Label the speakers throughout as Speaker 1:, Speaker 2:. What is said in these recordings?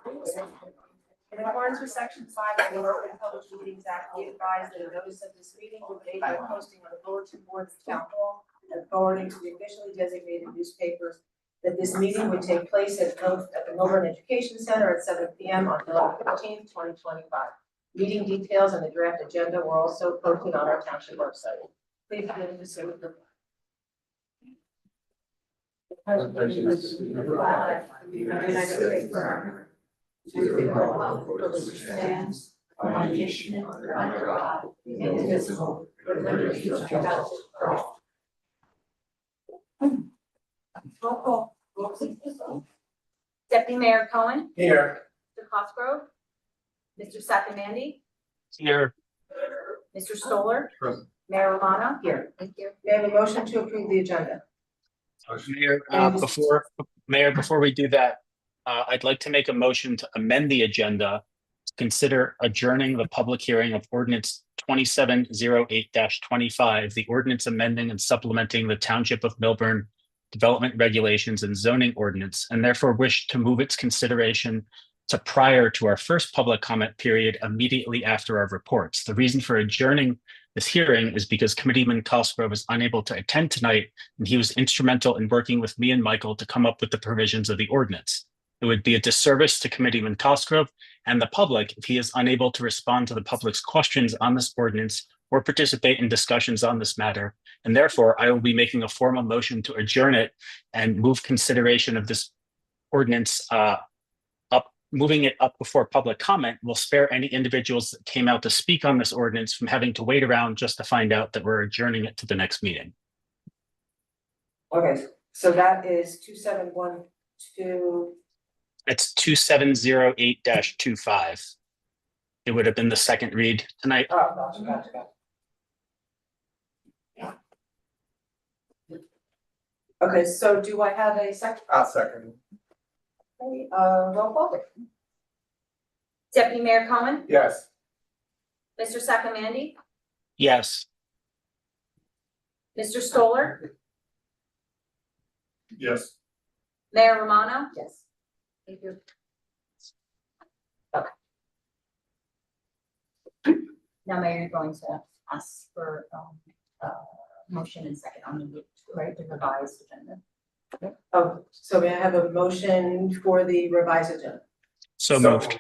Speaker 1: In accordance with Section 5 of the Open Public Meetings Act, be advised that a notice of this meeting will be made by posting on the bulletin board of the town hall and forwarding to the officially designated newspapers that this meeting would take place at the Milburn Education Center at 7 p.m. on July 15th, 2025. Meeting details and the draft agenda were also posted on our township website. Please begin to say with the United States which stands one nation under God, indivisible, with liberty and justice for all.
Speaker 2: Roll call. Deputy Mayor Cohen.
Speaker 3: Here.
Speaker 2: Mr. Cosgrove. Mr. Sacamandi.
Speaker 4: Here.
Speaker 2: Mr. Stoller.
Speaker 3: Present.
Speaker 2: Mayor Romano. Here. Thank you.
Speaker 1: May I have a motion to approve the agenda?
Speaker 4: Mayor, before we do that, I'd like to make a motion to amend the agenda to consider adjourning the public hearing of ordinance 2708-25, the ordinance amending and supplementing the Township of Milburn development regulations and zoning ordinance, and therefore wish to move its consideration to prior to our first public comment period immediately after our reports. The reason for adjourning this hearing is because Committeeman Cosgrove is unable to attend tonight, and he was instrumental in working with me and Michael to come up with the provisions of the ordinance. It would be a disservice to Committeeman Cosgrove and the public if he is unable to respond to the public's questions on this ordinance or participate in discussions on this matter. And therefore, I will be making a formal motion to adjourn it and move consideration of this ordinance moving it up before public comment will spare any individuals that came out to speak on this ordinance from having to wait around just to find out that we're adjourning it to the next meeting.
Speaker 1: Okay, so that is 2712.
Speaker 4: It's 2708-25. It would have been the second read tonight.
Speaker 1: Oh, gotcha. Okay, so do I have a second?
Speaker 3: I'll second.
Speaker 1: Okay, roll call.
Speaker 2: Deputy Mayor Cohen.
Speaker 3: Yes.
Speaker 2: Mr. Sacamandi.
Speaker 4: Yes.
Speaker 2: Mr. Stoller.
Speaker 3: Yes.
Speaker 2: Mayor Romano.
Speaker 1: Yes.
Speaker 2: Thank you. Now, Mayor, you're going to ask for motion and second on the revised agenda.
Speaker 1: Oh, so may I have a motion for the revised agenda?
Speaker 4: So moved.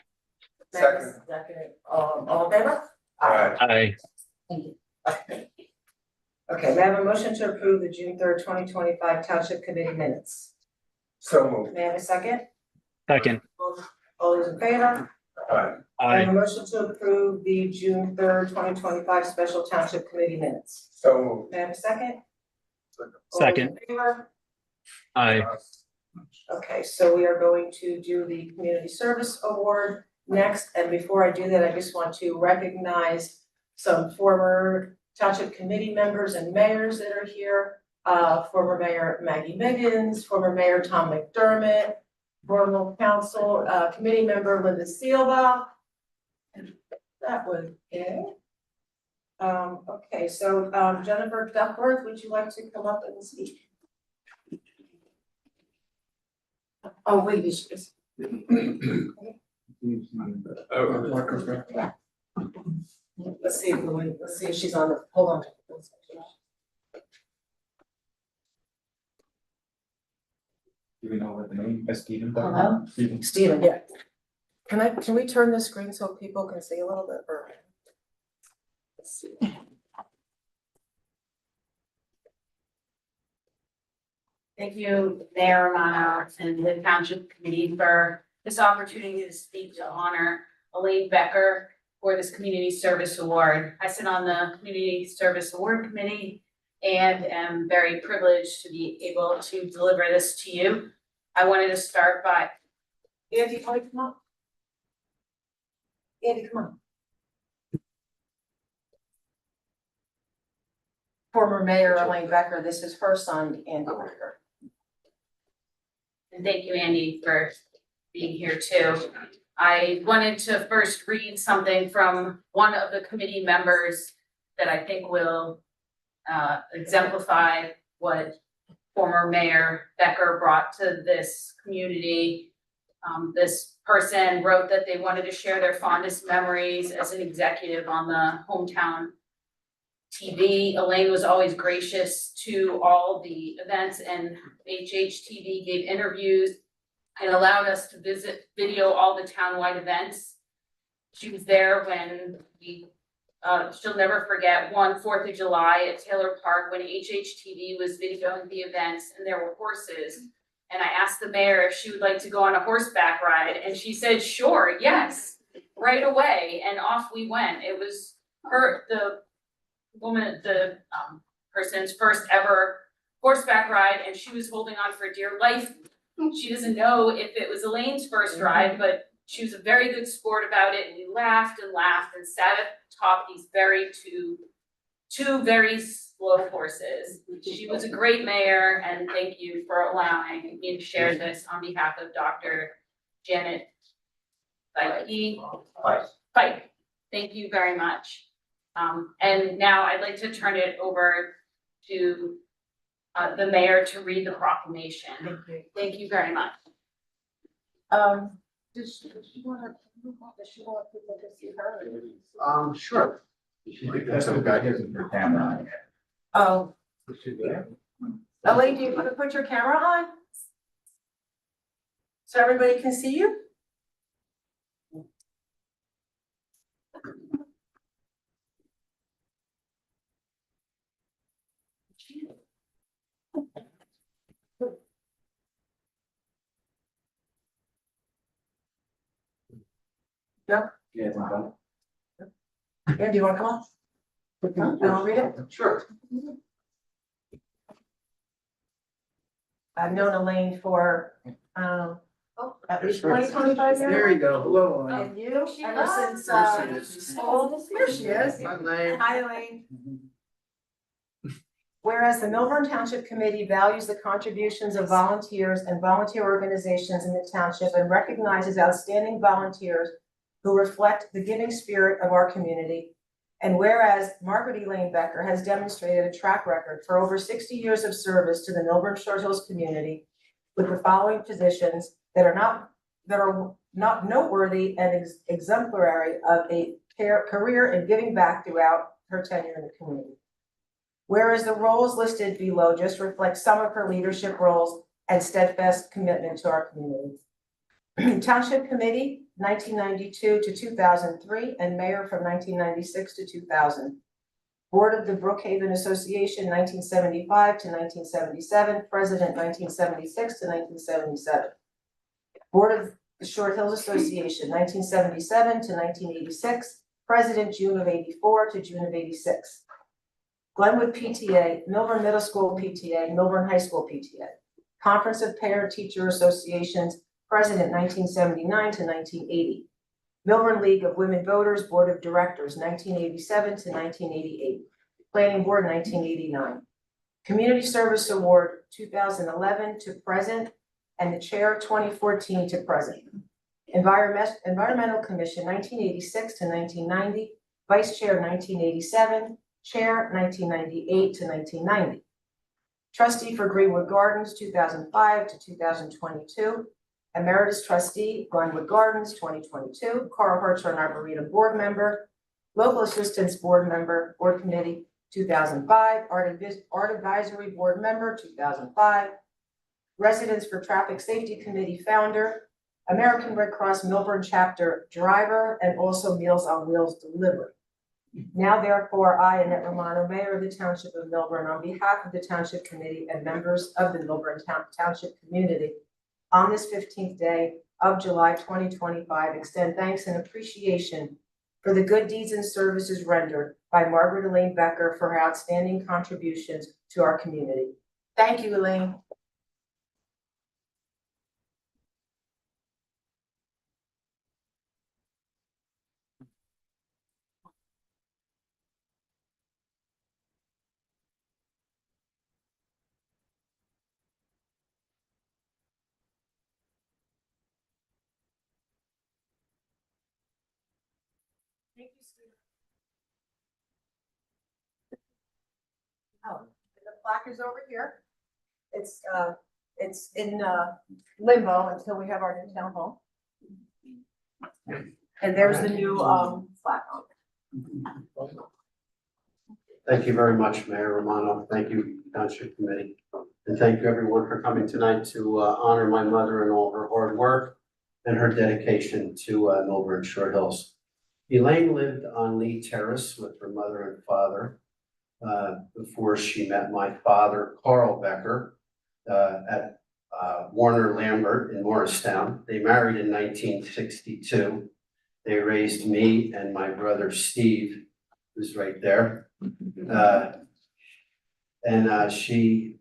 Speaker 3: Second.
Speaker 1: All in favor?
Speaker 3: Aye.
Speaker 4: Aye.
Speaker 2: Thank you.
Speaker 1: Okay, may I have a motion to approve the June 3rd, 2025 Township Committee minutes?
Speaker 3: So moved.
Speaker 1: May I have a second?
Speaker 4: Second.
Speaker 1: All those in favor?
Speaker 3: Aye.
Speaker 1: I have
Speaker 4: Aye.
Speaker 1: a motion to approve the June 3rd, 2025 Special Township Committee minutes.
Speaker 3: So moved.
Speaker 1: May I have a second? All those in
Speaker 4: Second.
Speaker 1: favor?
Speaker 4: Aye.
Speaker 1: Okay, so we are going to do the Community Service Award next, and before I do that, I just want to recognize some former Township Committee members and mayors that are here. Former Mayor Maggie Miggins, former Mayor Tom McDermott, former Council Committee member Linda Silva. And that was it. Okay, so Jennifer Duckworth, would you like to come up and speak? Oh, wait, you should just. Let's see if she's on the, hold on.
Speaker 3: Do we know what the name is? Stephen?
Speaker 1: Hello? Steven, yeah. Can we turn the screen so people can see a little bit or? Let's see.
Speaker 5: Thank you, Mayor Romano and the Township Committee for this opportunity to speak to honor Elaine Becker for this Community Service Award. I sit on the Community Service Award Committee and am very privileged to be able to deliver this to you. I wanted to start by,
Speaker 1: Andy, come on. Andy, come on. Former Mayor Elaine Becker, this is her son, Andy Becker.
Speaker 5: and thank you, Andy, for being here too. I wanted to first read something from one of the committee members that I think will exemplify what former Mayor Becker brought to this community. This person wrote that they wanted to share their fondest memories as an executive on the hometown TV. Elaine was always gracious to all the events, and HHTV gave interviews and allowed us to video all the townwide events. She was there when she'll never forget 4th of July at Taylor Park when HHTV was videoing the events and there were horses. And I asked the mayor if she would like to go on a horseback ride, and she said, sure, yes, right away, and off we went. It was the person's first ever horseback ride, and she was holding on for dear life. She doesn't know if it was Elaine's first ride, but she was a very good sport about it, and we laughed and sat at the top of these two very slow horses. She was a great mayor, and thank you for allowing me to share this on behalf of Dr. Janet Pike. Thank you very much. And now I'd like to turn it over to the mayor to read the proclamation. Thank you very much.
Speaker 1: Does she wanna people to see her?
Speaker 3: Sure. That's what the guy has in her camera.
Speaker 1: Oh, Elaine, do you want to put your camera on? So everybody can see you? No?
Speaker 3: Yeah,
Speaker 1: Yeah, do you wanna come on? You wanna read it?
Speaker 3: sure.
Speaker 1: I've known Elaine for, at least 25 years.
Speaker 3: There you go, hello.
Speaker 1: And you,
Speaker 5: She
Speaker 1: ever
Speaker 5: was.
Speaker 1: since,
Speaker 3: There she is.
Speaker 1: school, here she is.
Speaker 3: Hi, Lane.
Speaker 1: Hi, Elaine. Whereas the Milburn Township Committee values the contributions of volunteers and volunteer organizations in the township and recognizes outstanding volunteers who reflect the giving spirit of our community. And whereas Margaret Elaine Becker has demonstrated a track record for over 60 years of service to the Milburn Short Hills community with the following positions that are not noteworthy and exemplary of a career in giving back throughout her tenure in the community. Whereas the roles listed below just reflect some of her leadership roles and steadfast commitment to our community. Township Committee, 1992 to 2003, and Mayor from 1996 to 2000. Board of the Brookhaven Association, 1975 to 1977, President 1976 to 1977. Board of the Short Hills Association, 1977 to 1986, President June of 84 to June of 86. Glenwood PTA, Milburn Middle School PTA, Milburn High School PTA. Conference of Parent Teacher Associations, President 1979 to 1980. Milburn League of Women Voters Board of Directors, 1987 to 1988. Planning Board, 1989. Community Service Award, 2011 to present, and the Chair, 2014 to present. Environmental Commission, 1986 to 1990. Vice Chair, 1987. Chair, 1998 to 1990. Trustee for Greenwood Gardens, 2005 to 2022. Emeritus Trustee, Glenwood Gardens, 2022. Carl Hartshorn Arboretum Board Member. Local Assistance Board Member, Board Committee, 2005. Art Advisory Board Member, 2005. Residents for Traffic Safety Committee Founder. American Red Cross Milburn Chapter Driver, and also Meals on Wheels Delivery. Now therefore, I, Annette Romano, Mayor of the Township of Milburn, on behalf of the Township Committee and members of the Milburn Township community, on this 15th day of July 2025, extend thanks and appreciation for the good deeds and services rendered by Margaret Elaine Becker for her outstanding contributions to our community. Thank you, Elaine. Thank you, Steve. Oh, the plaque is over here. It's in limbo until we have our new town hall. And there's the new flag.
Speaker 3: Thank you very much, Mayor Romano. Thank you, Township Committee. And thank you everyone for coming tonight to honor my mother and all her hard work and her dedication to Milburn Short Hills. Elaine lived on Lee Terrace with her mother and father before she met my father, Carl Becker, at Warner Lambert in Morristown. They married in 1962. They raised me and my brother Steve, who's right there. She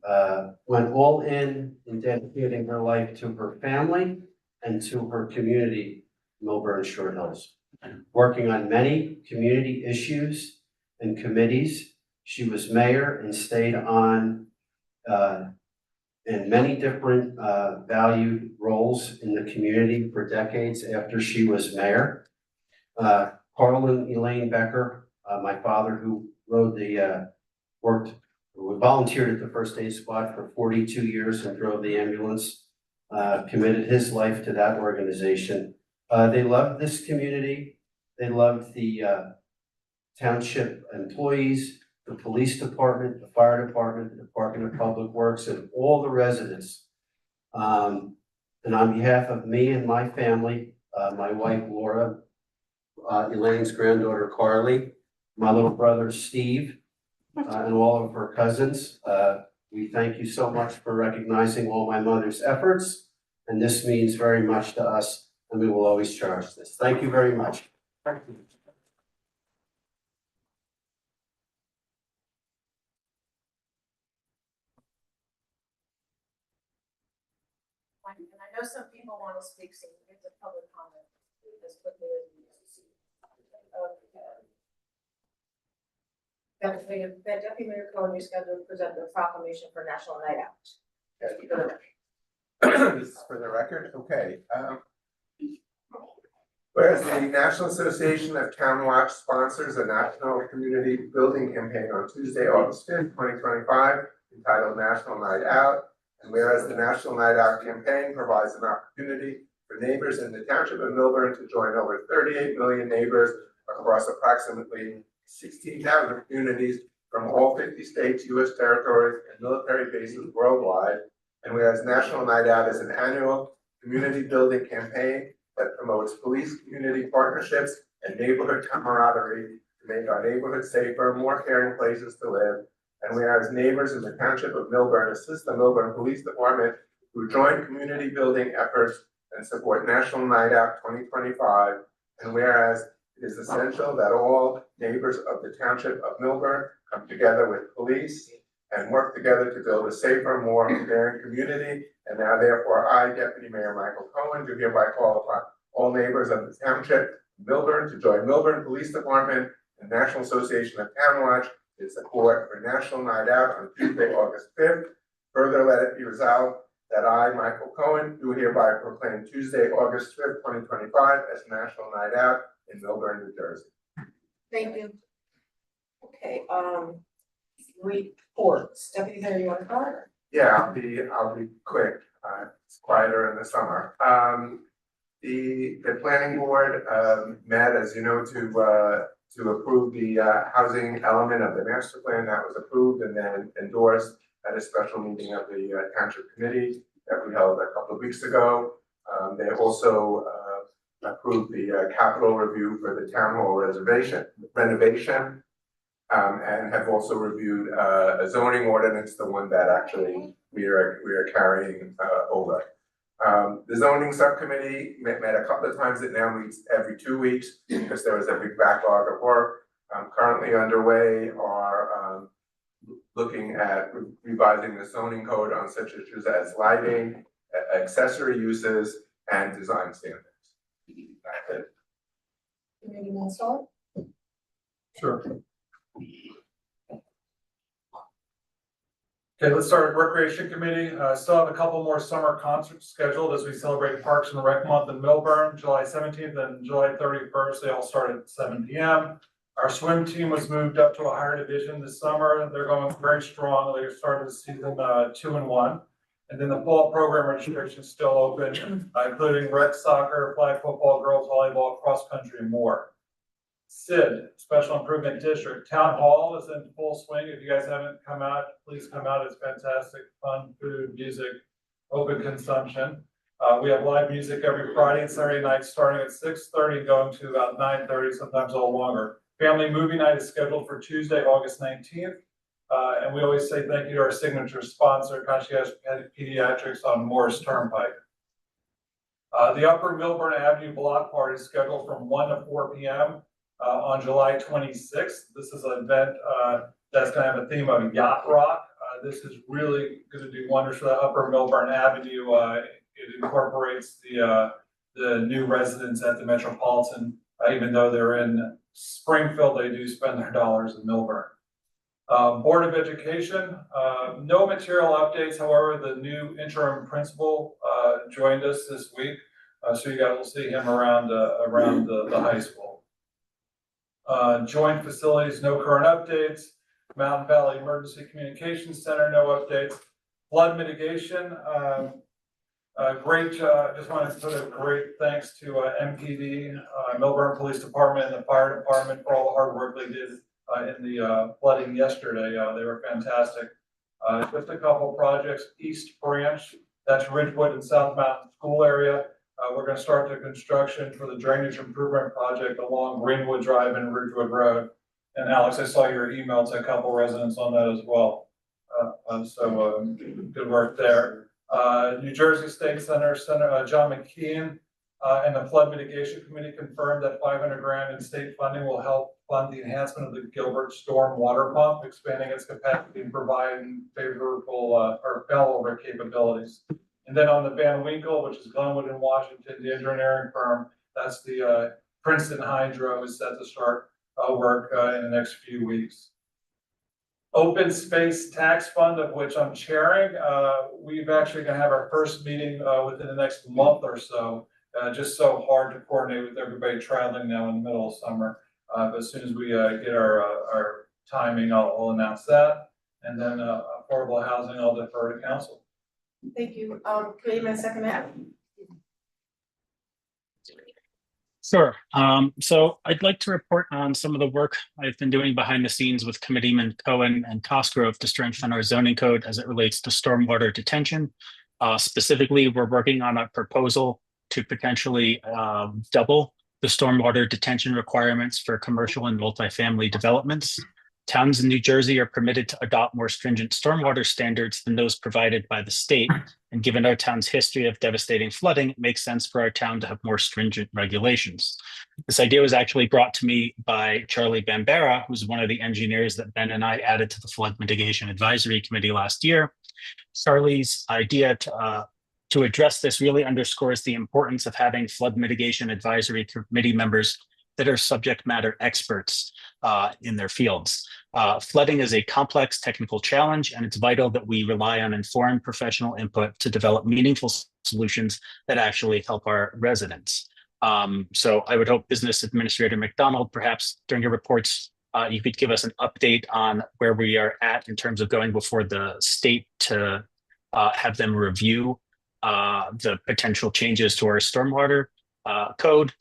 Speaker 3: went all in dedicating her life to her family and to her community, Milburn Short Hills. Working on many community issues and committees, she was mayor and stayed on in many different valued roles in the community for decades after she was mayor. Carl and Elaine Becker, my father, who rode the volunteered at the first aid squad for 42 years and drove the ambulance, committed his life to that organization. They loved this community. They loved the township employees, the police department, the fire department, the Department of Public Works, and all the residents. And on behalf of me and my family, my wife Laura, Elaine's granddaughter Carly, my little brother Steve, and all of her cousins, we thank you so much for recognizing all my mother's efforts. And this means very much to us, and we will always cherish this. Thank you very much. Thank you.
Speaker 1: And I know some people want to speak, so we get the public comment as quickly as we see. Deputy Mayor Cohen, you scheduled to present the proclamation for National Night Out.
Speaker 6: This is for the record, okay. Whereas the National Association of Town Watch sponsors a national community building campaign on Tuesday, August 5th, 2025, entitled National Night Out. And whereas the National Night Out campaign provides an opportunity for neighbors in the Township of Milburn to join over 38 million neighbors across approximately 16,000 communities from all 50 states, U.S. territories, and military bases worldwide. And whereas National Night Out is an annual community building campaign that promotes police community partnerships and neighborhood camaraderie to make our neighborhood safer, more caring places to live. And whereas neighbors in the Township of Milburn assist the Milburn Police Department through joint community building efforts and support National Night Out 2025. And whereas it is essential that all neighbors of the Township of Milburn come together with police and work together to build a safer, more caring community. And now therefore I, Deputy Mayor Michael Cohen, do hereby call upon all neighbors of the Township of Milburn to join Milburn Police Department and National Association of Town Watch in support for National Night Out on Tuesday, August 5th. Further, let it be resolved that I, Michael Cohen, do hereby proclaim Tuesday, August 5th, 2025 as National Night Out in Milburn, New Jersey.
Speaker 1: Thank you. Okay, reports. Deputy Mayor, you want to start?
Speaker 6: Yeah, I'll be quick. It's quieter in the summer. The planning board met, as you know, to approve the housing element of the master plan. That was approved and then endorsed at a special meeting of the township committee that we held a couple of weeks ago. They also approved the capital review for the town hall renovation, and have also reviewed a zoning ordinance, the one that actually we are carrying over. The zoning subcommittee met a couple of times. It now meets every 2 weeks because there was a big backlog of work. Currently underway are looking at revising the zoning code on such issues as lighting, accessory uses, and design standards. That's it.
Speaker 1: Committee want to start?
Speaker 7: Sure. Okay, let's start with Recreation Committee. Still have a couple more summer concerts scheduled as we celebrate Parks and Rec Month in Milburn, July 17th and July 31st. They all start at 7 p.m. Our swim team was moved up to a higher division this summer. They're going very strong. They started the season 2-1. And then the fall program registration is still open, including rec soccer, flag football, girls volleyball, cross country, and more. SID, Special Improvement District. Town Hall is in full swing. If you guys haven't come out, please come out. It's fantastic, fun, food, music, open consumption. We have live music every Friday and Saturday night, starting at 6:30, going to about 9:30, sometimes a little longer. Family movie night is scheduled for Tuesday, August 19th. And we always say thank you to our signature sponsor, Concierge Pediatrics on Morris Turnpike. The Upper Milburn Avenue Block Party is scheduled from 1 to 4 p.m. On July 26th. This is an event that's going to have a theme of yacht rock. This is really going to do wonders for the Upper Milburn Avenue. It incorporates the new residents at the Metropolitan. Even though they're in Springfield, they do spend their dollars in Milburn. Board of Education, no material updates. However, the new interim principal joined us this week, so you guys will see him around the high school. Joint facilities, no current updates. Mountain Valley Emergency Communications Center, no updates. Flood mitigation, great. Just wanted to put a great thanks to MPD, Milburn Police Department, and the Fire Department for all the hard work they did in the flooding yesterday. They were fantastic. Just a couple projects. East Branch, that's Ridgewood and South Mountain School area. We're going to start the construction for the drainage improvement project along Greenwood Drive and Ridgewood Road. And Alex, I saw your email to a couple residents on that as well. So good work there. New Jersey State Senator John McKeon and the Flood Mitigation Committee confirmed that $500,000 in state funding will help fund the enhancement of the Gilbert Storm water pump, expanding its capacity and providing favorable or failover capabilities. And then on the Van Winkle, which is Glenwood in Washington, the engineering firm, that's the Princeton Hydro is set to start work in the next few weeks. Open Space Tax Fund, of which I'm chairing. We've actually going to have our first meeting within the next month or so. Just so hard to coordinate with everybody traveling now in the middle of summer. But as soon as we get our timing, I'll announce that. And then affordable housing, I'll defer to council.
Speaker 1: Thank you. Committeeman Second Matt.
Speaker 4: Sure. So I'd like to report on some of the work I've been doing behind the scenes with Committeeman Cohen and Cosgrove to strengthen our zoning code as it relates to stormwater detention. Specifically, we're working on a proposal to potentially double the stormwater detention requirements for commercial and multifamily developments. Towns in New Jersey are permitted to adopt more stringent stormwater standards than those provided by the state. And given our town's history of devastating flooding, it makes sense for our town to have more stringent regulations. This idea was actually brought to me by Charlie Bambera, who's one of the engineers that Ben and I added to the Flood Mitigation Advisory Committee last year. Charlie's idea to address this really underscores the importance of having Flood Mitigation Advisory Committee members that are subject matter experts in their fields. Flooding is a complex technical challenge, and it's vital that we rely on informed professional input to develop meaningful solutions that actually help our residents. So I would hope Business Administrator McDonald, perhaps during your reports, you could give us an update on where we are at in terms of going before the state to have them review the potential changes to our stormwater code.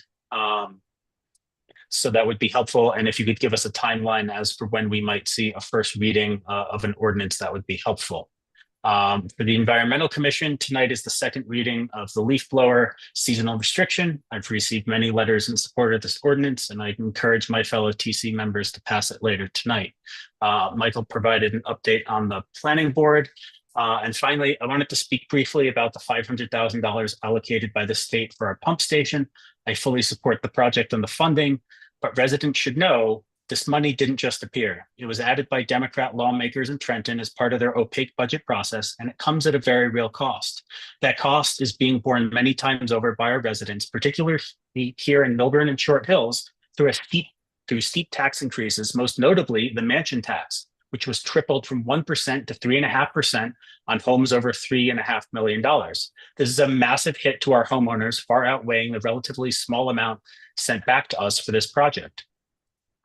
Speaker 4: So that would be helpful. And if you could give us a timeline as for when we might see a first reading of an ordinance, that would be helpful. For the Environmental Commission, tonight is the second reading of the leaf blower seasonal restriction. I've received many letters in support of this ordinance, and I encourage my fellow TC members to pass it later tonight. Michael provided an update on the planning board. And finally, I wanted to speak briefly about the $500,000 allocated by the state for our pump station. I fully support the project and the funding, but residents should know this money didn't just appear. It was added by Democrat lawmakers in Trenton as part of their opaque budget process, and it comes at a very real cost. That cost is being borne many times over by our residents, particularly here in Milburn and Short Hills, through steep tax increases, most notably the mansion tax, which was tripled from 1% to 3.5% on homes over $3.5 million. This is a massive hit to our homeowners, far outweighing the relatively small amount sent back to us for this project.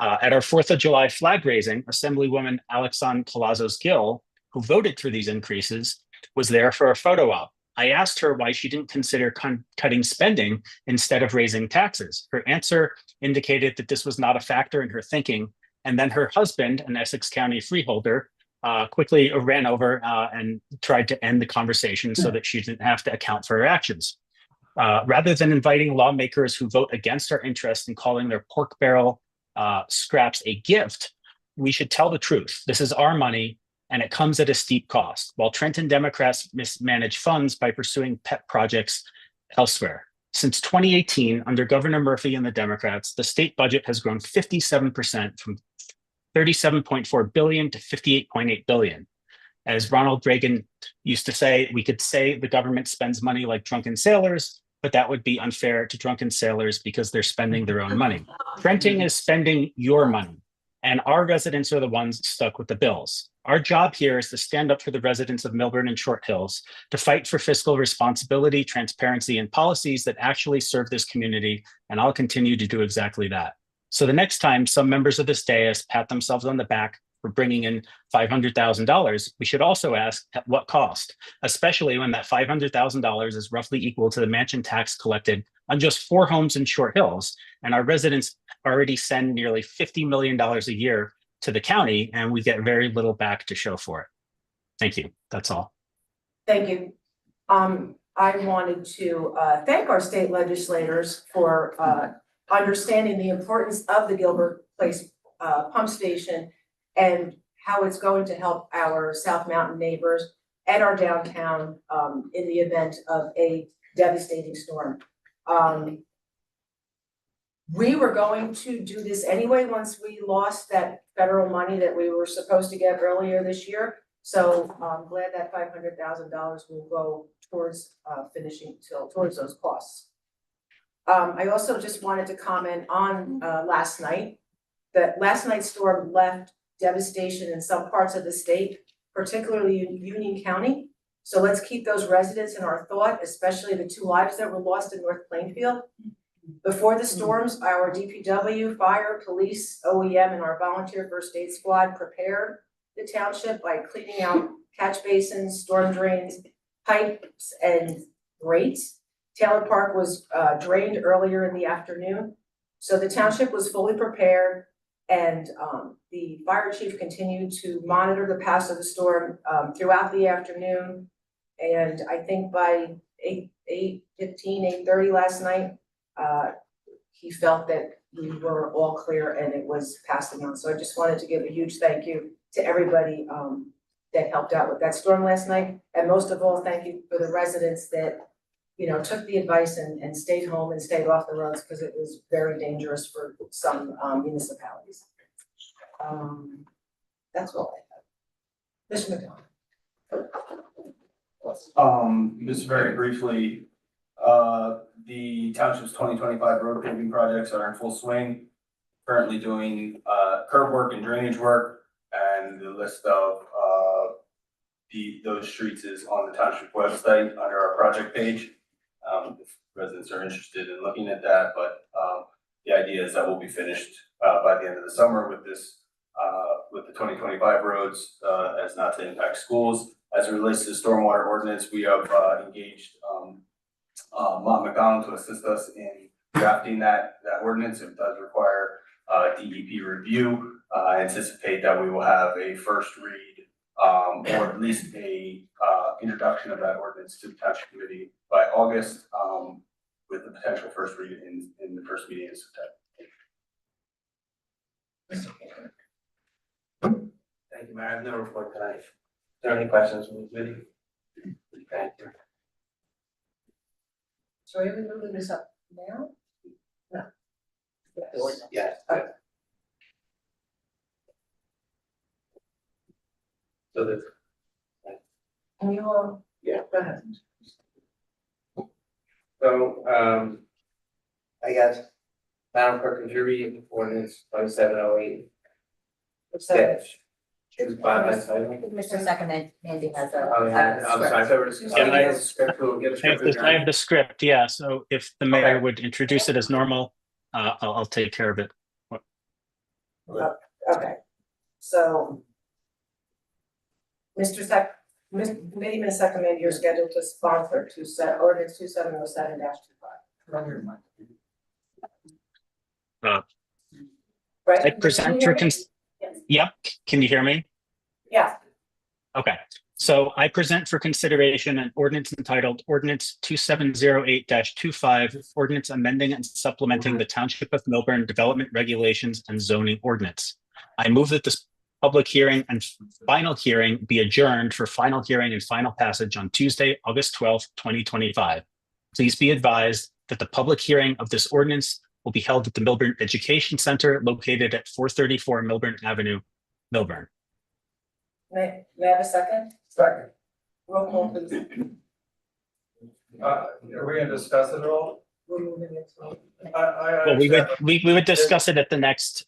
Speaker 4: At our 4th of July flag raising, Assemblywoman Alexandra Palazzos Gill, who voted for these increases, was there for a photo op. I asked her why she didn't consider cutting spending instead of raising taxes. Her answer indicated that this was not a factor in her thinking. And then her husband, an Essex County freeholder, quickly ran over and tried to end the conversation so that she didn't have to account for her actions. Rather than inviting lawmakers who vote against our interest and calling their pork barrel scraps a gift, we should tell the truth. This is our money, and it comes at a steep cost, while Trenton Democrats mismanage funds by pursuing pet projects elsewhere. Since 2018, under Governor Murphy and the Democrats, the state budget has grown 57% from $37.4 billion to $58.8 billion. As Ronald Reagan used to say, we could say the government spends money like drunken sailors, but that would be unfair to drunken sailors because they're spending their own money. Trenton is spending your money, and our residents are the ones stuck with the bills. Our job here is to stand up for the residents of Milburn and Short Hills, to fight for fiscal responsibility, transparency, and policies that actually serve this community, and I'll continue to do exactly that. So the next time some members of this dais pat themselves on the back for bringing in $500,000, we should also ask at what cost, especially when that $500,000 is roughly equal to the mansion tax collected on just 4 homes in Short Hills, and our residents already send nearly $50 million a year to the county, and we get very little back to show for it. Thank you. That's all.
Speaker 1: Thank you. I wanted to thank our state legislators for understanding the importance of the Gilbert Place pump station and how it's going to help our South Mountain neighbors and our downtown in the event of a devastating storm. We were going to do this anyway once we lost that federal money that we were supposed to get earlier this year. So I'm glad that $500,000 will go towards towards those costs. I also just wanted to comment on last night. That last night's storm left devastation in some parts of the state, particularly in Union County. So let's keep those residents in our thought, especially the 2 lives that were lost in North Plainfield. Before the storms, our DPW, fire, police, OEM, and our volunteer first aid squad prepared the township by cleaning out catch basins, storm drains, pipes, and grates. Taylor Park was drained earlier in the afternoon. So the township was fully prepared, and the fire chief continued to monitor the path of the storm throughout the afternoon. And I think by 8:30 last night, he felt that we were all clear and it was passing on. So I just wanted to give a huge thank you to everybody that helped out with that storm last night. And most of all, thank you for the residents that, you know, took the advice and stayed home and stayed off the roads because it was very dangerous for some municipalities. That's all I have. Mr. McDonald.
Speaker 8: Just very briefly, the township's 2025 road paving projects are in full swing. Currently doing curb work and drainage work, and the list of those streets is on the township website under our project page. If residents are interested in looking at that, but the idea is that we'll be finished by the end of the summer with this with the 2025 roads, as not to impact schools. As it relates to the stormwater ordinance, we have engaged Mont McDonald to assist us in drafting that ordinance. It does require DEP review. I anticipate that we will have a first read or at least a introduction of that ordinance to the township committee by August, with the potential first read in the first meeting in September.
Speaker 3: Thank you, Mayor. I have no report tonight. Is there any questions from the committee? Thank you.
Speaker 1: So are we moving this up now? No. Yes.
Speaker 3: Yes.
Speaker 1: Okay.
Speaker 3: So the
Speaker 1: Can you all?
Speaker 3: Yeah.
Speaker 1: Go ahead.
Speaker 9: So, I guess, Madam Clerk, could you read ordinance 2708?
Speaker 1: What's that?
Speaker 9: It's by my side.
Speaker 2: Mr. Second, Andy has a.
Speaker 9: I'm sorry, I thought it was.
Speaker 1: Can
Speaker 9: I have the script, we'll get a script.
Speaker 4: I have the script, yeah. So if the mayor
Speaker 9: Okay.
Speaker 4: would introduce it as normal, I'll take care of it.
Speaker 1: Okay, so. Mr. Committee Ms. Second, you're scheduled to sponsor ordinance 2707-25. Right?
Speaker 4: I
Speaker 1: Can you
Speaker 4: present
Speaker 1: hear
Speaker 4: for
Speaker 1: me?
Speaker 4: cons-
Speaker 1: Yes.
Speaker 4: Yep, can you hear me?
Speaker 1: Yeah.
Speaker 4: Okay, so I present for consideration an ordinance entitled Ordinance 2708-25, ordinance amending and supplementing the Township of Milburn Development Regulations and Zoning Ordinance. I move that this public hearing and final hearing be adjourned for final hearing and final passage on Tuesday, August 12th, 2025. Please be advised that the public hearing of this ordinance will be held at the Milburn Education Center located at 434 Milburn Avenue, Milburn.
Speaker 1: May I have a second?
Speaker 6: Second.
Speaker 1: Roll call, please.
Speaker 7: Are we gonna discuss it at all?
Speaker 1: We're moving it to.
Speaker 4: Well, we would discuss it at the next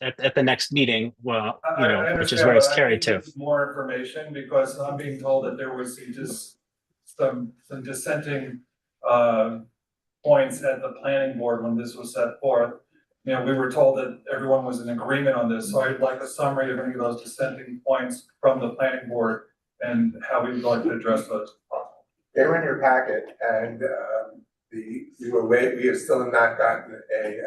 Speaker 4: meeting, well,
Speaker 7: I
Speaker 4: which is
Speaker 7: understand,
Speaker 4: where it's
Speaker 7: but I
Speaker 4: carried
Speaker 7: think
Speaker 4: to.
Speaker 7: it's more information because I'm being told that there was just some dissenting points at the planning board when this was set forth. You know, we were told that everyone was in agreement on this, so I'd like a summary of any of those dissenting points from the planning board and how we would like to address those.
Speaker 6: They were in your packet and we have still not gotten a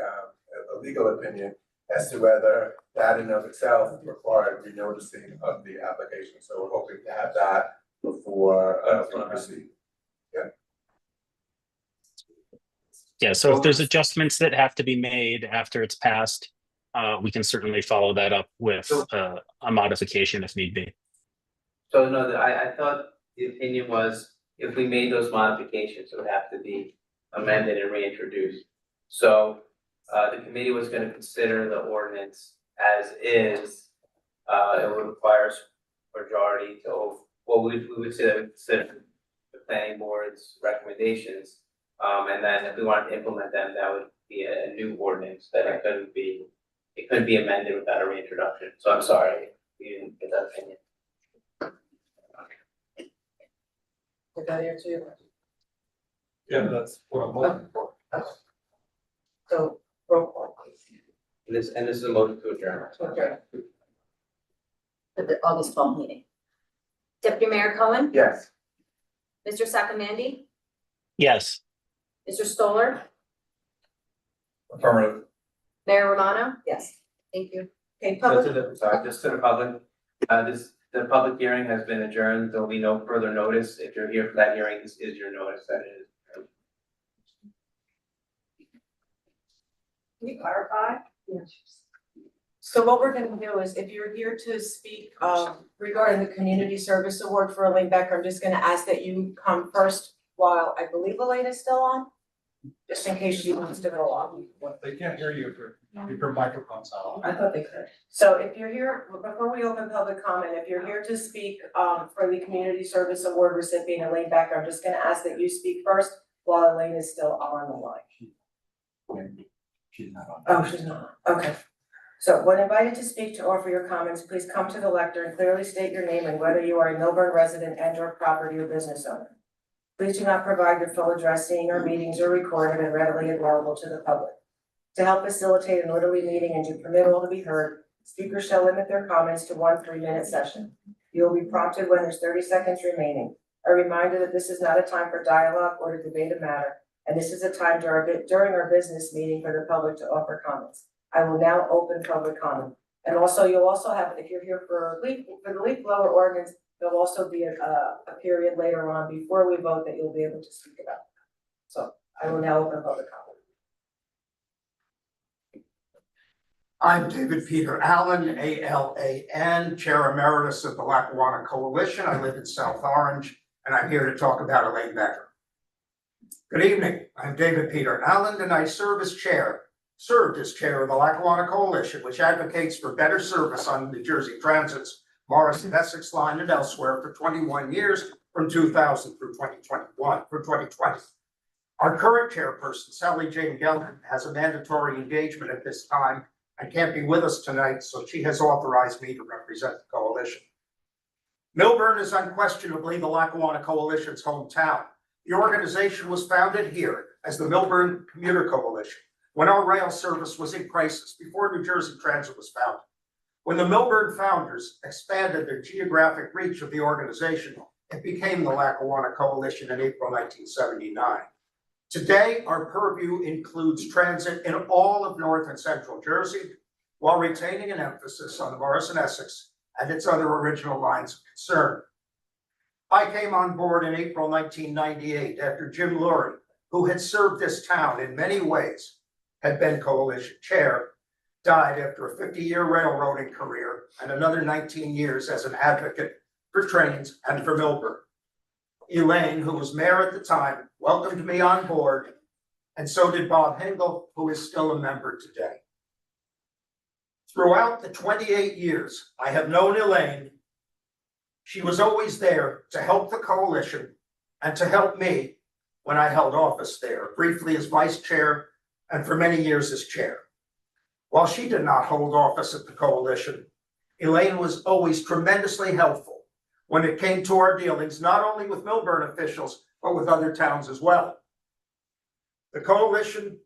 Speaker 6: legal opinion as to whether that in of itself required renoticing of the application. So we're hoping to have that before we proceed.
Speaker 4: Yeah, so if there's adjustments that have to be made after it's passed, we can certainly follow that up with a modification if need be.
Speaker 9: So no, I thought the opinion was if we made those modifications, it would have to be amended and reintroduced. So the committee was gonna consider the ordinance as is. It would require a majority to, well, we would say that we consider the planning board's recommendations. And then if we wanted to implement them, that would be a new ordinance that it couldn't be amended without a reintroduction. So I'm sorry, you didn't get that opinion.
Speaker 1: Did that answer your question?
Speaker 7: Yeah, that's what I'm looking for.
Speaker 1: So, roll call, please.
Speaker 9: And this is a motion to adjourn.
Speaker 1: Okay.
Speaker 2: For the August 12th meeting. Deputy Mayor Cohen,
Speaker 6: Yes.
Speaker 2: Mr. Sakamandy,
Speaker 4: Yes.
Speaker 2: Mr. Stoller,
Speaker 7: Affirmative.
Speaker 2: Mayor Romano? Yes. Thank you.
Speaker 1: Okay,
Speaker 9: Just
Speaker 1: public,
Speaker 9: to the public, the public hearing has been adjourned. There will be no further notice. If you're here for that hearing, this is your notice that it is adjourned.
Speaker 1: can you clarify? So what we're gonna do is, if you're here to speak regarding the Community Service Award for Elaine Becker, I'm just gonna ask that you come first while I believe Elaine is still on, just in case she wants to go on.
Speaker 7: They can't hear you if your microphone's out.
Speaker 1: I thought they could. So if you're here, before we open public comment, if you're here to speak for the Community Service Award recipient Elaine Becker, I'm just gonna ask that you speak first while Elaine is still on the line.
Speaker 3: She's not on.
Speaker 1: Oh, she's not, okay. So when invited to speak to offer your comments, please come to the lectern and clearly state your name and whether you are a Milburn resident and or property or business owner. Please do not provide your full address, seeing our meetings are recorded and readily available to the public. To help facilitate an orderly meeting and to permit all to be heard, speakers shall limit their comments to 1 3-minute session. You will be prompted when there's 30 seconds remaining. A reminder that this is not a time for dialogue or to debate a matter, and this is a time during our business meeting for the public to offer comments. I will now open public comment. And also, you'll also have, if you're here for the leaf blower ordinance, there'll also be a period later on before we vote that you'll be able to speak about. So I will now open public comment.
Speaker 10: I'm David Peter Allen, ALAN, Chair Emeritus of the Lackawanna Coalition. I live in South Orange, and I'm here to talk about Elaine Becker. Good evening. I'm David Peter Allen, and I served as chair of the Lackawanna Coalition, which advocates for better service on New Jersey Transit's Morris and Essex line and elsewhere for 21 years, from 2000 through 2020. Our current chairperson, Sally Jane Gelman, has a mandatory engagement at this time and can't be with us tonight, so she has authorized me to represent the coalition. Milburn is unquestionably the Lackawanna Coalition's hometown. The organization was founded here as the Milburn Commuter Coalition when our rail service was in crisis before New Jersey Transit was founded. When the Milburn founders expanded the geographic reach of the organization, It became the Lackawanna Coalition in April 1979. Today, our purview includes transit in all of North and Central Jersey, while retaining an emphasis on the Morris and Essex and its other original lines of concern. I came on board in April 1998 after Jim Lurie, who had served this town in many ways, had been coalition chair, died after a 50-year railroading career and another 19 years as an advocate for trains and for Milburn. Elaine, who was mayor at the time, welcomed me on board, and so did Bob Hingle, who is still a member today. Throughout the 28 years I have known Elaine, she was always there to help the coalition and to help me when I held office there, briefly as vice chair and for many years as chair. While she did not hold office at the coalition, Elaine was always tremendously helpful when it came to our dealings, not only with Milburn officials, but with other towns as well. The coalition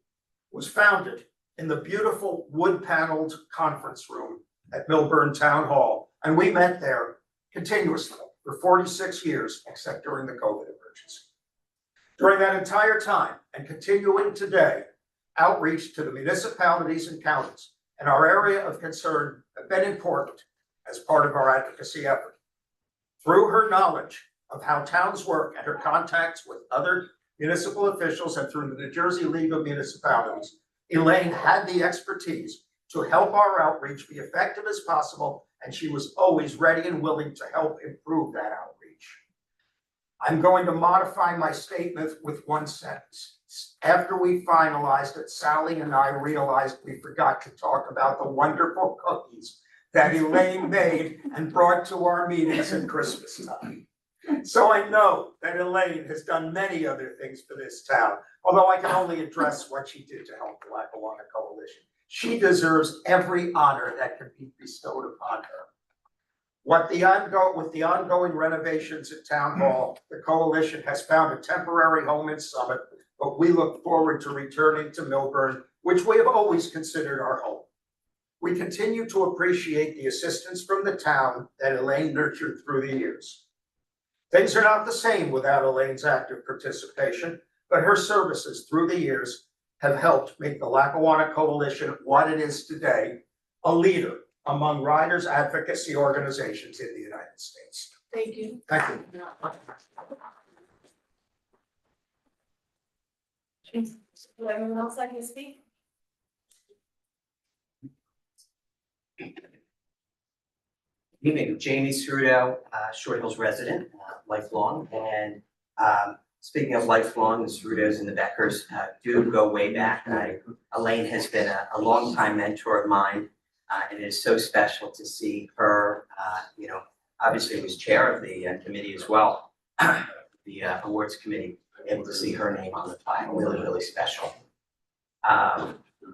Speaker 10: was founded in the beautiful wood-paneled conference room at Milburn Town Hall, and we met there continuously for 46 years, except during the COVID emergency. During that entire time, and continuing today, outreach to the municipalities and counties in our area of concern have been important as part of our advocacy effort. Through her knowledge of how towns work and her contacts with other municipal officials and through the New Jersey League of Municipalities, Elaine had the expertise to help our outreach be effective as possible, and she was always ready and willing to help improve that outreach. I'm going to modify my statement with one sentence. After we finalized it, Sally and I realized we forgot to talk about the wonderful cookies that Elaine made and brought to our meetings at Christmas time. So I know that Elaine has done many other things for this town, although I can only address what she did to help the Lackawanna Coalition. She deserves every honor that can be bestowed upon her. With the ongoing renovations at Town Hall, the coalition has found a temporary home in Summit, but we look forward to returning to Milburn, which we have always considered our home. We continue to appreciate the assistance from the town that Elaine nurtured through the years. Things are not the same without Elaine's active participation, but her services through the years have helped make the Lackawanna Coalition what it is today, a leader among riders' advocacy organizations in the United States.
Speaker 1: Thank you.
Speaker 10: Thank you.
Speaker 1: Will anyone else like to speak?
Speaker 11: Evening, Jamie Cerudo, Short Hills resident, lifelong, and speaking of lifelong, the Cerudos and the Beckers do go way back. Elaine has been a longtime mentor of mine, and it is so special to see her, obviously was chair of the committee as well, the awards committee, able to see her name on the file, really, really special.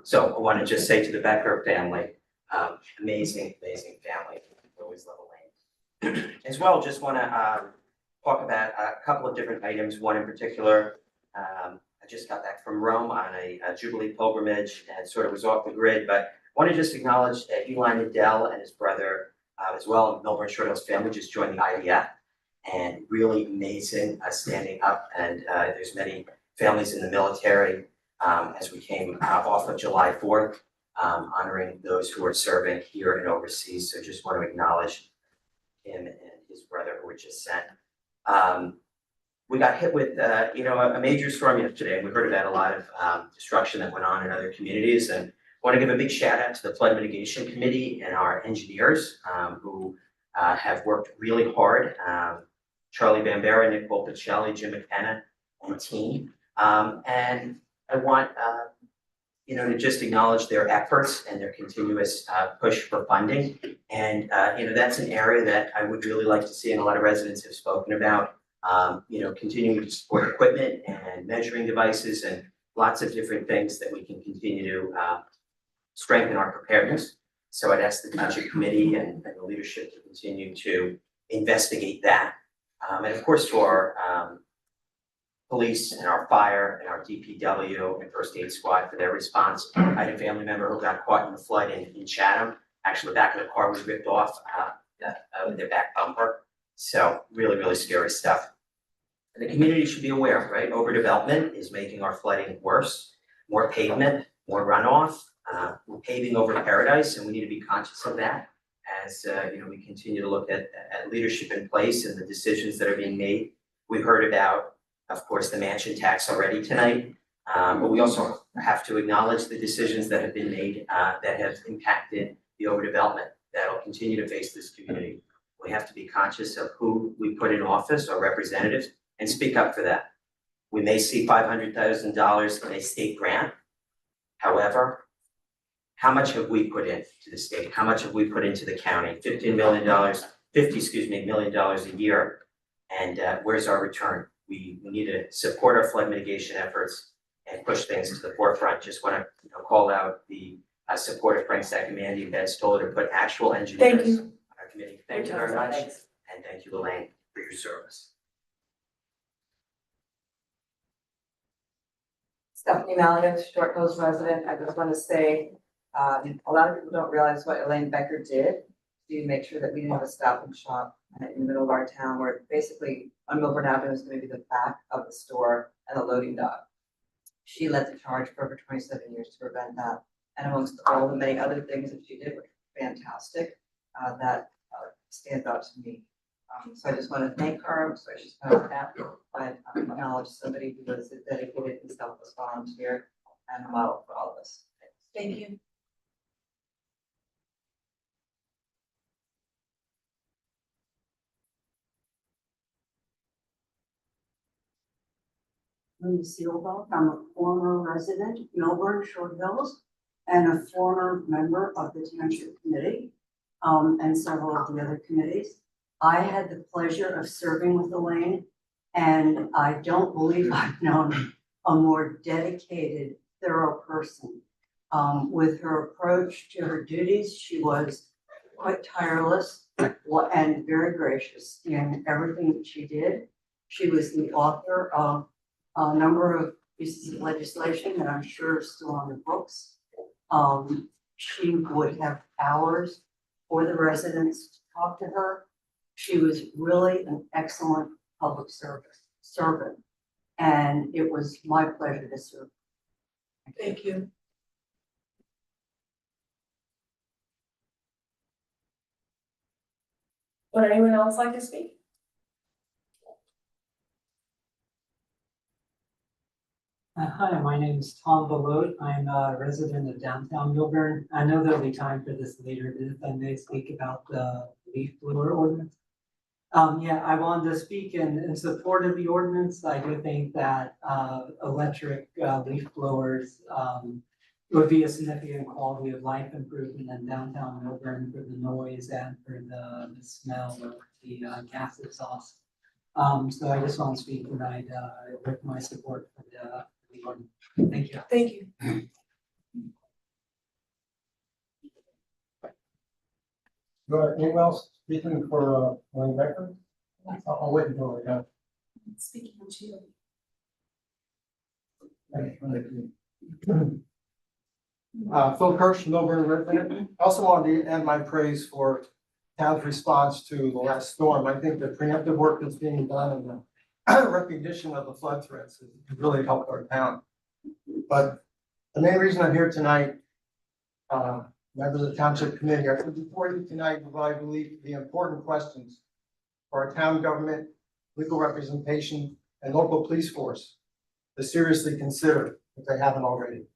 Speaker 11: So I want to just say to the Becker family, amazing, amazing family. Always love Elaine. As well, just want to talk about a couple of different items. One in particular, I just got back from Rome on a Jubilee pilgrimage and sort of was off the grid, but I want to just acknowledge Eli Nadell and his brother as well, Milburn Short Hills family just joined the IDF, and really amazing standing up, and there's many families in the military as we came off of July 4th. Honoring those who are serving here and overseas. So just want to acknowledge him and his brother who were just sent. We got hit with, a major storm yesterday. We heard about a lot of destruction that went on in other communities, and want to give a big shout out to the Flood Mitigation Committee and our engineers who have worked really hard. Charlie Bambera, Nick Volpicelli, Jim McKenna, and team. And I want to just acknowledge their efforts and their continuous push for funding. And, that's an area that I would really like to see, and a lot of residents have spoken about, continuing to support equipment and measuring devices and lots of different things that we can continue to strengthen our preparedness. So I'd ask the Township Committee and the leadership to continue to investigate that. And of course, for police and our fire and our DPW and first aid squad for their response. I had a family member who got caught in the flood in Chatham. Actually, the back of the car was ripped off with their back bumper. So really, really scary stuff. And the community should be aware, right? Overdevelopment is making our flooding worse, more pavement, more runoff, we're paving over paradise, and we need to be conscious of that as, we continue to look at leadership in place and the decisions that are being made. We've heard about, of course, the mansion tax already tonight, but we also have to acknowledge the decisions that have been made, that have impacted the overdevelopment that'll continue to face this community. We have to be conscious of who we put in office, our representatives, and speak up for that. We may see $500,000 in a state grant. However, how much have we put into the state? How much have we put into the county? $50 million a year. And where's our return? We need to support our flood mitigation efforts and push things to the forefront. Just want to call out the support of Frank Saccomandy and Ben Stoller to put actual engineers on our committee. Thank you very much. And thank you, Elaine, for your service.
Speaker 12: Stephanie Malliot, Short Hills resident. I just want to say, a lot of people don't realize what Elaine Becker did to make sure that we didn't have a Stop and Shop in the middle of our town, where basically on Milburn Avenue is going to be the back of the store and the loading dock. She led the charge for over 27 years to prevent that, and amongst all the many other things that she did were fantastic. That stands out to me. So I just want to thank her. So she's kind of happy, but acknowledge somebody who was a dedicated and selfless volunteer and a model for all of us.
Speaker 1: Thank you.
Speaker 13: Linda Seelbach. I'm a former resident of Melbourne Short Hills and a former member of the Township Committee and several of the other committees. I had the pleasure of serving with Elaine, and I don't believe I've known a more dedicated, thorough person. With her approach to her duties, she was quite tireless and very gracious in everything that she did. She was the author of a number of pieces of legislation that I'm sure are still on the books. She would have hours for the residents to talk to her. She was really an excellent public servant, and it was my pleasure to serve.
Speaker 1: Thank you. Would anyone else like to speak?
Speaker 14: Hi, my name is Tom Belote. I'm a resident of downtown Milburn. I know there'll be time for this later, but if I may speak about the leaf blower ordinance. I wanted to speak in support of the ordinance. I do think that electric leaf blowers would be a significant quality of life improvement in downtown Milburn for the noise and for the smell of the gas exhaust. So I just want to speak tonight with my support for the ordinance. Thank you.
Speaker 1: Thank you.
Speaker 15: Anyone else speaking for Elaine Becker? I'll wait until I got.
Speaker 1: Speaking to you.
Speaker 15: Phil Kirsch, Milburn resident. I also wanted to end my praise for town's response to the last storm. I think the preemptive work that's being done and the recognition of the flood threats has really helped our town. But the main reason I'm here tonight, members of the Township Committee, are before you tonight with what I believe to be important questions for our town government, legal representation, and local police force to seriously consider if they haven't already.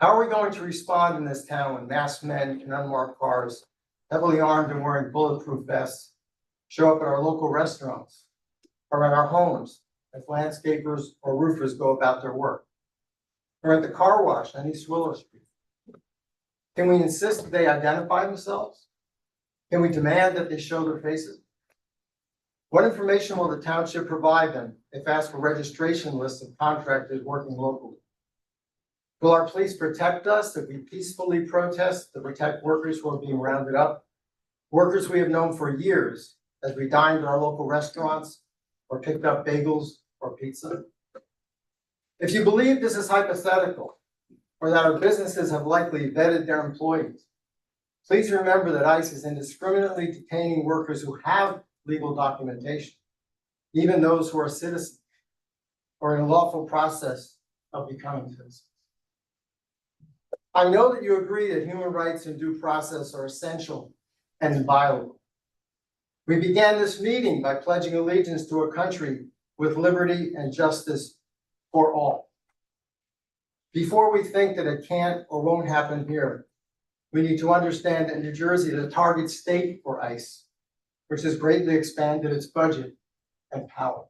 Speaker 15: How are we going to respond in this town when masked men in unmarked cars, heavily armed and wearing bulletproof vests, show up at our local restaurants or at our homes as landscapers or roofers go about their work, or at the car wash on East Willow Street? Can we insist that they identify themselves? Can we demand that they show their faces? What information will the township provide them if asked for registration lists of contractors working locally? Will our police protect us if we peacefully protest to protect workers who are being rounded up? Workers we have known for years as we dined at our local restaurants or picked up bagels or pizza. If you believe this is hypothetical, or that our businesses have likely vetted their employees, please remember that ICE is indiscriminately detaining workers who have legal documentation, even those who are citizens or in a lawful process of becoming citizens. I know that you agree that human rights and due process are essential and inviolable. We began this meeting by pledging allegiance to a country with liberty and justice for all. Before we think that it can't or won't happen here, we need to understand that New Jersey is a target state for ICE, which has greatly expanded its budget and power.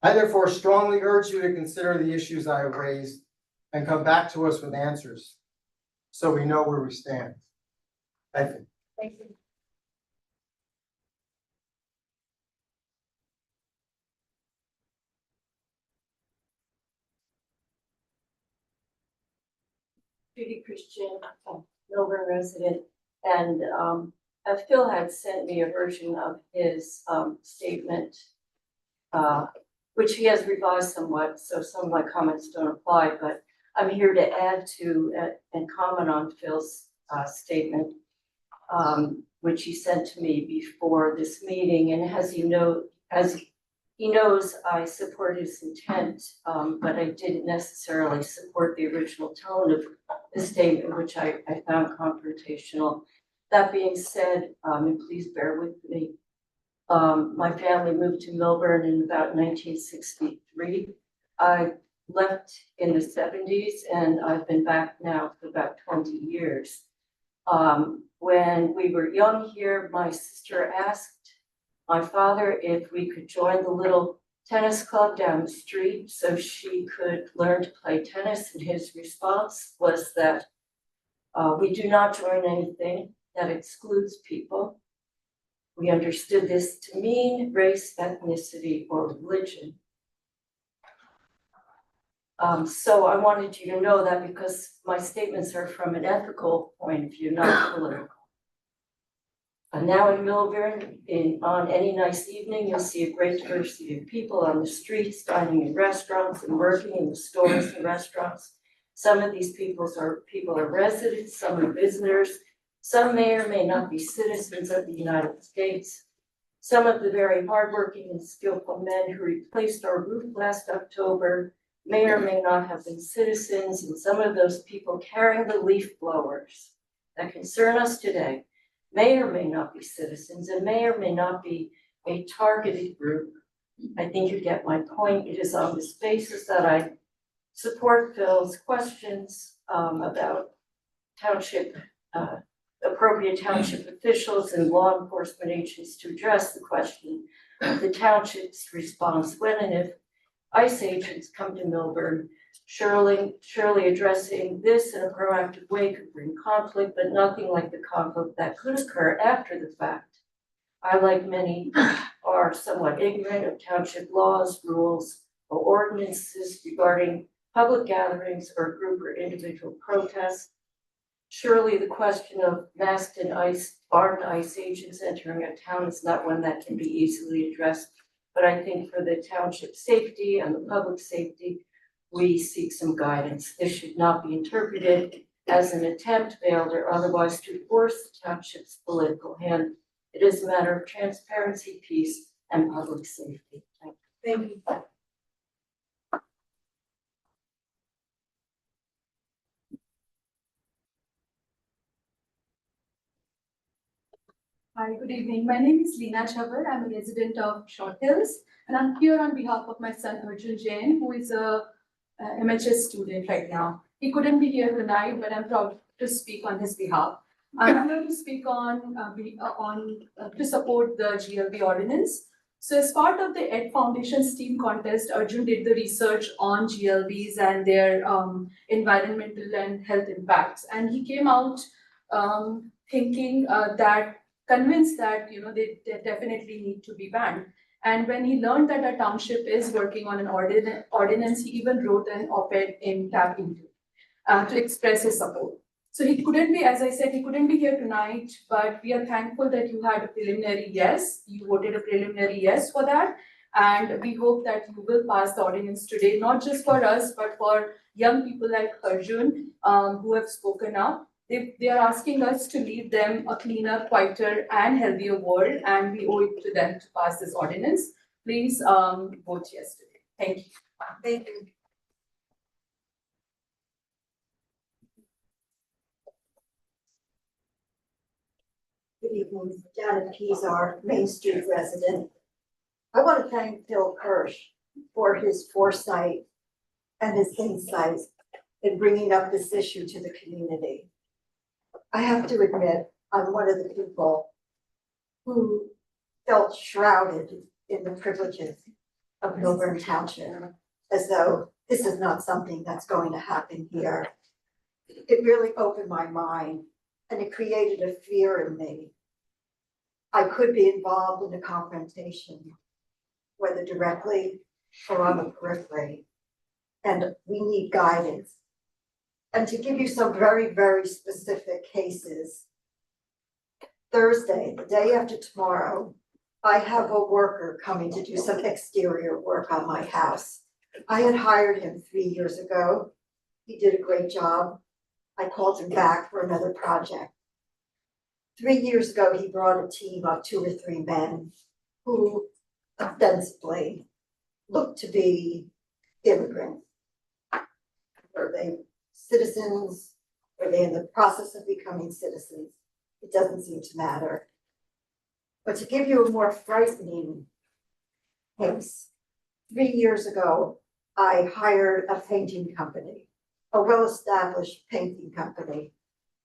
Speaker 15: I therefore strongly urge you to consider the issues I have raised and come back to us with answers so we know where we stand. Thank you.
Speaker 2: Thank you.
Speaker 16: Judy Christian, Milburn resident, and Phil had sent me a version of his statement, which he has revised somewhat, so some of my comments don't apply, but I'm here to add to and comment on Phil's statement, which he sent to me before this meeting, and as he knows, I support his intent, but I didn't necessarily support the original tone of the statement, which I found confrontational. That being said, and please bear with me, my family moved to Milburn in about 1963. I left in the 70s, and I've been back now for about 20 years. When we were young here, my sister asked my father if we could join the little tennis club down the street so she could learn to play tennis, and his response was that we do not join anything that excludes people. We understood this to mean race, ethnicity, or religion. So I wanted you to know that because my statements are from an ethical point of view, not political. And now in Milburn, on any nice evening, you'll see a great diversity of people on the streets, dining in restaurants and working in the stores and restaurants. Some of these people are residents, some are visitors, some may or may not be citizens of the United States. Some of the very hardworking and skillful men who replaced our roof last October may or may not have been citizens, and some of those people carrying the leaf blowers that concern us today may or may not be citizens and may or may not be a targeted group. I think you get my point. It is on this basis that I support Phil's questions about township, appropriate township officials and law enforcement agents to address the question of the township's response when and if ICE agents come to Milburn. Surely addressing this in a proactive way could bring conflict, but nothing like the conflict that could occur after the fact. I, like many, are somewhat ignorant of township laws, rules, or ordinances regarding public gatherings or group or individual protests. Surely the question of masked and armed ICE agents entering a town is not one that can be easily addressed. But I think for the township safety and the public safety, we seek some guidance. This should not be interpreted as an attempt, veiled or otherwise, to force the township's political hand. It is a matter of transparency, peace, and public safety.
Speaker 1: Thank you.
Speaker 17: Hi, good evening. My name is Leena Chavar. I'm a resident of Short Hills, and I'm here on behalf of my son Arjun Jain, who is a MHS student right now. He couldn't be here tonight, but I'm proud to speak on his behalf. I'm here to speak to support the GLB ordinance. So as part of the Ed Foundation STEAM contest, Arjun did the research on GLBs and their environmental and health impacts. And he came out thinking convinced that they definitely need to be banned. And when he learned that a township is working on an ordinance, he even wrote an op-ed in Tab Into to express his support. So he couldn't be, as I said, he couldn't be here tonight, but we are thankful that you had a preliminary yes. You voted a preliminary yes for that. And we hope that you will pass the ordinance today, not just for us, but for young people like Arjun who have spoken up. They are asking us to leave them a cleaner, quieter and healthier world, and we owe it to them to pass this ordinance. Please, vote yes today. Thank you.
Speaker 1: Thank you.
Speaker 18: Good evening, Janet Kezar, Main Street resident. I want to thank Phil Kirsch for his foresight and his insights in bringing up this issue to the community. I have to admit, I'm one of the people who felt shrouded in the privileges of Milburn Township, as though this is not something that's going to happen here. It really opened my mind and it created a fear in me. I could be involved in a confrontation, whether directly or on the periphery, and we need guidance. And to give you some very, very specific cases, Thursday, the day after tomorrow, I have a worker coming to do some exterior work on my house. I had hired him 3 years ago. He did a great job. I called him back for another project. 3 years ago, he brought a team of 2 or 3 men who ostensibly looked to be immigrants. Were they citizens? Were they in the process of becoming citizens? It doesn't seem to matter. But to give you a more frightening case, 3 years ago, I hired a painting company, a well-established painting company,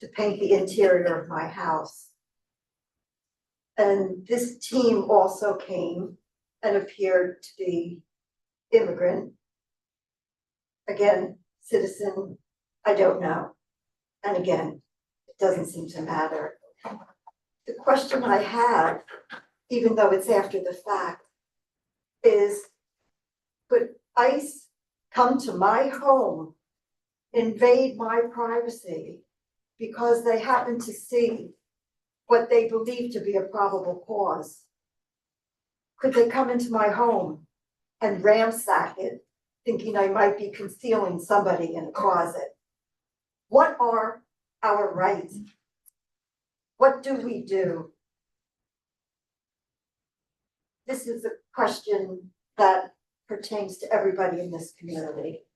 Speaker 18: to paint the interior of my house. And this team also came and appeared to be immigrant. Again, citizen, I don't know. And again, it doesn't seem to matter. The question I have, even though it's after the fact, is could ICE come to my home, invade my privacy, because they happen to see what they believe to be a probable cause? Could they come into my home and ransack it, thinking I might be concealing somebody in a closet? What are our rights? What do we do? This is a question that pertains to everybody in this community.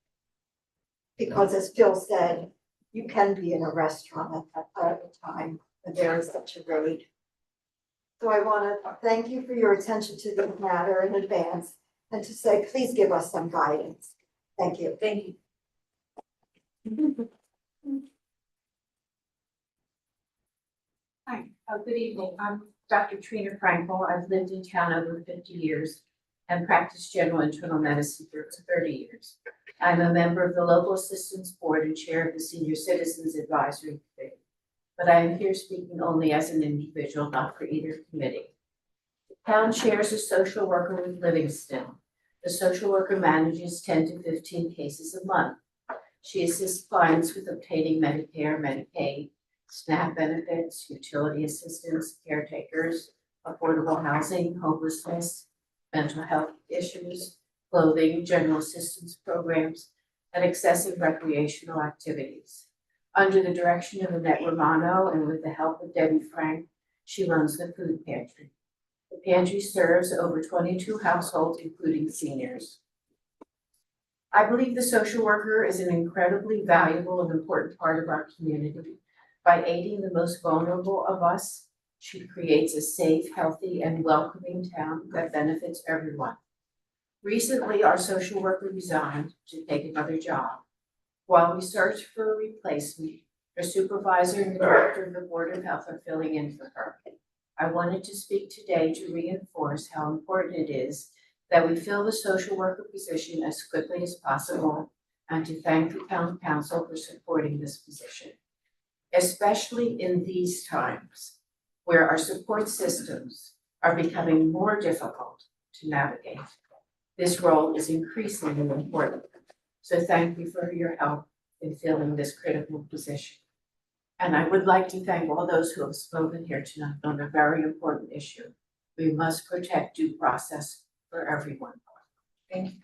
Speaker 18: Because as Phil said, you can be in a restaurant at a time when there is such a raid. So I want to thank you for your attention to the matter in advance and to say, please give us some guidance. Thank you.
Speaker 5: Thank you.
Speaker 19: Hi, good evening. I'm Dr. Trina Frankel. I've lived in town over 50 years and practiced general internal medicine for 30 years. I'm a member of the Local Assistance Board and chair of the Senior Citizens Advisory Committee. But I am here speaking only as an individual, not for either committee. The town shares a social worker with Livingston. The social worker manages 10 to 15 cases a month. She assists clients with obtaining Medicare, Medicaid, SNAP benefits, utility assistance, caretakers, affordable housing, homelessness, mental health issues, clothing, general assistance programs, and excessive recreational activities. Under the direction of Annette Romano and with the help of Debbie Frank, she runs the food pantry. The pantry serves over 22 households, including seniors. I believe the social worker is an incredibly valuable and important part of our community. By aiding the most vulnerable of us, she creates a safe, healthy, and welcoming town that benefits everyone. Recently, our social worker resigned to take another job. While we search for a replacement, her supervisor and the director of the Board of Health are filling in for her. I wanted to speak today to reinforce how important it is that we fill the social worker position as quickly as possible and to thank the town council for supporting this position, especially in these times where our support systems are becoming more difficult to navigate. This role is increasingly important. So thank you for your help in filling this critical position. And I would like to thank all those who have spoken here tonight on a very important issue. We must protect due process for everyone. Thank you.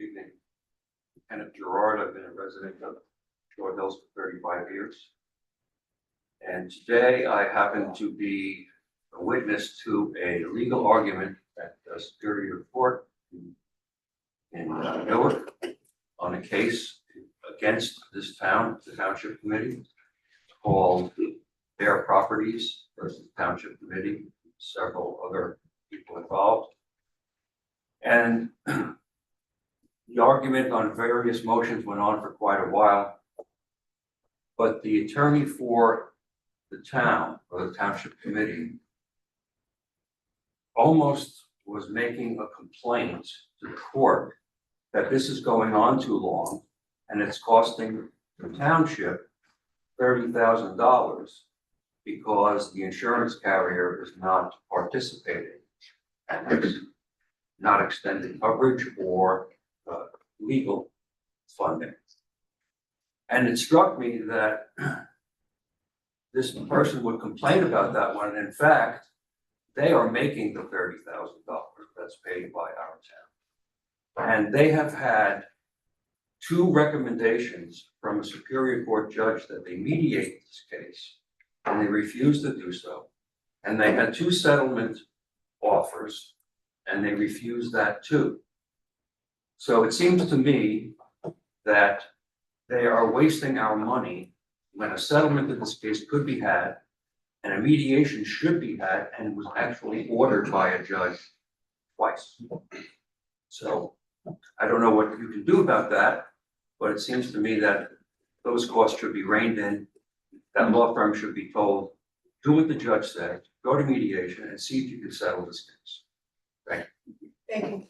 Speaker 20: evening. Kenneth Gerard, I've been a resident of Short Hills for 35 years. And today I happen to be a witness to a legal argument at the Superior Court in Newark on a case against this town, the Township Committee, called Bear Properties versus Township Committee, several other people involved. And the argument on various motions went on for quite a while. But the attorney for the town, or the Township Committee, almost was making a complaint to the court that this is going on too long and it's costing the township $30,000 because the insurance carrier is not participating and it's not extending coverage or legal funding. And it struck me that this person would complain about that one. In fact, they are making the $30,000 that's paid by our town. And they have had 2 recommendations from a Superior Court judge that they mediate this case, and they refused to do so. And they had 2 settlement offers, and they refused that too. So it seems to me that they are wasting our money when a settlement in this case could be had and a mediation should be had and was actually ordered by a judge twice. So I don't know what you can do about that, but it seems to me that those costs should be reined in. That law firm should be told, do what the judge said, go to mediation and see if you can settle this case. Thank you.
Speaker 1: Thank you.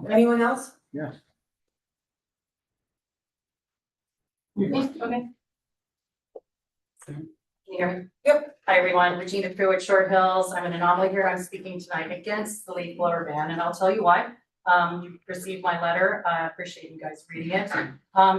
Speaker 1: Anyone else?
Speaker 15: Yeah.
Speaker 2: Okay. Can you hear me? Yep. Hi, everyone. Regina Pruitt, Short Hills. I'm an anomaly here. I'm speaking tonight against the leaf blower ban, and I'll tell you why. You received my letter. I appreciate you guys reading it.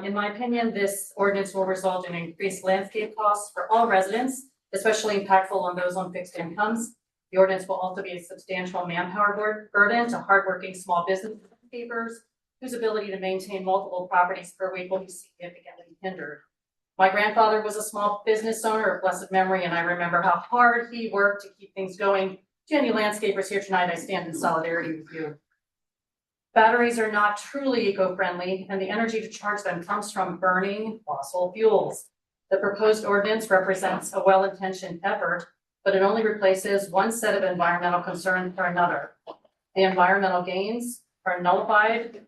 Speaker 2: In my opinion, this ordinance will result in increased landscape costs for all residents, especially impactful on those on fixed incomes. The ordinance will also be a substantial manpower burden to hardworking small business landscapers whose ability to maintain multiple properties per week will be significantly hindered. My grandfather was a small business owner of blessed memory, and I remember how hard he worked to keep things going. To any landscapers here tonight, I stand in solidarity with you. Batteries are not truly eco-friendly, and the energy to charge them comes from burning fossil fuels. The proposed ordinance represents a well-intentioned effort, but it only replaces one set of environmental concerns for another. The environmental gains are nullified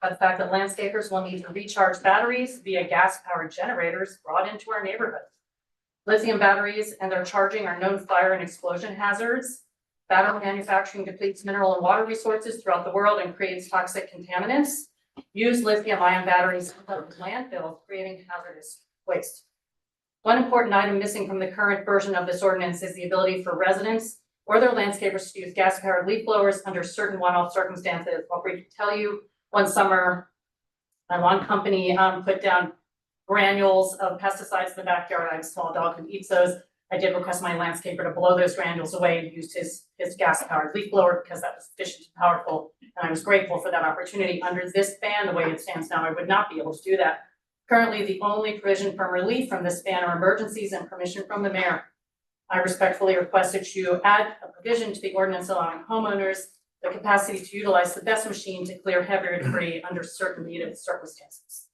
Speaker 2: by the fact that landscapers will need to recharge batteries via gas-powered generators brought into our neighborhoods. Lithium batteries and their charging are known fire and explosion hazards. Battery manufacturing depletes mineral and water resources throughout the world and creates toxic contaminants. Used lithium-ion batteries end up in landfills, creating hazardous waste. One important item missing from the current version of this ordinance is the ability for residents or their landscapers to use gas-powered leaf blowers under certain one-off circumstances. I'll briefly tell you, one summer, my lawn company put down granules of pesticides in the backyard. I have a small dog who eats those. I did request my landscaper to blow those granules away and used his gas-powered leaf blower because that was efficient and powerful. And I was grateful for that opportunity. Under this ban, the way it stands now, I would not be able to do that. Currently, the only provision for relief from this ban are emergencies and permission from the mayor. I respectfully request that you add a provision to the ordinance allowing homeowners the capacity to utilize the best machine to clear heavier debris under certain needed circumstances.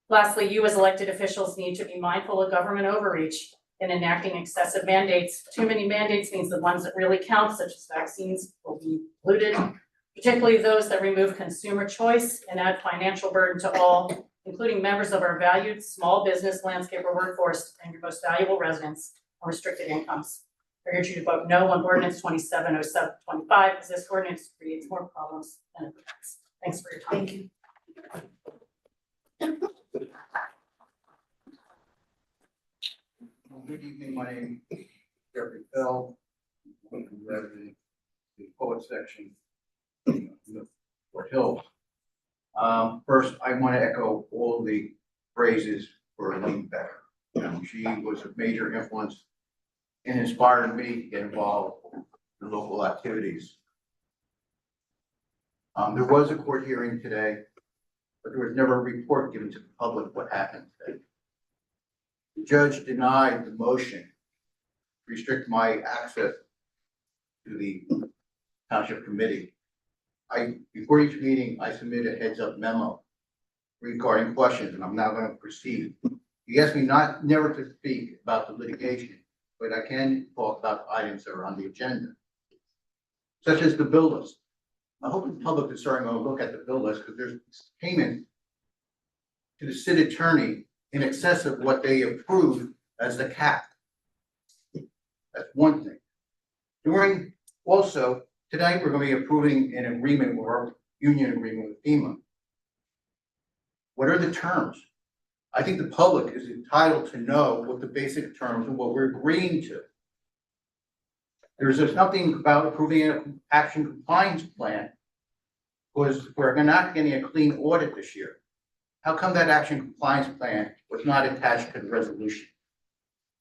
Speaker 2: Lastly, you as elected officials need to be mindful of government overreach in enacting excessive mandates. Too many mandates means the ones that really count, such as vaccines, will be polluted, particularly those that remove consumer choice and add financial burden to all, including members of our valued small business landscaper workforce and your most valuable residents on restricted incomes. I urge you to vote no on ordinance 270725, as this ordinance creates more problems than it prevents. Thanks for your time.
Speaker 21: Thank you. Good evening, my name is Jeffrey Bell. I'm resident in the poet section of Fort Hills. First, I want to echo all the praises for Elaine Becker. She was a major influence and inspired me to get involved in local activities. There was a court hearing today, but there was never a report given to the public what happened today. The judge denied the motion to restrict my access to the Township Committee. Before each meeting, I submit a heads-up memo regarding questions, and I'm now going to proceed. He asked me never to speak about the litigation, but I can talk about items that are on the agenda, such as the bill list. I hope the public is starting to look at the bill list, because there's payment to the city attorney in excess of what they approved as the cap. That's one thing. Also, tonight we're going to be approving an agreement or union agreement with FEMA. What are the terms? I think the public is entitled to know what the basic terms and what we're agreeing to. There's nothing about approving an action compliance plan, because we're not getting a clean audit this year. How come that action compliance plan was not attached to the resolution?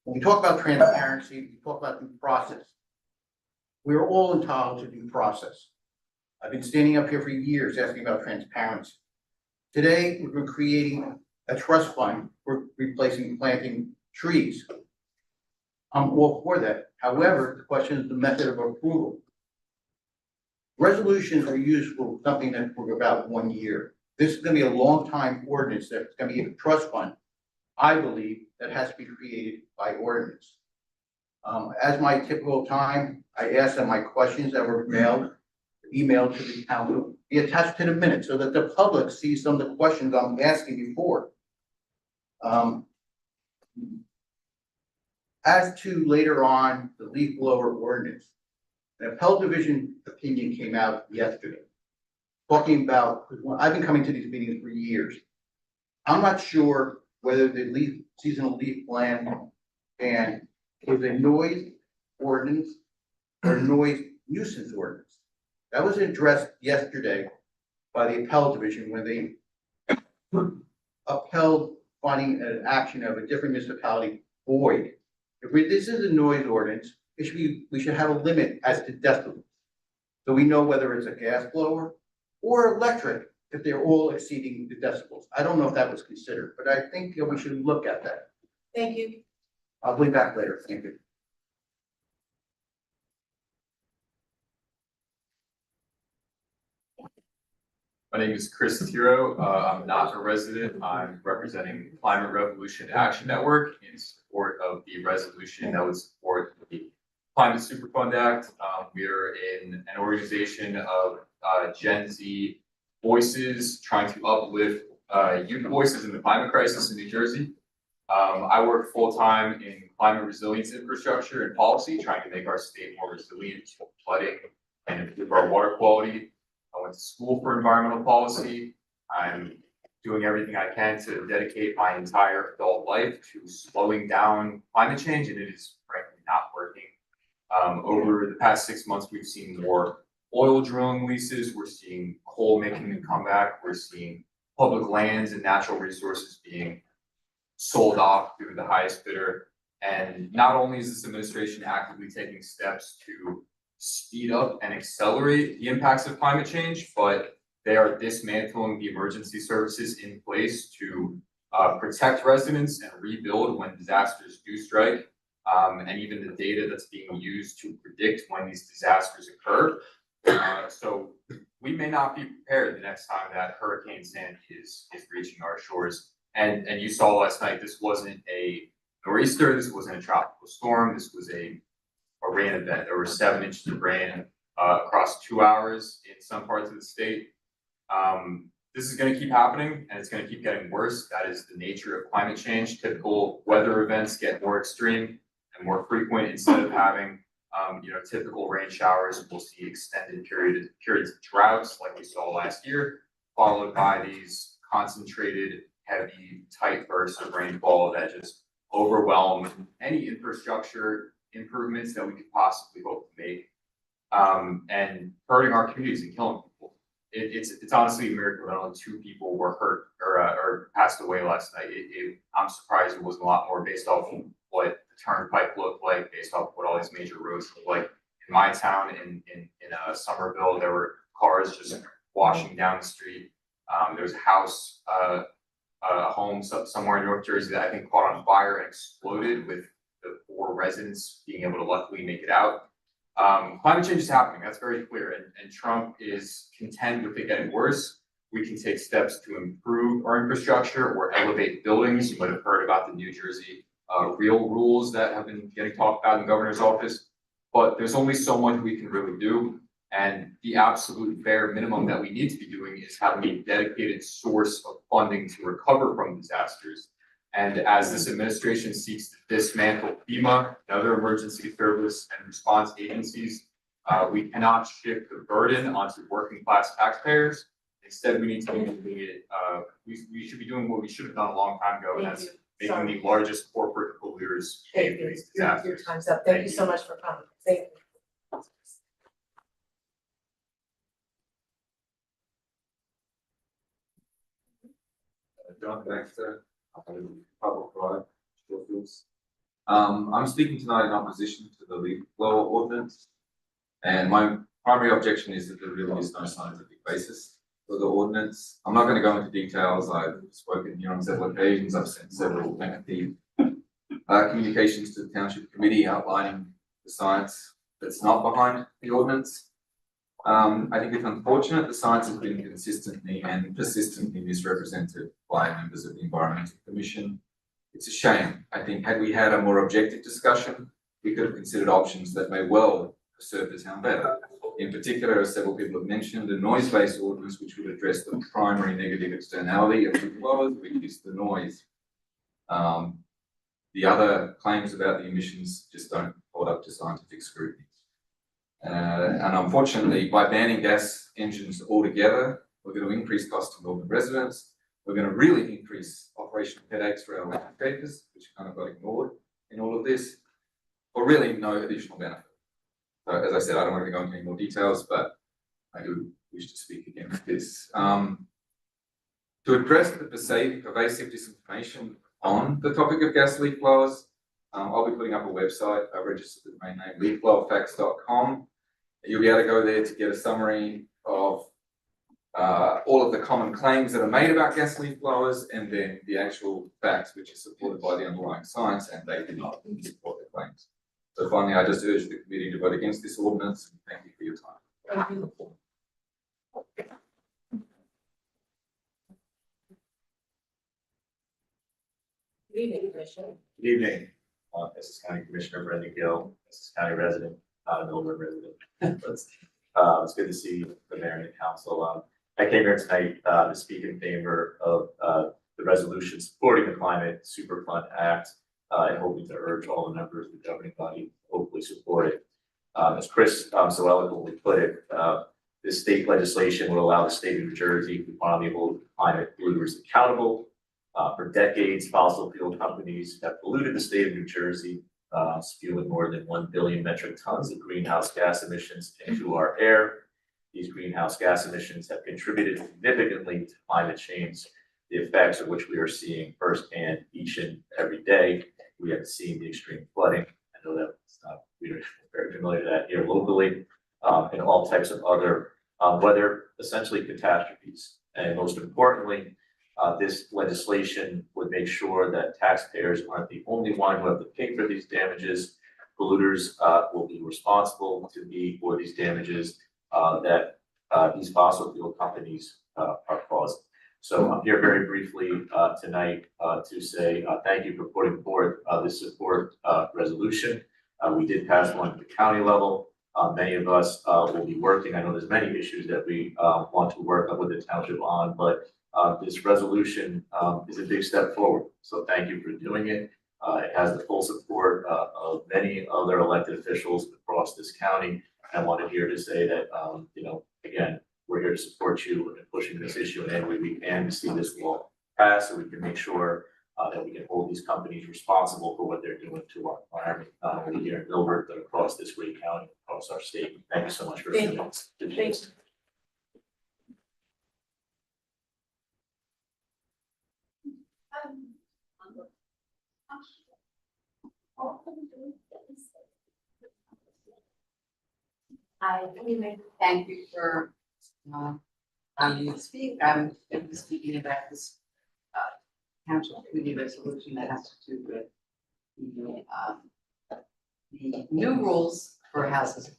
Speaker 21: When we talk about transparency, we talk about due process. We're all entitled to due process. I've been standing up here for years asking about transparency. Today, we're creating a trust fund for replacing planting trees. I'm all for that. However, the question is the method of approval. Resolutions are used for something that for about 1 year. This is going to be a long time ordinance that's going to be a trust fund, I believe, that has to be created by ordinance. As my typical time, I asked that my questions that were emailed to the council be attached to the minutes so that the public sees some of the questions I'm asking before. As to later on, the leaf blower ordinance, an appellate division opinion came out yesterday, talking about, I've been coming to these meetings for years. I'm not sure whether the seasonal leaf ban is a noise ordinance or noise nuisance ordinance. That was addressed yesterday by the appellate division when they upheld finding an action of a different municipality void. If this is a noise ordinance, we should have a limit as to decibels. So we know whether it's a gas blower or electric, if they're all exceeding the decibels. I don't know if that was considered, but I think we should look at that.
Speaker 1: Thank you.
Speaker 21: I'll be back later. Thank you.
Speaker 8: My name is Chris Tiro. I'm not a resident. I'm representing Climate Revolution Action Network in support of the resolution that would support the Climate Superfund Act. We are in an organization of Gen Z voices trying to uplift youth voices in the climate crisis in New Jersey. I work full-time in climate resilience infrastructure and policy, trying to make our state more resilient to flooding and improve our water quality. I went to school for environmental policy. I'm doing everything I can to dedicate my entire adult life to slowing down climate change, and it is frankly not working. Over the past 6 months, we've seen more oil drilling leases. We're seeing coal making a comeback. We're seeing public lands and natural resources being sold off through the highest bidder. And not only is this administration actively taking steps to speed up and accelerate the impacts of climate change, but they are dismantling the emergency services in place to protect residents and rebuild when disasters do strike. And even the data that's being used to predict when these disasters occur. So we may not be prepared the next time that Hurricane Sandy is reaching our shores. And you saw last night, this wasn't a nor'easter, this wasn't a tropical storm, this was a rain event. There were 7 inches of rain across 2 hours in some parts of the state. This is going to keep happening, and it's going to keep getting worse. That is the nature of climate change. Typical weather events get more extreme and more frequent. Instead of having typical rain showers, we'll see extended periods of droughts like we saw last year, followed by these concentrated, heavy, tight bursts of rainfall that just overwhelm any infrastructure improvements that we could possibly hope to make, and hurting our communities and killing people. It's honestly a miracle that only 2 people were hurt or passed away last night. I'm surprised it wasn't a lot more based off of what the turnpike looked like based off what all these major roads look like. In my town, in Somerville, there were cars just washing down the street. There's a house, a home somewhere in North Jersey that I think caught on fire and exploded with the 4 residents being able to luckily make it out. Climate change is happening, that's very clear, and Trump is content with it getting worse. We can take steps to improve our infrastructure or elevate buildings. You might have heard about the New Jersey real rules that have been getting talked about in the governor's office, but there's only so much we can really do. And the absolute bare minimum that we need to be doing is having a dedicated source of funding to recover from disasters. And as this administration seeks to dismantle FEMA and other emergency service and response agencies, we cannot shift the burden onto working class taxpayers. Instead, we need to be doing it, we should be doing what we should have done a long time ago, and that's making the largest corporate polluters pay for these disasters.
Speaker 1: Your time's up. Thank you so much for coming. Thank you.
Speaker 6: John Baxter, Public Drive, Sheffields. I'm speaking tonight in opposition to the leaf blower ordinance. And my primary objection is that there really is no scientific basis for the ordinance. I'm not going to go into details. I've spoken here on several occasions. I've sent several lengthy communications to the Township Committee outlining the science that's not behind the ordinance. I think it's unfortunate the science has been consistently and persistently misrepresented by members of the Environmental Commission. It's a shame. I think had we had a more objective discussion, we could have considered options that may well have served the town better. In particular, as several people have mentioned, a noise-based ordinance which would address the primary negative externality of the blowers, which is the noise. The other claims about the emissions just don't hold up to scientific scrutiny. And unfortunately, by banning gas engines altogether, we're going to increase costs to Melbourne residents. We're going to really increase operational headaches for our landscapers, which kind of got ignored in all of this, for really no additional benefit. So, as I said, I don't want to go into any more details, but I do wish to speak against this. To address the pervasive disinformation on the topic of gas leak blowers, I'll be putting up a website, a registered domain name, leakblowerfacts.com. You'll be able to go there to get a summary of all of the common claims that are made about gas leak blowers, and then the actual facts, which are supported by the underlying science, and they do not support the claims. So finally, I just urge the committee to vote against this ordinance, and thank you for your time.
Speaker 1: Thank you. Good evening, Commissioner.
Speaker 22: Good evening, Essex County Commissioner Brendan Gill, Essex County resident, not a Melbourne resident. It's good to see the mayor and the council. I came here tonight to speak in favor of the resolution supporting the Climate Superfund Act, and hoping to urge all the members of the governing body to hopefully support it. As Chris so eloquently put it, this state legislation would allow the state of New Jersey to finally hold climate polluters accountable. For decades, fossil fuel companies have polluted the state of New Jersey, spewing more than 1 billion metric tons of greenhouse gas emissions into our air. These greenhouse gas emissions have contributed significantly to climate change, the effects of which we are seeing firsthand each and every day. We have seen the extreme flooding. I know that we're very familiar with that here locally, and all types of other weather, essentially catastrophes. And most importantly, this legislation would make sure that taxpayers aren't the only one who have to pay for these damages. Polluters will be responsible to be for these damages that these fossil fuel companies are causing. So I'm here very briefly tonight to say thank you for putting forth this support resolution. We did pass one at the county level. Many of us will be working. I know there's many issues that we want to work with the township on, but this resolution is a big step forward. So thank you for doing it. It has the full support of many other elected officials across this county. I wanted here to say that, again, we're here to support you in pushing this issue in any way we can to see this law pass, so we can make sure that we can hold these companies responsible for what they're doing to our environment, not only here in Milford, but across this great county, across our state. Thank you so much for doing this.
Speaker 1: Thanks.
Speaker 4: Thank you for, allowing me to speak. I'm going to be speaking about this, council committee resolution that has to do with the new rules for houses.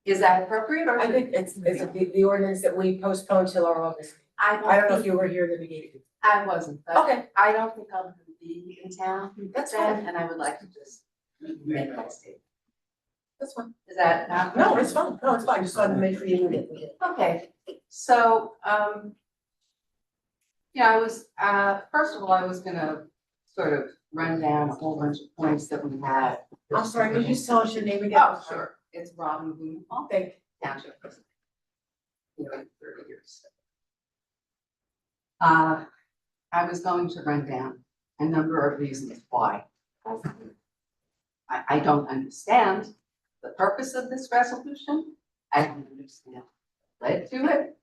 Speaker 4: Is that appropriate or?
Speaker 1: I think it's the ordinance that we postponed till our August. I don't know if you were here in the beginning.
Speaker 4: I wasn't, but
Speaker 1: Okay.
Speaker 4: I don't think I'm gonna be in town
Speaker 1: That's
Speaker 4: then,
Speaker 1: fine.
Speaker 4: and I would like to just make my statement.
Speaker 1: That's fine.
Speaker 4: Is that not?
Speaker 1: No, it's fine. No, it's fine. Just wanted to make sure you knew it.
Speaker 4: Okay, so, yeah, I was, first of all, I was gonna sort of run down a whole bunch of points that we had.
Speaker 1: I'm sorry, could you just tell us your name again?
Speaker 4: Oh, sure, it's Robin Boone,
Speaker 1: Thank
Speaker 4: Township president. 30 years. I was going to run down a number of reasons why. I don't understand the purpose of this resolution. I don't understand what led to it.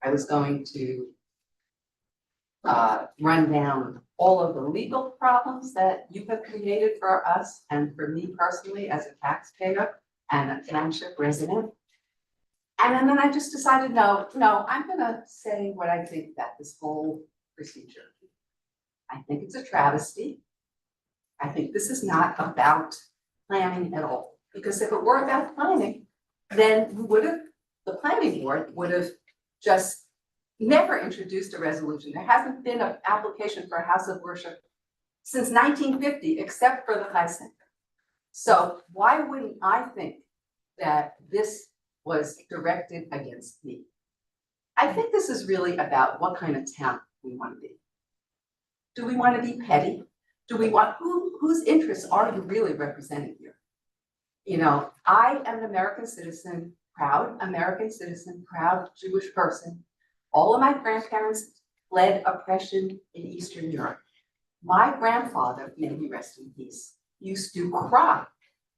Speaker 4: I was going to run down all of the legal problems that you have created for us and for me personally as a taxpayer and a township resident. And then I just decided, no, I'm gonna say what I think about this whole procedure. I think it's a travesty. I think this is not about planning at all, because if it were about planning, then the planning board would have just never introduced a resolution. There hasn't been an application for a house of worship since 1950, except for the High Center. So why wouldn't I think that this was directed against me? I think this is really about what kind of town we want to be. Do we want to be petty? Do we want, whose interests are you really representing here? You know, I am an American citizen, proud Jewish person. All of my grandparents fled oppression in Eastern Europe. My grandfather, may he rest in peace, used to cry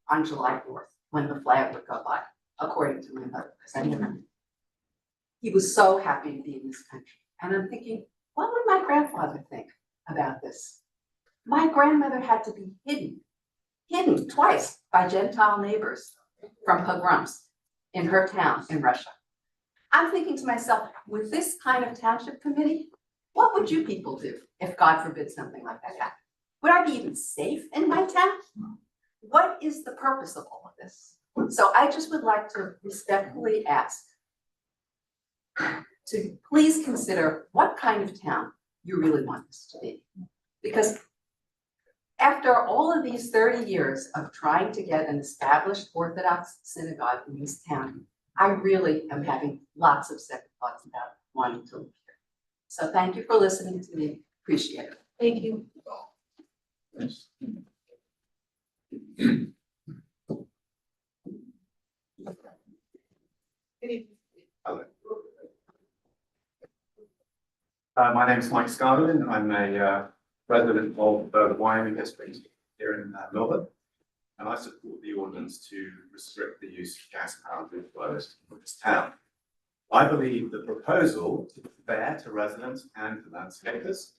Speaker 4: on July 4th when the flag would go by, according to my mother, because I never. He was so happy to be in this country. And I'm thinking, what would my grandfather think about this? My grandmother had to be hidden twice by Gentile neighbors from pogroms in her town in Russia. I'm thinking to myself, with this kind of township committee, what would you people do if God forbid something like that happened? Would I be even safe in my town? What is the purpose of all of this? So I just would like to respectfully ask to please consider what kind of town you really want this to be. Because after all of these 30 years of trying to get an established Orthodox synagogue in this town, I really am having lots of second thoughts about wanting to live here. So thank you for listening to me. Appreciate it.
Speaker 1: Thank you.
Speaker 9: My name is Mike Scarlin. I'm a resident of the Wyoming district here in Melbourne. And I support the ordinance to restrict the use of gas powered roof blowers in this town. I believe the proposal is fair to residents and to landscapers.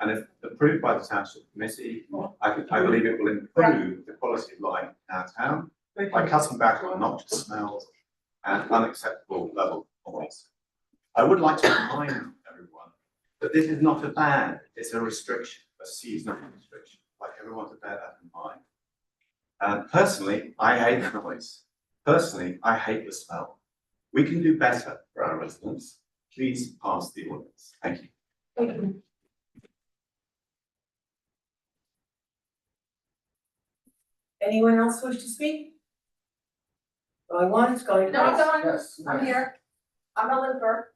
Speaker 9: And if approved by the Township Committee, I believe it will improve the quality of life in our town by cutting back on noxious smells and unacceptable level of noise. I would like to remind everyone that this is not a ban, it's a restriction, a seasonal restriction. I'd like everyone to bear that in mind. And personally, I hate the noise. Personally, I hate the smell. We can do better for our residents. Please pass the ordinance. Thank you.
Speaker 1: Thank you. Anyone else wish to speak? Going once, going
Speaker 2: No,
Speaker 1: twice?
Speaker 2: Yes. I'm here. I'm Ellen Burke.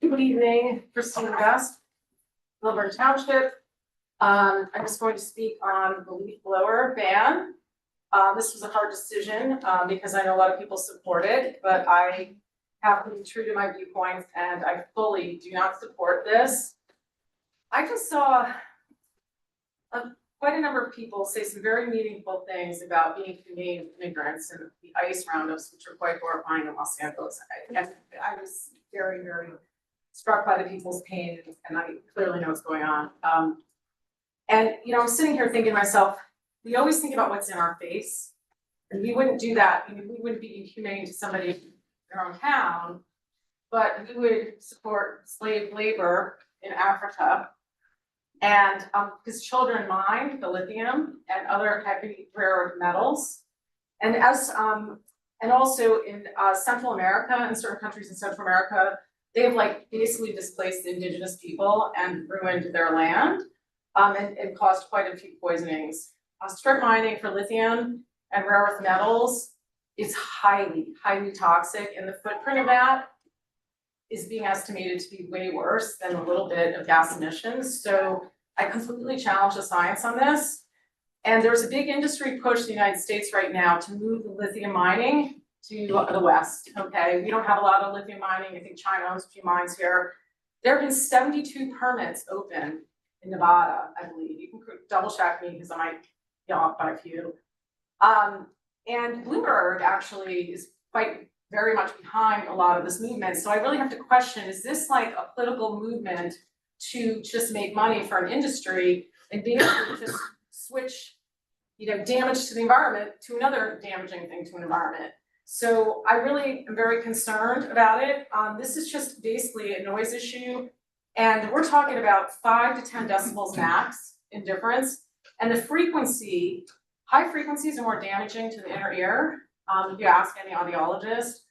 Speaker 2: Good evening, Christine Best, Milburn Township. I'm just going to speak on the leaf blower ban. This was a hard decision because I know a lot of people support it, but I have to be true to my viewpoints and I fully do not support this. I just saw quite a number of people say some very meaningful things about being humane with immigrants and the ICE roundups, which are quite horrifying in Los Angeles. And I was very, very struck by the people's pain, and I clearly know what's going on. And, you know, I'm sitting here thinking to myself, we always think about what's in our face, and we wouldn't do that, we wouldn't be inhumane to somebody in their own town, but we would support slave labor in Africa. And, because children mine the lithium and other heavy rare earth metals. And and also in Central America, in certain countries in Central America, they have like basically displaced indigenous people and ruined their land, and caused quite a few poisonings. Strip mining for lithium and rare earth metals is highly, highly toxic, and the footprint of that is being estimated to be way worse than a little bit of gas emissions. So I completely challenge the science on this. And there's a big industry push in the United States right now to move the lithium mining to the West, okay? We don't have a lot of lithium mining. I think China owns a few mines here. There have been 72 permits open in Nevada, I believe. You can double check me because I might be off by a few. And Bloomberg actually is quite very much behind a lot of this movement. So I really have to question, is this like a political movement to just make money for an industry and being able to just switch, you know, damage to the environment to another damaging thing to an environment? So I really am very concerned about it. This is just basically a noise issue. And we're talking about 5 to 10 decibels max in difference. And the frequency, high frequencies are more damaging to the inner ear. If you ask any audiologist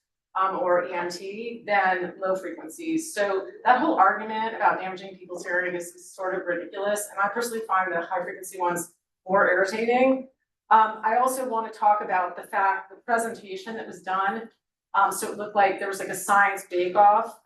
Speaker 2: or ENT, than low frequencies. So that whole argument about damaging people's hearing is sort of ridiculous. And I personally find the high frequency ones more irritating. I also want to talk about the fact, the presentation that was done. So it looked like there was like a science bake-off.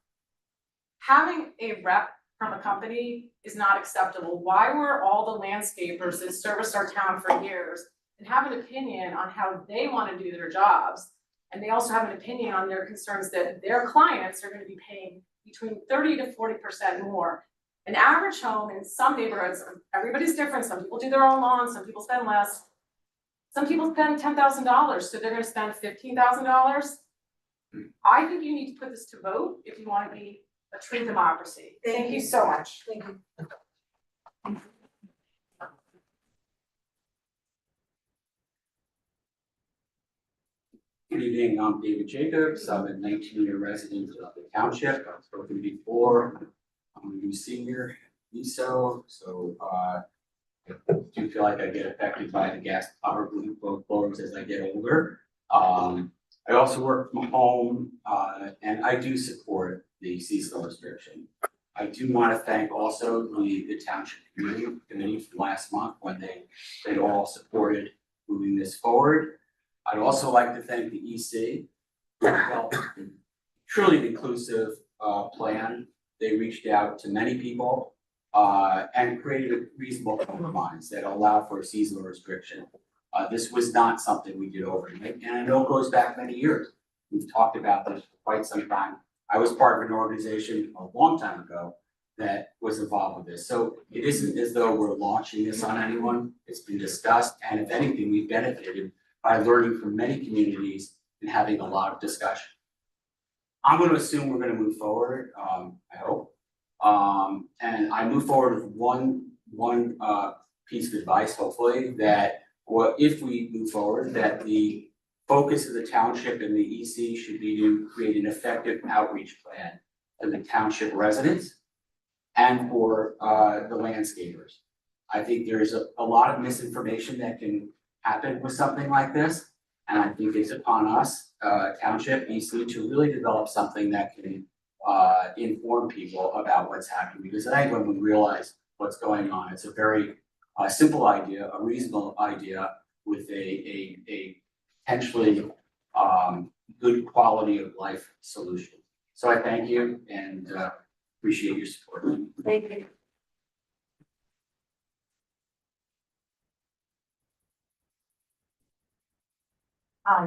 Speaker 2: Having a rep from a company is not acceptable. Why were all the landscapers that serviced our town for years and have an opinion on how they want to do their jobs? And they also have an opinion on their concerns that their clients are going to be paying between 30 to 40% more. An average home in some neighborhoods, everybody's different. Some people do their own lawn, some people spend less. Some people spend $10,000, so they're going to spend $15,000. I think you need to put this to vote if you want to be a true democracy. Thank you so much.
Speaker 1: Thank you.
Speaker 3: Good evening, I'm David Jacobs. I'm a 19-year resident of the township. I've spoken before. I'm a new senior, so I do feel like I get affected by the gas power blowers as I get older. I also work from home, and I do support the seasonal restriction. I do want to thank also the township committee from last month when they all supported moving this forward. I'd also like to thank the EC for developing a truly inclusive plan. They reached out to many people and created a reasonable compromise that allowed for a seasonal restriction. This was not something we did overnight, and I know it goes back many years. We've talked about this for quite some time. I was part of an organization a long time ago that was involved with this. So it isn't as though we're launching this on anyone. It's been discussed, and if anything, we've benefited by learning from many communities and having a lot of discussion. I'm going to assume we're going to move forward, I hope. And I move forward with one piece of advice, hopefully, that if we move forward, that the focus of the township and the EC should be to create an effective outreach plan for the township residents and for the landscapers. I think there's a lot of misinformation that can happen with something like this. And I think it's upon us, township, EC, to really develop something that can inform people about what's happening. Because I think when we realize what's going on, it's a very simple idea, a reasonable idea with a potentially good quality of life solution. So I thank you and appreciate your support.
Speaker 16: Thank you.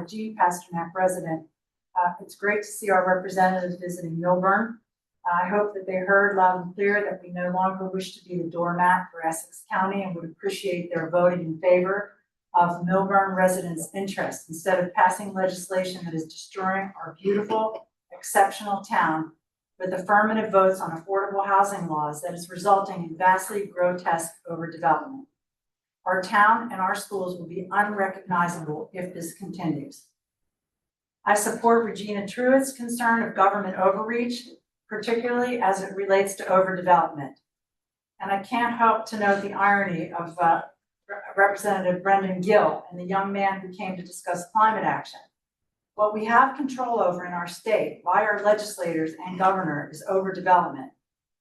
Speaker 7: Jean Pasternak, resident. It's great to see our representatives visiting Milburn. I hope that they heard loud and clear that we no longer wish to be the doormat for Essex County and would appreciate their voting in favor of Milburn residents' interests instead of passing legislation that is destroying our beautiful, exceptional town with affirmative votes on affordable housing laws that is resulting in vastly grotesque overdevelopment. Our town and our schools will be unrecognizable if this continues. I support Regina Truitt's concern of government overreach, particularly as it relates to overdevelopment. And I can't help to note the irony of Representative Brendan Gill and the young man who came to discuss climate action. What we have control over in our state by our legislators and governor is overdevelopment.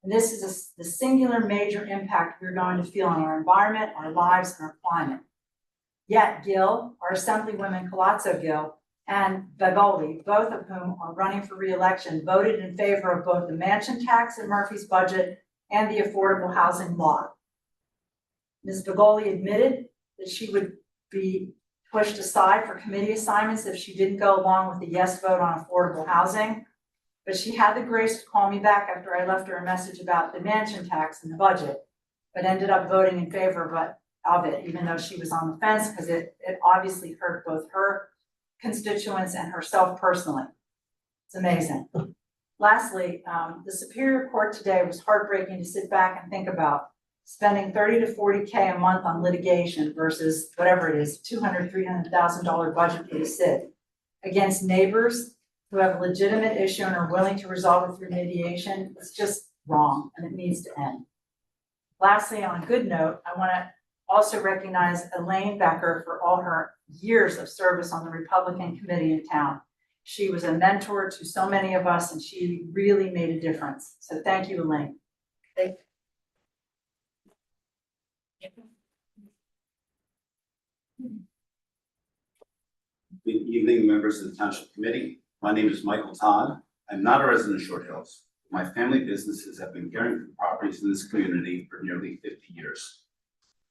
Speaker 7: And this is the singular major impact we're going to feel on our environment, our lives, and our climate. Yet Gill, our Assemblywoman Palazzo Gill, and Begoli, both of whom are running for re-election, voted in favor of both the mansion tax in Murphy's budget and the affordable housing law. Ms. Begoli admitted that she would be pushed aside for committee assignments if she didn't go along with the yes vote on affordable housing. But she had the grace to call me back after I left her a message about the mansion tax in the budget, but ended up voting in favor of it, even though she was on the fence, because it obviously hurt both her constituents and herself personally. It's amazing. Lastly, the Superior Court today was heartbreaking to sit back and think about spending $30 to $40K a month on litigation versus whatever it is, $200,000, $300,000 budget for the SID against neighbors who have a legitimate issue and are willing to resolve it through mediation. It's just wrong and it needs to end. Lastly, on a good note, I want to also recognize Elaine Becker for all her years of service on the Republican committee in town. She was a mentor to so many of us and she really made a difference. So thank you, Elaine.
Speaker 1: Thank you.
Speaker 10: Good evening, members of the Township Committee. My name is Michael Todd. I'm not a resident of Short Hills. My family businesses have been caring for properties in this community for nearly 50 years.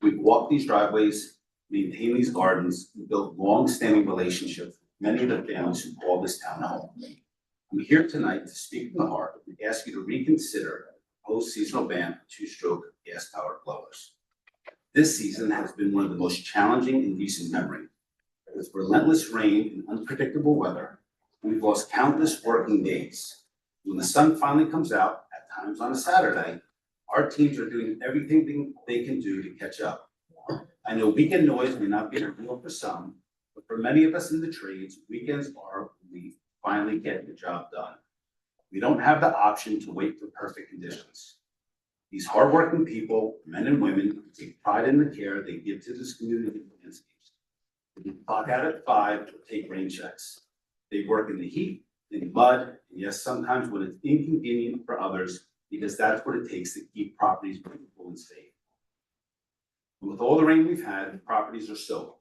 Speaker 10: We've walked these driveways, maintained these gardens, and built long-standing relationships with many of the families who call this town home. I'm here tonight to speak from the heart and ask you to reconsider the proposed seasonal ban for two-stroke gas-powered blowers. This season has been one of the most challenging in recent memory. With relentless rain and unpredictable weather, we've lost countless working days. When the sun finally comes out, at times on a Saturday, our teams are doing everything they can do to catch up. I know weekend noise may not be a deal for some, but for many of us in the trades, weekends are when we finally get the job done. We don't have the option to wait for perfect conditions. These hardworking people, men and women, take pride in the care they give to this community landscapes. They clock out at 5 or take rain checks. They work in the heat, in the mud, and yes, sometimes when it's inconvenient for others, because that's what it takes to keep properties beautiful and safe. And with all the rain we've had, the properties are soaked.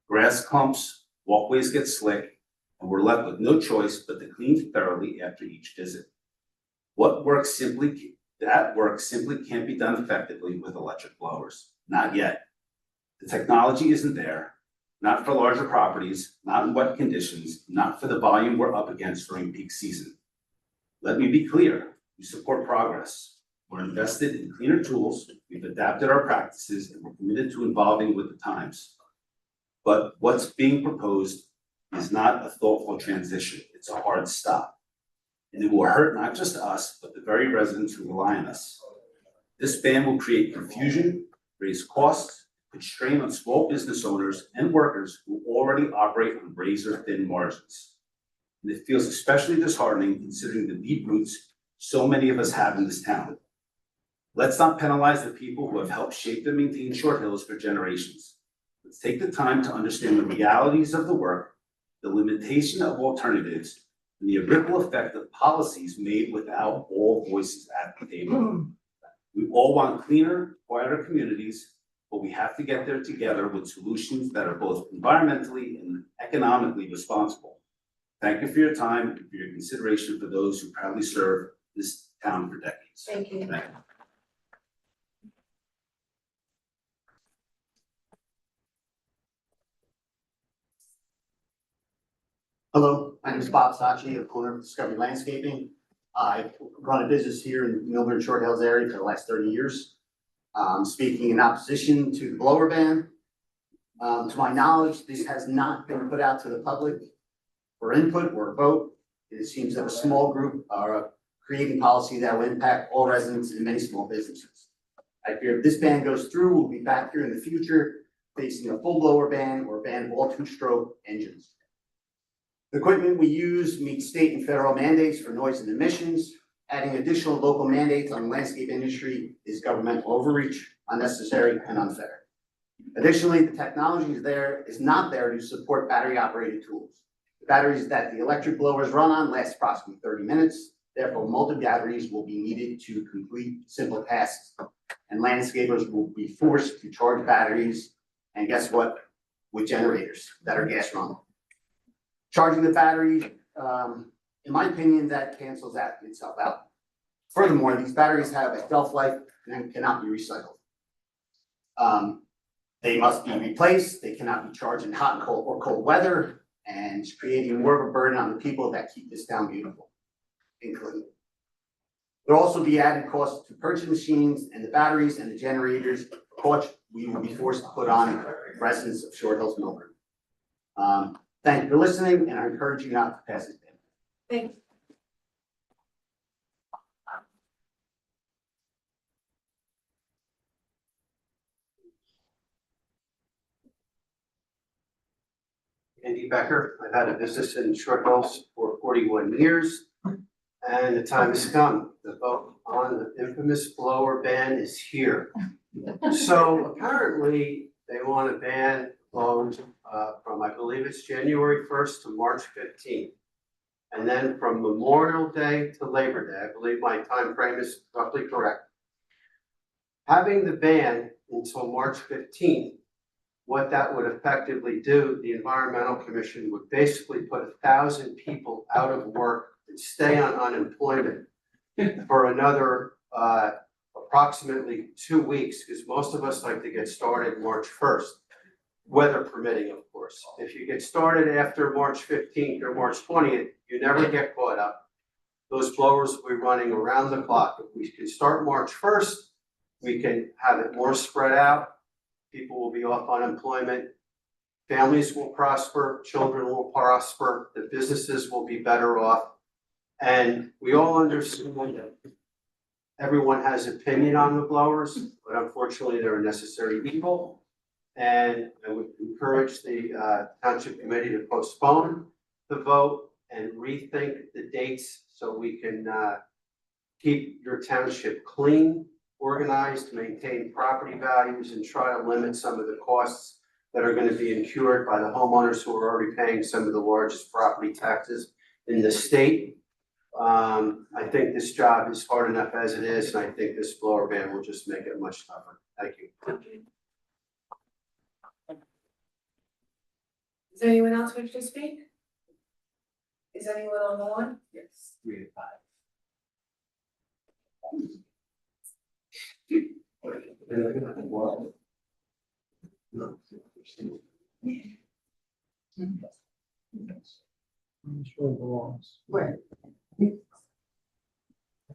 Speaker 10: Grass clumps, walkways get slick, and we're left with no choice but to clean thoroughly after each visit. That work simply can't be done effectively with electric blowers. Not yet. The technology isn't there. Not for larger properties, not in wet conditions, not for the volume we're up against during peak season. Let me be clear, we support progress. We're invested in cleaner tools, we've adapted our practices, and we're committed to evolving with the times. But what's being proposed is not a thoughtful transition, it's a hard stop. And it will hurt not just us, but the very residents who rely on us. This ban will create confusion, raise costs, put strain on small business owners and workers who already operate on razor-thin margins. And it feels especially disheartening considering the deep roots so many of us have in this town. Let's not penalize the people who have helped shape and maintain Short Hills for generations. Let's take the time to understand the realities of the work, the limitation of alternatives, and the ripple effect of policies made without all voices at the table. We all want cleaner, quieter communities, but we have to get there together with solutions that are both environmentally and economically responsible. Thank you for your time and for your consideration for those who proudly serve this town for decades.
Speaker 1: Thank you.
Speaker 10: Thank you.
Speaker 11: Hello, my name is Bob Sachi, the owner of Discovery Landscaping. I've run a business here in the Milburn Short Hills area for the last 30 years. Speaking in opposition to the blower ban. To my knowledge, this has not been put out to the public for input or vote. It seems that a small group creating policy that will impact all residents and many small businesses. I fear if this ban goes through, we'll be back here in the future facing a full blower ban or a ban of all two-stroke engines. The equipment we use meets state and federal mandates for noise and emissions. Adding additional local mandates on the landscape industry is governmental overreach, unnecessary, and unfair. Additionally, the technology is not there to support battery-operated tools. The batteries that the electric blowers run on last approximately 30 minutes. Therefore, multi-batteries will be needed to complete simple tasks, and landscapers will be forced to charge batteries, and guess what? With generators that are gas run. Charging the batteries, in my opinion, that cancels that itself out. Furthermore, these batteries have a shelf life and cannot be recycled. They must be replaced. They cannot be charged in hot and cold weather, and creating more of a burden on the people that keep this town beautiful, including. There'll also be added costs to purchase machines and the batteries and the generators, which we will be forced to put on residents of Short Hills, Milburn. Thank you for listening, and I encourage you not to pass it down.
Speaker 1: Thanks.
Speaker 9: Andy Becker. I've had a business in Short Hills for 41 years, and the time has come. The vote on the infamous blower ban is here. So apparently, they want to ban blowers from, I believe it's January 1st to March 15th. And then from Memorial Day to Labor Day, I believe my time frame is roughly correct. Having the ban until March 15th, what that would effectively do, the Environmental Commission would basically put 1,000 people out of work and stay on unemployment for another approximately 2 weeks, because most of us like to get started March 1st, weather permitting, of course. If you get started after March 15th or March 20th, you never get caught up. Those blowers will be running around the clock. If we can start March 1st, we can have it more spread out. People will be off unemployment. Families will prosper, children will prosper, the businesses will be better off. And we all understand that everyone has opinion on the blowers, but unfortunately they're a necessary evil. And I would encourage the Township Committee to postpone the vote and rethink the dates so we can keep your township clean, organized, maintain property values, and try to limit some of the costs that are going to be incurred by the homeowners who are already paying some of the largest property taxes in the state. I think this job is hard enough as it is, and I think this blower ban will just make it much tougher. Thank you.
Speaker 1: Is there anyone else wish to speak? Is anyone on the line?
Speaker 3: Yes, 3 to 5.
Speaker 15: I'm sure it belongs.
Speaker 1: Where? Good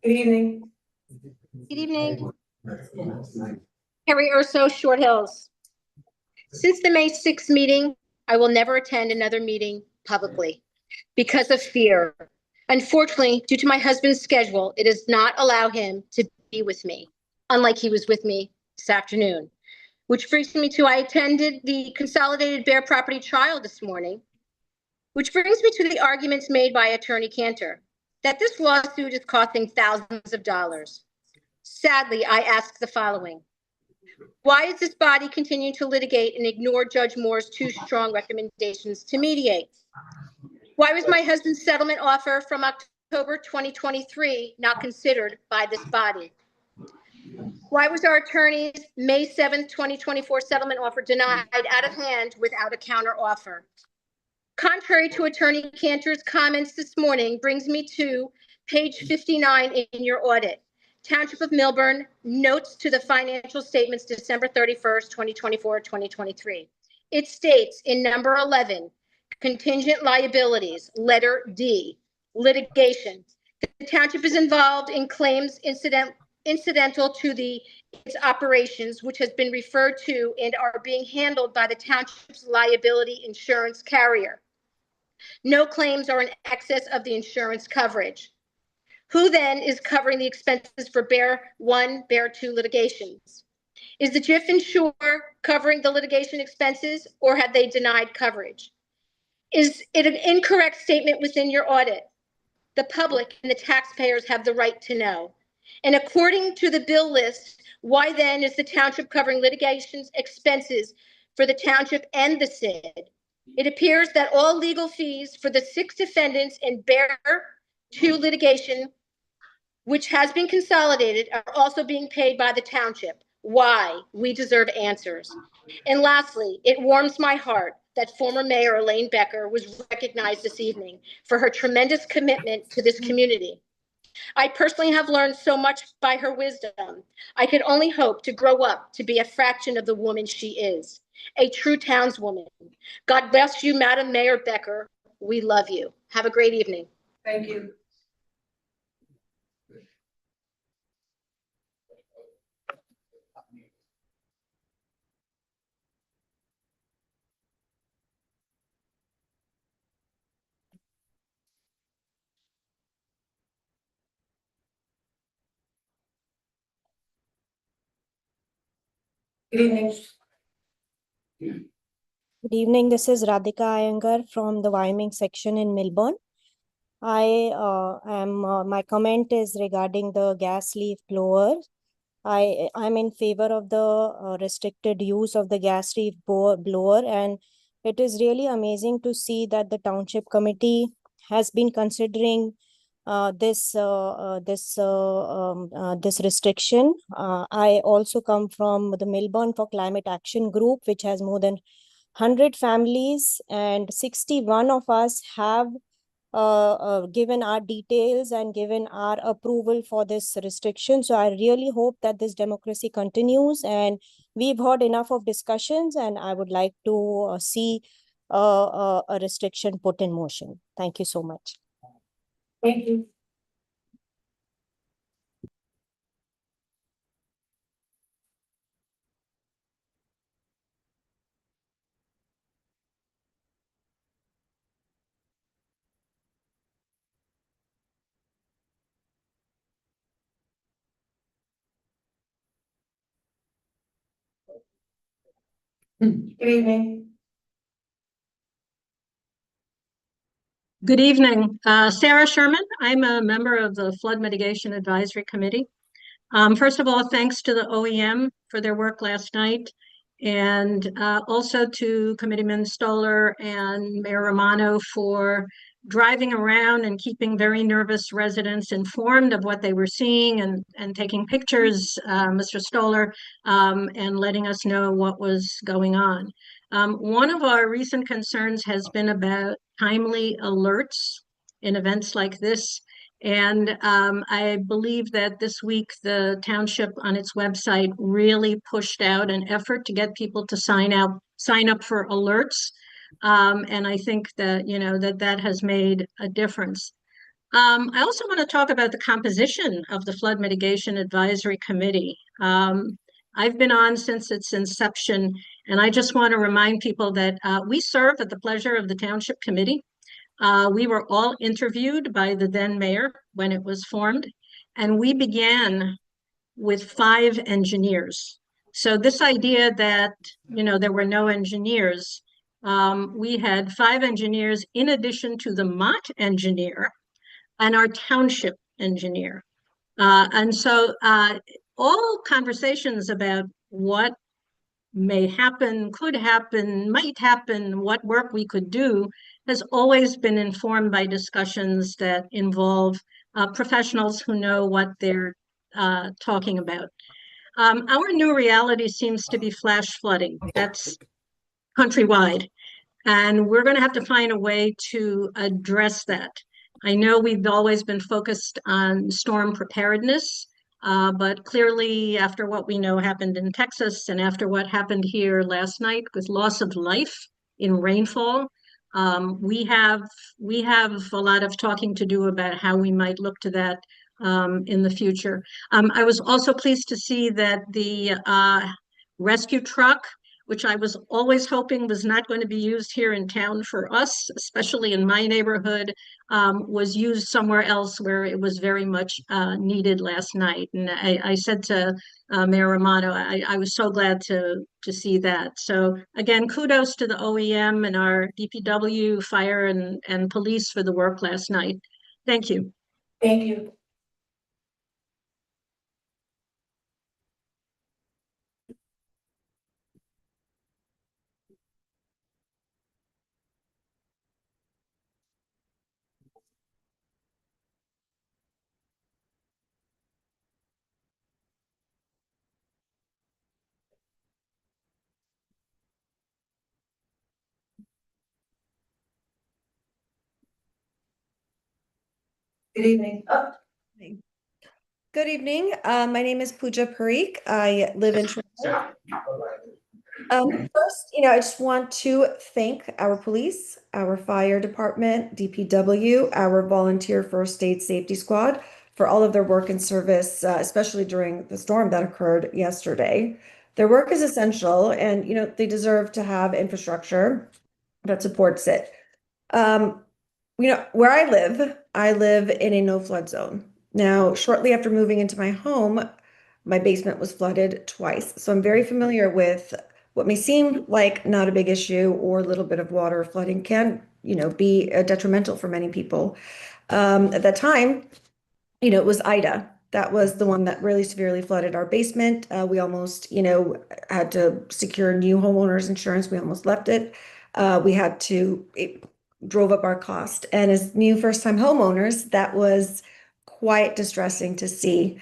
Speaker 1: evening.
Speaker 12: Good evening. Harry Urso, Short Hills. Since the May 6th meeting, I will never attend another meeting publicly because of fear. Unfortunately, due to my husband's schedule, it does not allow him to be with me, unlike he was with me this afternoon. Which brings me to, I attended the consolidated Bear property trial this morning, which brings me to the arguments made by Attorney Cantor, that this lawsuit is costing thousands of dollars. Sadly, I ask the following. Why is this body continuing to litigate and ignore Judge Moore's 2 strong recommendations to mediate? Why was my husband's settlement offer from October 2023 not considered by this body? Why was our attorney's May 7th, 2024 settlement offer denied out of hand without a counter offer? Contrary to Attorney Cantor's comments this morning, brings me to page 59 in your audit. Township of Milburn, notes to the financial statements December 31st, 2024, 2023. It states in number 11, contingent liabilities, letter D, litigation. The township is involved in claims incidental to its operations, which has been referred to and are being handled by the township's liability insurance carrier. No claims are in excess of the insurance coverage. Who then is covering the expenses for Bear 1, Bear 2 litigations? Is the JIF insurer covering the litigation expenses, or have they denied coverage? Is it an incorrect statement within your audit? The public and the taxpayers have the right to know. And according to the bill list, why then is the township covering litigation expenses for the township and the SID? It appears that all legal fees for the 6 defendants in Bear 2 litigation, which has been consolidated, are also being paid by the township. Why? We deserve answers. And lastly, it warms my heart that former Mayor Elaine Becker was recognized this evening for her tremendous commitment to this community. I personally have learned so much by her wisdom. I could only hope to grow up to be a fraction of the woman she is, a true townswoman. God bless you, Madam Mayor Becker. We love you. Have a great evening.
Speaker 1: Thank you. Good evening.
Speaker 13: Good evening. This is Radhika Iyengar from the Wyoming section in Melbourne. My comment is regarding the gas leaf blower. I'm in favor of the restricted use of the gas leaf blower, and it is really amazing to see that the township committee has been considering this restriction. I also come from the Melbourne for Climate Action Group, which has more than 100 families, and 61 of us have given our details and given our approval for this restriction. So I really hope that this democracy continues, and we've heard enough of discussions, and I would like to see a restriction put in motion. Thank you so much.
Speaker 1: Thank you. Good evening.
Speaker 14: Good evening. Sarah Sherman. I'm a member of the Flood Mitigation Advisory Committee. First of all, thanks to the OEM for their work last night, and also to Committeeman Stoller and Mayor Romano for driving around and keeping very nervous residents informed of what they were seeing and taking pictures, Mr. Stoller, and letting us know what was going on. One of our recent concerns has been about timely alerts in events like this. And I believe that this week the township on its website really pushed out an effort to get people to sign up for alerts. And I think that, that has made a difference. I also want to talk about the composition of the Flood Mitigation Advisory Committee. I've been on since its inception, and I just want to remind people that we serve at the pleasure of the Township Committee. We were all interviewed by the then mayor when it was formed, and we began with 5 engineers. So this idea that, there were no engineers, we had 5 engineers in addition to the Mott engineer and our township engineer. And so all conversations about what may happen, could happen, might happen, what work we could do has always been informed by discussions that involve professionals who know what they're talking about. Our new reality seems to be flash flooding. That's countrywide. And we're going to have to find a way to address that. I know we've always been focused on storm preparedness, but clearly after what we know happened in Texas and after what happened here last night with loss of life in rainfall, we have a lot of talking to do about how we might look to that in the future. I was also pleased to see that the rescue truck which I was always hoping was not going to be used here in town for us, especially in my neighborhood, was used somewhere else where it was very much needed last night. And I said to Mayor Romano, I was so glad to see that. So again, kudos to the OEM and our DPW, fire and police for the work last night. Thank you.
Speaker 1: Thank you. Good evening.
Speaker 17: Good evening. My name is Pooja Parikh. I live in Toronto. First, I just want to thank our police, our fire department, DPW, our volunteer first aid safety squad for all of their work and service, especially during the storm that occurred yesterday. Their work is essential and, they deserve to have infrastructure that supports it. Where I live in a no flood zone. Now, shortly after moving into my home, my basement was flooded twice. So I'm very familiar with what may seem like not a big issue or a little bit of water flooding can, be detrimental for many people. At that time, it was Ida. That was the one that really severely flooded our basement. We almost, had to secure new homeowners insurance. We almost left it. It drove up our cost. And as new first-time homeowners, that was quite distressing to see.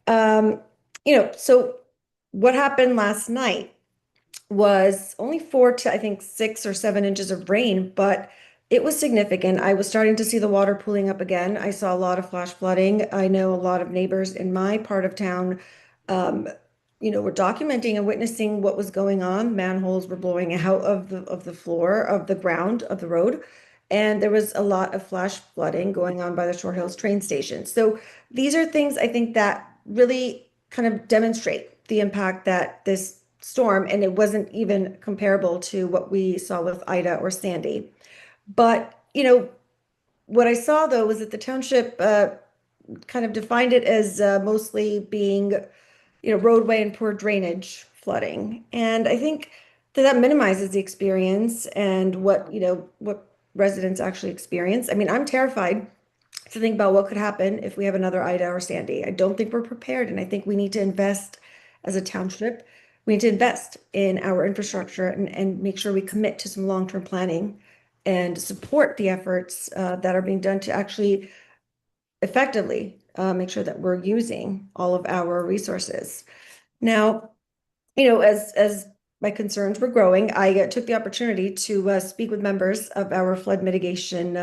Speaker 17: So what happened last night was only 4 to, I think, 6 or 7 inches of rain, but it was significant. I was starting to see the water pooling up again. I saw a lot of flash flooding. I know a lot of neighbors in my part of town, were documenting and witnessing what was going on. Manholes were blowing out of the floor, of the ground, of the road. And there was a lot of flash flooding going on by the Short Hills train station. So these are things I think that really kind of demonstrate the impact that this storm, and it wasn't even comparable to what we saw with Ida or Sandy. But, what I saw though was that the township kind of defined it as mostly being, roadway and poor drainage flooding. And I think that minimizes the experience and what residents actually experience. I mean, I'm terrified to think about what could happen if we have another Ida or Sandy. I don't think we're prepared, and I think we need to invest as a township. We need to invest in our infrastructure and make sure we commit to some long-term planning and support the efforts that are being done to actually effectively make sure that we're using all of our resources. Now, as my concerns were growing, I took the opportunity to speak with members of our flood mitigation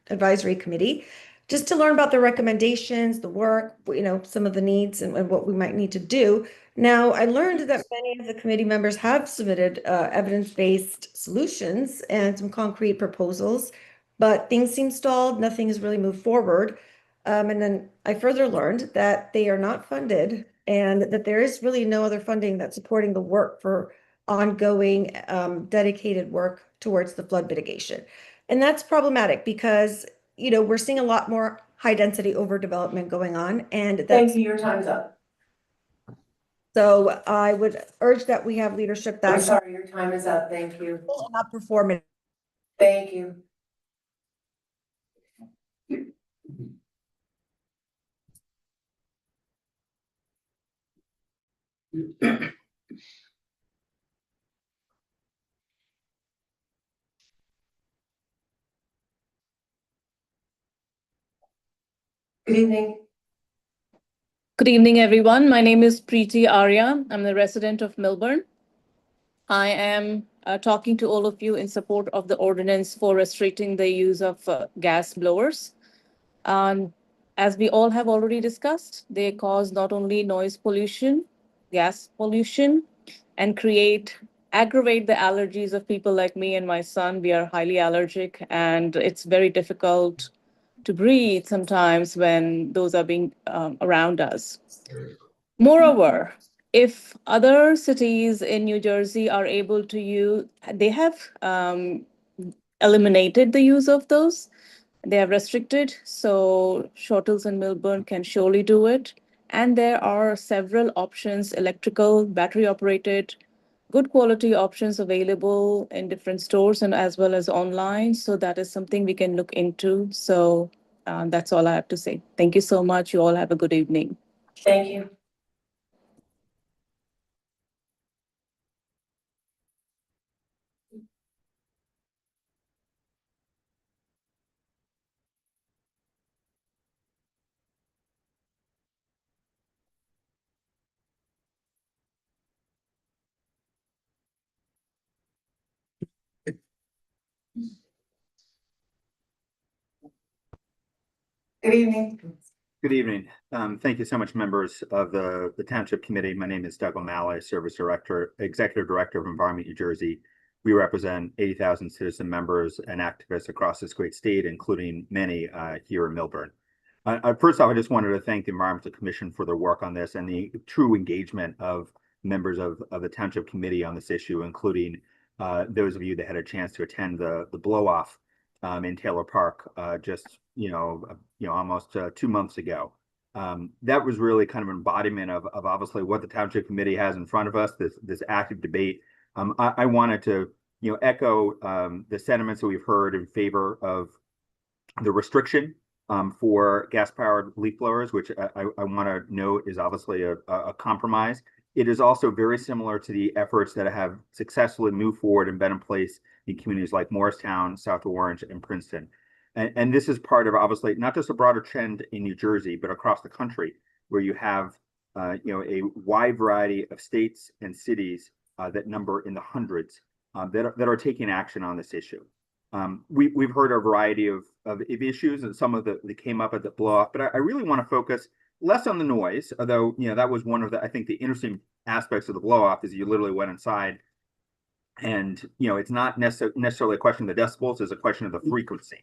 Speaker 17: advisory committee, just to learn about the recommendations, the work, some of the needs and what we might need to do. Now, I learned that many of the committee members have submitted evidence-based solutions and some concrete proposals, but things seem stalled, nothing has really moved forward. And then I further learned that they are not funded and that there is really no other funding that's supporting the work for ongoing dedicated work towards the flood mitigation. And that's problematic because, we're seeing a lot more high density overdevelopment going on, and
Speaker 1: Thank
Speaker 17: that's
Speaker 1: you, your time's up.
Speaker 17: so I would urge that we have leadership
Speaker 1: I'm
Speaker 17: that's
Speaker 1: sorry, your time is up. Thank you.
Speaker 17: not performing.
Speaker 1: Thank you. Good evening.
Speaker 18: Good evening, everyone. My name is Preeti Arya. I'm the resident of Melbourne. I am talking to all of you in support of the ordinance for restricting the use of gas blowers. As we all have already discussed, they cause not only noise pollution, gas pollution, and aggravate the allergies of people like me and my son. We are highly allergic, and it's very difficult to breathe sometimes when those are being around us. Moreover, if other cities in New Jersey are able to use, they have eliminated the use of those. They have restricted, so Shortles and Milburn can surely do it. And there are several options, electrical, battery operated, good quality options available in different stores and as well as online. So that is something we can look into. So that's all I have to say. Thank you so much. You all have a good evening.
Speaker 1: Thank you. Good evening.
Speaker 5: Good evening. Thank you so much, members of the Township Committee. My name is Doug O'Malley, Service Director, Executive Director of Environment New Jersey. We represent 80,000 citizen members and activists across this great state, including many here in Milburn. First off, I just wanted to thank the Environmental Commission for their work on this and the true engagement of members of the Township Committee on this issue, including those of you that had a chance to attend the blow-off in Taylor Park just almost 2 months ago. That was really kind of an embodiment of obviously what the Township Committee has in front of us, this active debate. I wanted to echo the sentiments that we've heard in favor of the restriction for gas-powered leaf blowers, which I want to note is obviously a compromise. It is also very similar to the efforts that have successfully moved forward and been in place in communities like Morristown, South Orange, and Princeton. And this is part of obviously not just a broader trend in New Jersey, but across the country, where you have a wide variety of states and cities that number in the hundreds that are taking action on this issue. We've heard a variety of issues, and some of that came up at the blow off, but I really want to focus less on the noise, although that was one of the, I think, the interesting aspects of the blow off is you literally went inside, and it's not necessarily a question of the decibels, it's a question of the frequency.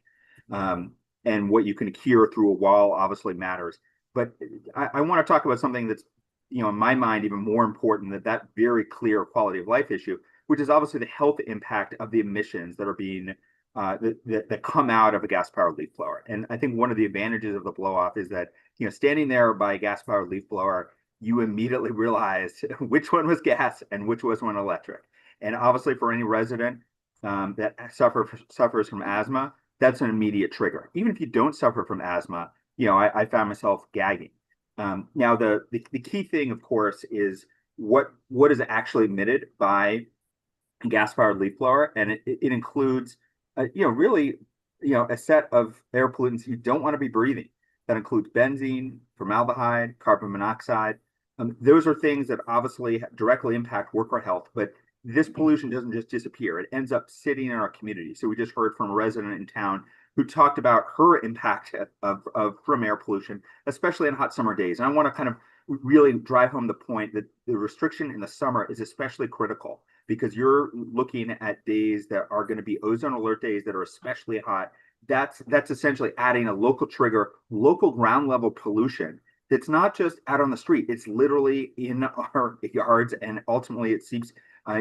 Speaker 5: And what you can hear through a wall obviously matters. But I want to talk about something that's, in my mind, even more important than that very clear quality of life issue, which is obviously the health impact of the emissions that are being that come out of a gas-powered leaf blower. And I think one of the advantages of the blow-off is that, standing there by a gas-powered leaf blower, you immediately realize which one was gas and which was one electric. And obviously for any resident that suffers from asthma, that's an immediate trigger. Even if you don't suffer from asthma, I found myself gagging. Now, the key thing, of course, is what is actually emitted by a gas-powered leaf blower, and it includes, really, a set of air pollutants you don't want to be breathing. That includes benzene, formaldehyde, carbon monoxide. Those are things that obviously directly impact worker health, but this pollution doesn't just disappear. It ends up sitting in our community. So we just heard from a resident in town who talked about her impact from air pollution, especially on hot summer days. And I want to kind of really drive home the point that the restriction in the summer is especially critical because you're looking at days that are going to be ozone alert days that are especially hot. That's essentially adding a local trigger, local ground level pollution that's not just out on the street. It's literally in our yards, and ultimately it seeps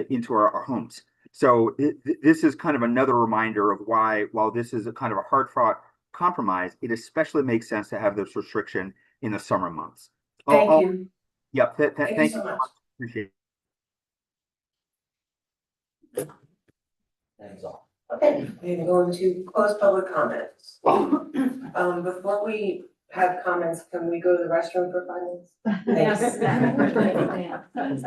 Speaker 5: into our homes. So this is kind of another reminder of why, while this is a kind of a hard-fought compromise, it especially makes sense to have this restriction in the summer months.
Speaker 1: Thank you.
Speaker 5: Yep.
Speaker 1: Thank you so much.
Speaker 5: Appreciate it.
Speaker 1: That's all. Okay, we're going to close public comments. Before we have comments, can we go to the restroom for 5 minutes? Thanks.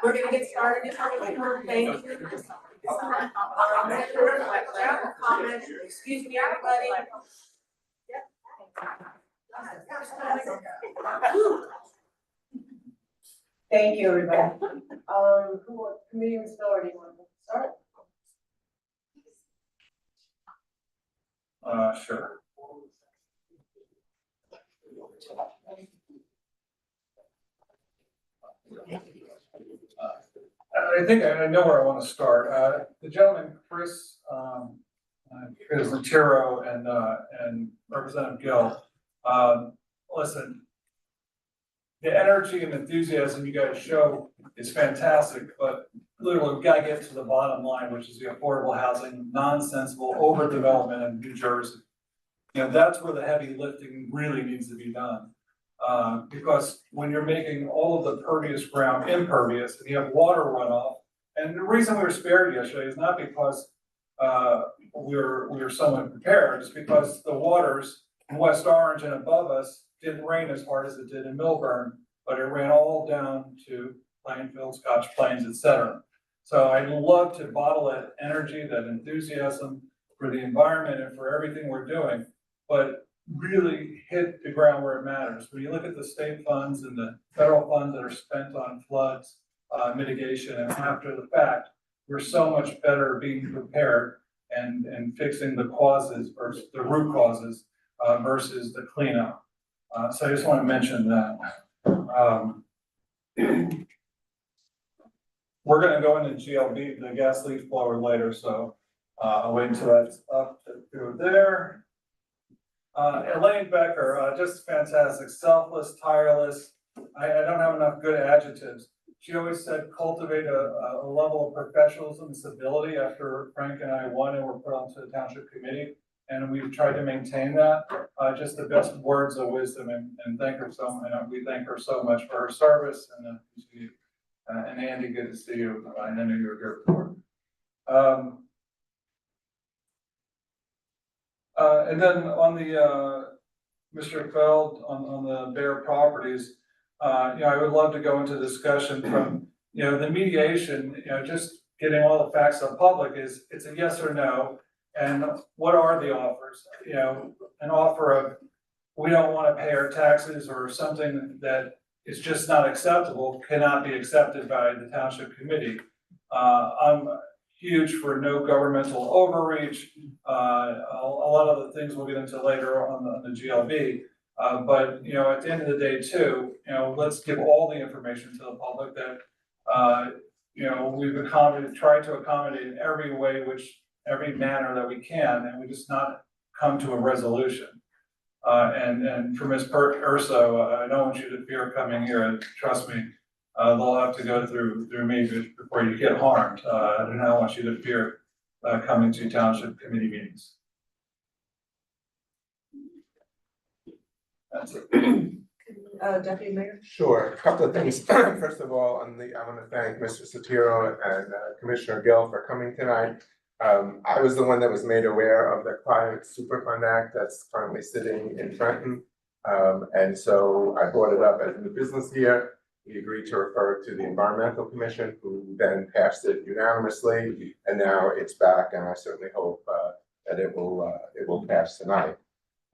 Speaker 1: We're gonna get started. Thank you. Comment, excuse me, everybody. Thank you, everybody. Committee was already want to start?
Speaker 15: Sure. I think I know where I want to start. The gentleman, Chris Natiro and Representative Gill, listen, the energy and enthusiasm you guys show is fantastic, but literally we gotta get to the bottom line, which is the affordable housing, nonsensical overdevelopment in New Jersey. You know, that's where the heavy lifting really needs to be done. Because when you're making all of the pervious ground impervious and you have water runoff, and the reason we were spared yesterday is not because we were somewhat prepared, it's because the waters in West Orange and above us didn't rain as hard as it did in Milburn, but it ran all down to Plainfield, Scotch Plains, etc. So I'd love to bottle that energy, that enthusiasm for the environment and for everything we're doing, but really hit the ground where it matters. When you look at the state funds and the federal funds that are spent on floods mitigation and after the fact, we're so much better being prepared and fixing the causes versus the root causes versus the cleanup. So I just want to mention that. We're going to go into GLB, the gas leaf blower, later, so I'll wait until that's up to go there. Elaine Becker, just fantastic, selfless, tireless. I don't have enough good adjectives. She always said cultivate a level of professionalism and stability after Frank and I won and were put onto the township committee. And we've tried to maintain that, just the best words of wisdom and thank her so much. We thank her so much for her service and Andy, good to see you. I know you were here before. And then on the, Mr. Feld on the Bear properties, you know, I would love to go into discussion from, you know, the mediation, you know, just getting all the facts on public is, it's a yes or no. And what are the offers? You know, an offer of, we don't want to pay our taxes or something that is just not acceptable cannot be accepted by the township committee. I'm huge for no governmental overreach. A lot of the things we'll get into later on the GLB. But, you know, at the end of the day too, you know, let's give all the information to the public that, you know, we've tried to accommodate in every manner that we can, and we just not come to a resolution. And for Ms. Urso, I don't want you to fear coming here, and trust me, they'll have to go through me before you get harmed. I do not want you to fear coming to township committee meetings. That's it.
Speaker 1: Deputy Mayor?
Speaker 19: Sure, a couple of things. First of all, I want to thank Mr. Satiro and Commissioner Gill for coming tonight. I was the one that was made aware of the Climate Superfund Act that's currently sitting in Trenton. And so I brought it up as a new business here. We agreed to refer to the Environmental Commission, who then passed it unanimously, and now it's back, and I certainly hope that it will pass tonight.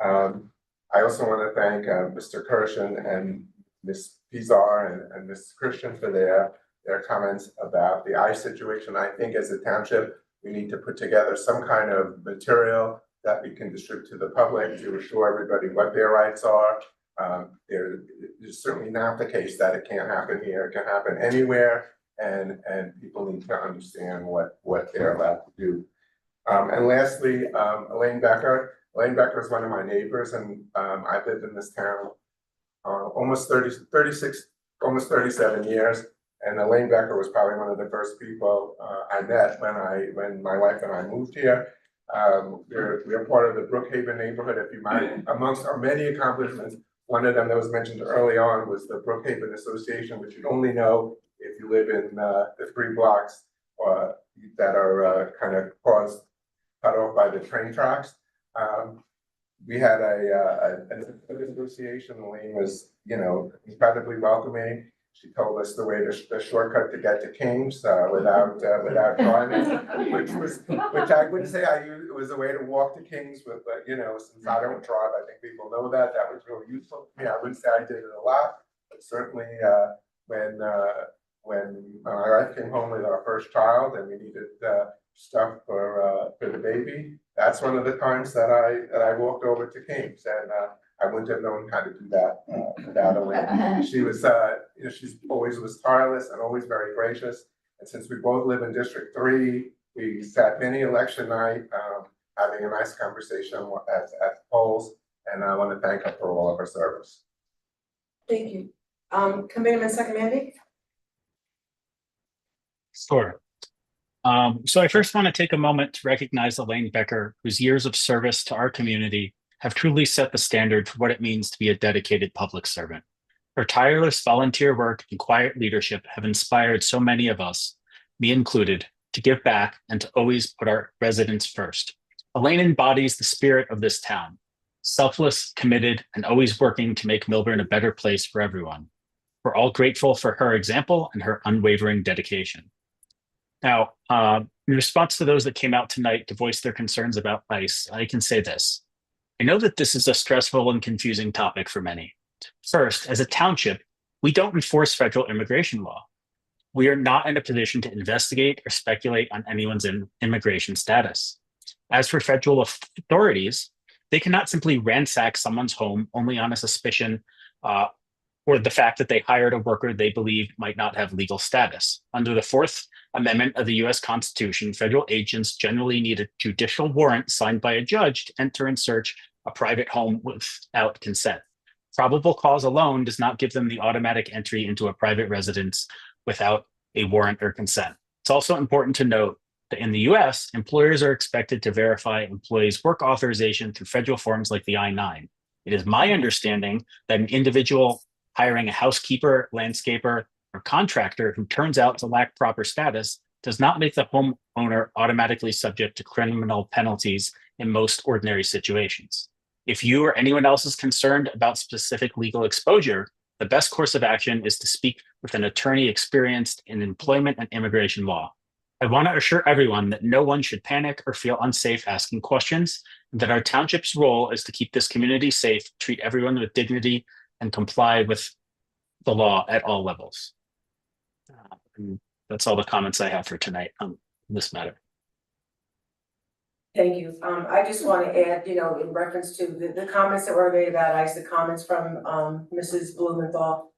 Speaker 19: I also want to thank Mr. Kirshen and Ms. Pizar and Ms. Christian for their comments about the ice situation. I think as a township, we need to put together some kind of material that we can distribute to the public to assure everybody what their rights are. It's certainly not the case that it can't happen here. It can happen anywhere, and people need to understand what they're allowed to do. And lastly, Elaine Becker. Elaine Becker is one of my neighbors, and I've lived in this town almost 37 years. And Elaine Becker was probably one of the first people I met when my wife and I moved here. We're part of the Brookhaven neighborhood. If you might, amongst our many accomplishments, one of them that was mentioned early on was the Brookhaven Association, which you only know if you live in the 3 blocks that are kind of cut off by the train tracks. We had an association. Elaine was, you know, incredibly welcoming. She told us the shortcut to get to Kings, without driving, which I wouldn't say it was a way to walk to Kings with, but since I don't drive, I think people know that was really useful to me. I wouldn't say I did it a lot, but certainly, when my wife came home with our first child and we needed, stuff for the baby, that's one of the times that I walked over to Kings, and, I wouldn't have known how to do that without Elaine. She was, she's always was tireless and always very gracious. And since we both live in District 3, we sat many election night, having a nice conversation at the polls. And I want to thank her for all of her service.
Speaker 1: Thank you. Committeeman Second Mandy?
Speaker 20: Sure. So I first want to take a moment to recognize Elaine Becker, whose years of service to our community have truly set the standard for what it means to be a dedicated public servant. Her tireless volunteer work and quiet leadership have inspired so many of us, me included, to give back and to always put our residents first. Elaine embodies the spirit of this town, selfless, committed, and always working to make Millburn a better place for everyone. We're all grateful for her example and her unwavering dedication. Now, in response to those that came out tonight to voice their concerns about ICE, I can say this. I know that this is a stressful and confusing topic for many. First, as a township, we don't enforce federal immigration law. We are not in a position to investigate or speculate on anyone's immigration status. As for federal authorities, they cannot simply ransack someone's home only on a suspicion or the fact that they hired a worker they believe might not have legal status. Under the Fourth Amendment of the US Constitution, federal agents generally need a judicial warrant signed by a judge to enter and search a private home without consent. Probable cause alone does not give them the automatic entry into a private residence without a warrant or consent. It's also important to note that in the US, employers are expected to verify employees' work authorization through federal forms like the I-9. It is my understanding that an individual hiring a housekeeper, landscaper, or contractor who turns out to lack proper status does not make the homeowner automatically subject to criminal penalties in most ordinary situations. If you or anyone else is concerned about specific legal exposure, the best course of action is to speak with an attorney experienced in employment and immigration law. I want to assure everyone that no one should panic or feel unsafe asking questions, and that our township's role is to keep this community safe, treat everyone with dignity, and comply with the law at all levels. And that's all the comments I have for tonight on this matter.
Speaker 1: Thank you. I just want to add, in reference to the comments that were made about ICE, the comments from Mrs. Blumenthal.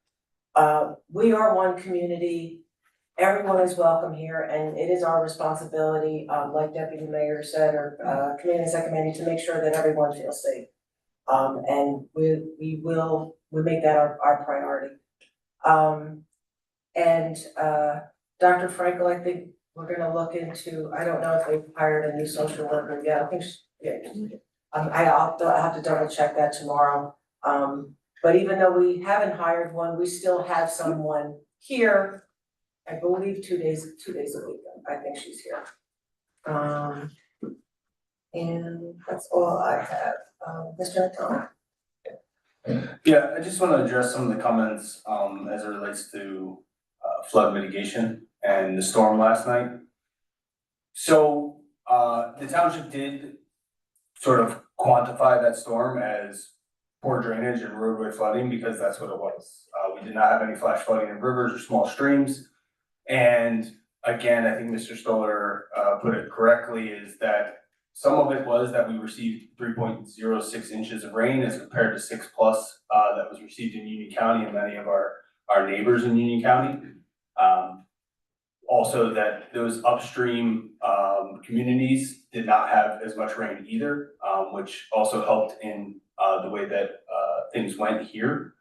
Speaker 1: We are one community. Everyone is welcome here, and it is our responsibility, like Deputy Mayor said, or Committee Second Committee, to make sure that everyone feels safe. And we make that our priority. Dr. Frankel, I think we're gonna look into, I don't know if they've hired a new social worker yet. I think, I'll have to double check that tomorrow. But even though we haven't hired one, we still have someone here, I believe 2 days a week. I think she's here. And that's all I have. Mr. Tom.
Speaker 21: Yeah, I just want to address some of the comments as it relates to flood mitigation and the storm last night. So the township did sort of quantify that storm as poor drainage and roadway flooding, because that's what it was. We did not have any flash flooding in rivers or small streams. And again, I think Mr. Stoller put it correctly, is that some of it was that we received 3.06 inches of rain as compared to 6+ that was received in Union County and many of our neighbors in Union County. Also that those upstream communities did not have as much rain either, which also helped in the way that things went here.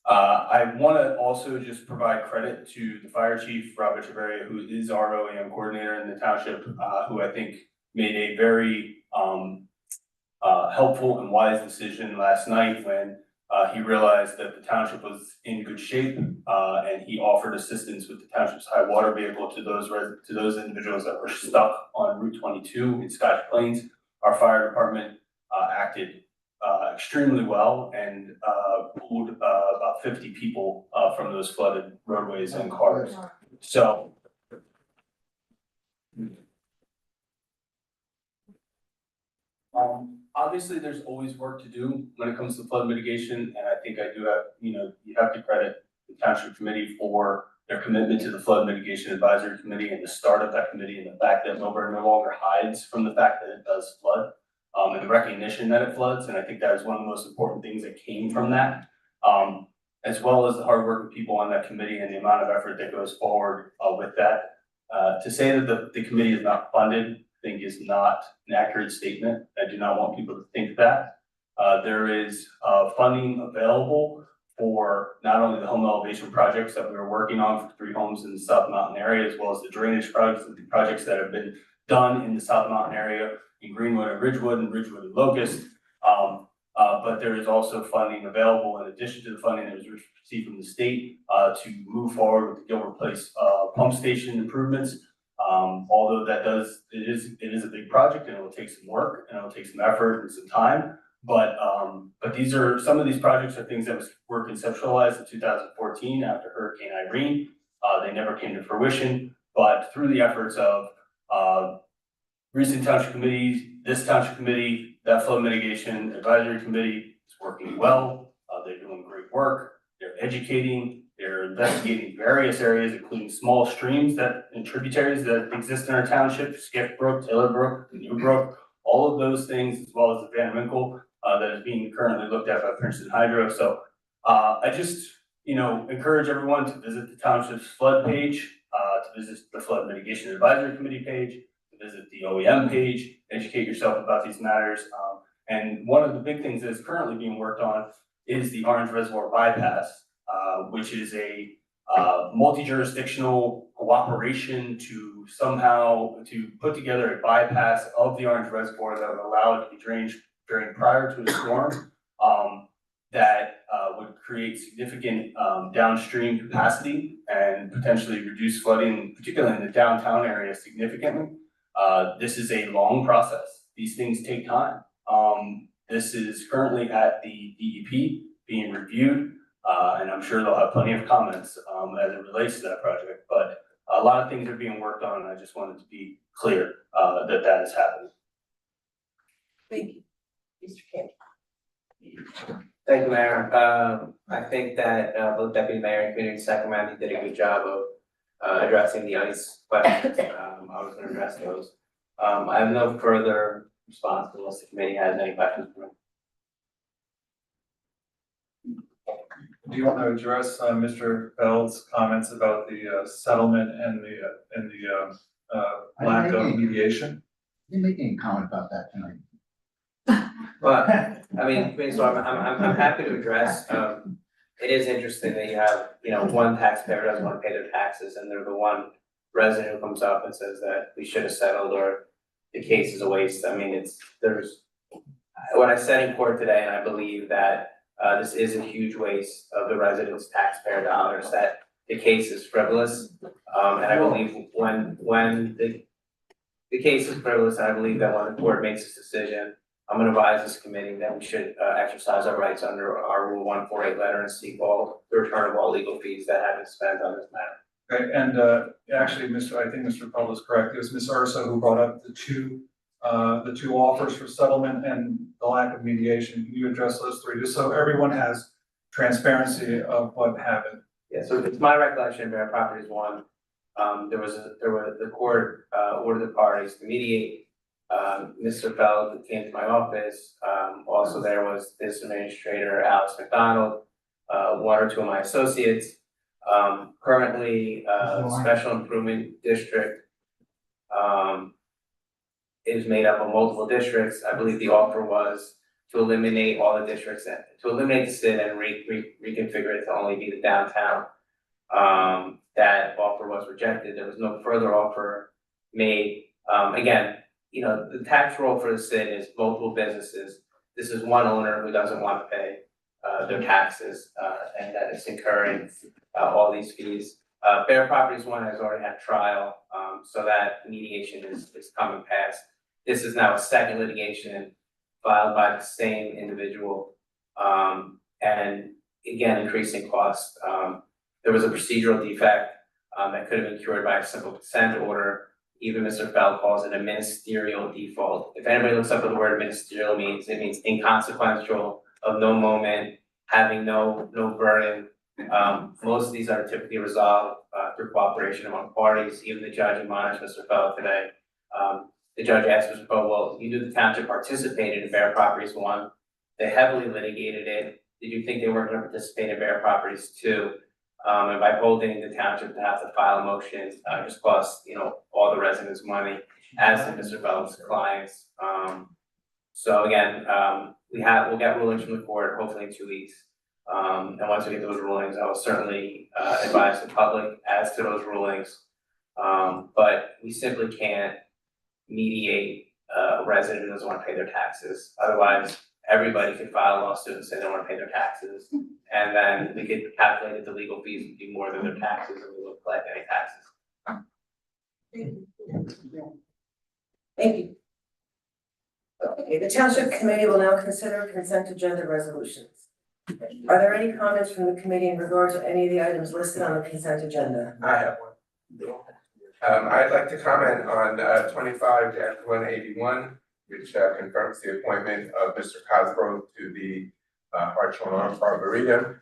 Speaker 21: I want to also just provide credit to the fire chief, Robert Chavarria, who is our OEM coordinator in the township, who I think made a very helpful and wise decision last night when he realized that the township was in good shape, and he offered assistance with the township's high water vehicle to those individuals that were stuck on Route 22 in Scotch Plains. Our fire department acted extremely well and pulled about 50 people from those flooded roadways and cars. So obviously, there's always work to do when it comes to flood mitigation, and I think I do have, you have to credit the Township Committee for their commitment to the Flood Mitigation Advisory Committee and the start of that committee, and the fact that Milburn no longer hides from the fact that it does flood, and the recognition that it floods, and I think that is one of the most important things that came from that. As well as the hardworking people on that committee and the amount of effort that goes forward with that. To say that the committee is not funded, I think is not an accurate statement. I do not want people to think that. There is funding available for not only the home elevation projects that we were working on for 3 homes in the South Mountain area, as well as the drainage projects that have been done in the South Mountain area, in Greenwood and Ridgewood and Locust. But there is also funding available in addition to the funding that was received from the state to move forward with the Gilbert Place pump station improvements. Although it is a big project and it will take some work and it will take some effort and some time. But some of these projects are things that were conceptualized in 2014 after Hurricane Irene. They never came to fruition, but through the efforts of recent township committees, this township committee, that flood mitigation advisory committee is working well. They're doing great work. They're educating. They're investigating various areas, including small streams and tributaries that exist in our township, Skip Brook, Taylor Brook, New Brook, all of those things, as well as the Van Winkle that is being currently looked at by Princeton Hydro. So I just, encourage everyone to visit the township's flood page, to visit the flood mitigation advisory committee page, to visit the OEM page, educate yourself about these matters. And one of the big things that is currently being worked on is the Orange Reservoir bypass, which is a multi-jurisdictional cooperation to put together a bypass of the Orange Reservoir that would allow it to be drained prior to a storm, that would create significant downstream capacity and potentially reduce flooding, particularly in the downtown area, significantly. This is a long process. These things take time. This is currently at the DEP being reviewed, and I'm sure they'll have plenty of comments as it relates to that project. But a lot of things are being worked on, and I just wanted to be clear that is happening.
Speaker 1: Thank you. Mr. King.
Speaker 6: Thank you, Mayor. I think that both Deputy Mayor and Community Secretary did a good job of addressing the ice questions. I was going to address those. I have no further response unless the committee has any questions for me.
Speaker 8: Do you want to address Mr. Feld's comments about the settlement and the lack of mediation?
Speaker 23: You're making a comment about that tonight.
Speaker 6: Well, I mean, so I'm happy to address. It is interesting that you have, one taxpayer doesn't want to pay their taxes, and they're the one resident who comes up and says that we should have settled or the case is a waste. I mean, there's what I said in court today, and I believe that this is a huge waste of the residents' taxpayer dollars, that the case is frivolous. And I believe when the case is frivolous, I believe that when the court makes this decision, I'm gonna advise this committee that we should exercise our rights under our Rule 148 letter and seek the return of all legal fees that have been spent on this matter.
Speaker 8: Okay, and actually, I think Mr. Feld is correct. It was Ms. Ursa who brought up the two offers for settlement and the lack of mediation. Can you address those three, just so everyone has transparency of what happened?
Speaker 6: Yeah, so it's my recollection, Bear Properties 1, the court ordered the parties to mediate. Mr. Feld came to my office. Also there was this administrator, Alex McDonald, one or two of my associates. Currently, Special Improvement District is made up of multiple districts. I believe the offer was to eliminate all the districts, to eliminate the SID and reconfigure it to only be the downtown. That offer was rejected. There was no further offer made. Again, the tax roll for the SID is multiple businesses. This is one owner who doesn't want to pay their taxes, and that it's incurring all these fees. Bear Properties 1 has already had trial, so that mediation is coming past. This is now a second litigation filed by the same individual. And again, increasing costs. There was a procedural defect that could have been cured by a simple consent order. Even Mr. Feld calls it a ministerial default. If anybody looks up what the word ministerial means, it means inconsequential, of no moment, having no burden. Most of these are typically resolved through cooperation among parties. Even the judge admonished Mr. Feld today. The judge asked Mr. Feld, well, you knew the township participated in Bear Properties 1. They heavily litigated it. Did you think they weren't going to participate in Bear Properties 2? And by holding the township to have to file a motion, just cost, all the residents money, as did Mr. Feld's clients. So again, we'll get rulings from the court hopefully in 2 weeks. And once we get those rulings, I will certainly advise the public as to those rulings. But we simply can't mediate a resident who doesn't want to pay their taxes. Otherwise, everybody could file a lawsuit and say they don't want to pay their taxes. And then we could calculate that the legal fees would be more than their taxes and we wouldn't collect any taxes.
Speaker 1: Thank you. Okay, the Township Committee will now consider consent agenda resolutions. Are there any comments from the committee in regard to any of the items listed on the consent agenda?
Speaker 19: I have one. I'd like to comment on 25-181, which confirms the appointment of Mr. Cosgrove to the Hartshorn Arboretum.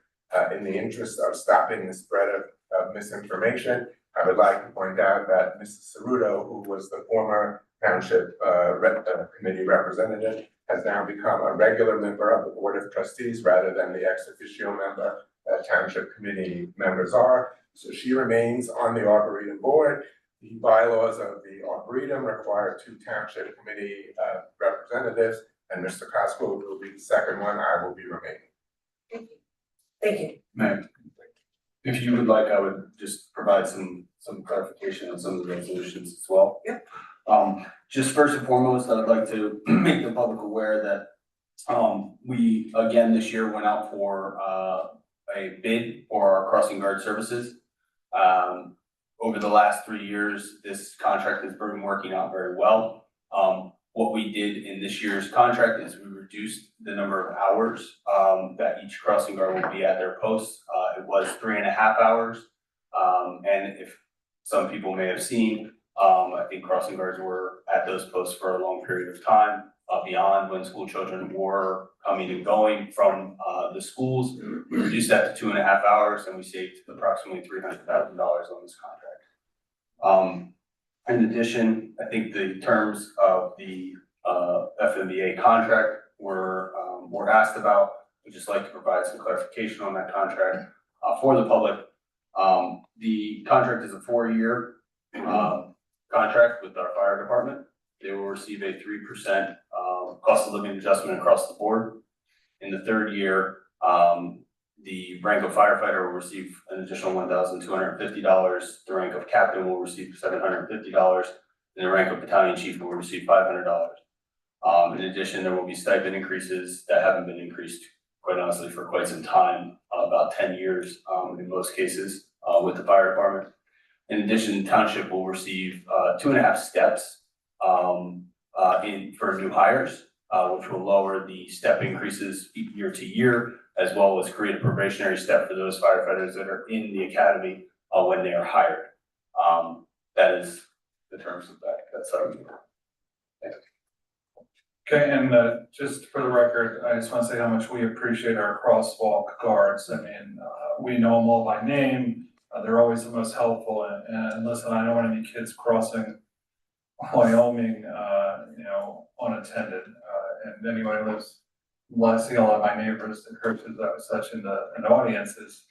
Speaker 19: In the interest of stopping the spread of misinformation, I would like to point out that Mrs. Ceruto, who was the former Township Committee representative, has now become a regular member of the Board of Trustees rather than the ex officio member that Township Committee members are. So she remains on the Arboretum Board. The bylaws of the Arboretum require 2 Township Committee representatives, and Mr. Cosgrove will be the second one. I will be remaining.
Speaker 1: Thank you.
Speaker 21: Ma'am, if you would like, I would just provide some clarification on some of the resolutions as well.
Speaker 1: Yep.
Speaker 21: Just first and foremost, I'd like to make the public aware that we again this year went out for a bid for our crossing guard services. Over the last 3 years, this contract has been working out very well. What we did in this year's contract is we reduced the number of hours that each crossing guard will be at their posts. It was 3.5 hours. And if some people may have seen, I think crossing guards were at those posts for a long period of time, beyond when school children were coming and going from the schools. We reduced that to 2.5 hours and we saved approximately $300,000 on this contract. In addition, I think the terms of the FMBA contract were asked about. We'd just like to provide some clarification on that contract for the public. The contract is a 4-year contract with our fire department. They will receive a 3% cost of living adjustment across the board. In the 3rd year, the rank of firefighter will receive an additional $1,250. The rank of captain will receive $750, and the rank of battalion chief will receive $500. In addition, there will be stipend increases that haven't been increased, quite honestly, for quite some time, about 10 years in most cases with the fire department. In addition, Township will receive 2.5 steps for new hires, which will lower the step increases year to year, as well as create a probationary step for those firefighters that are in the academy when they are hired. That is the terms of that. That's how we do it.
Speaker 8: Okay, and just for the record, I just want to say how much we appreciate our crosswalk guards. I mean, we know them all by name. They're always the most helpful. And listen, I don't want any kids crossing Wyoming, unattended. And anyone who lives, seeing a lot of my neighbors, the Kirches that was such in the audience is,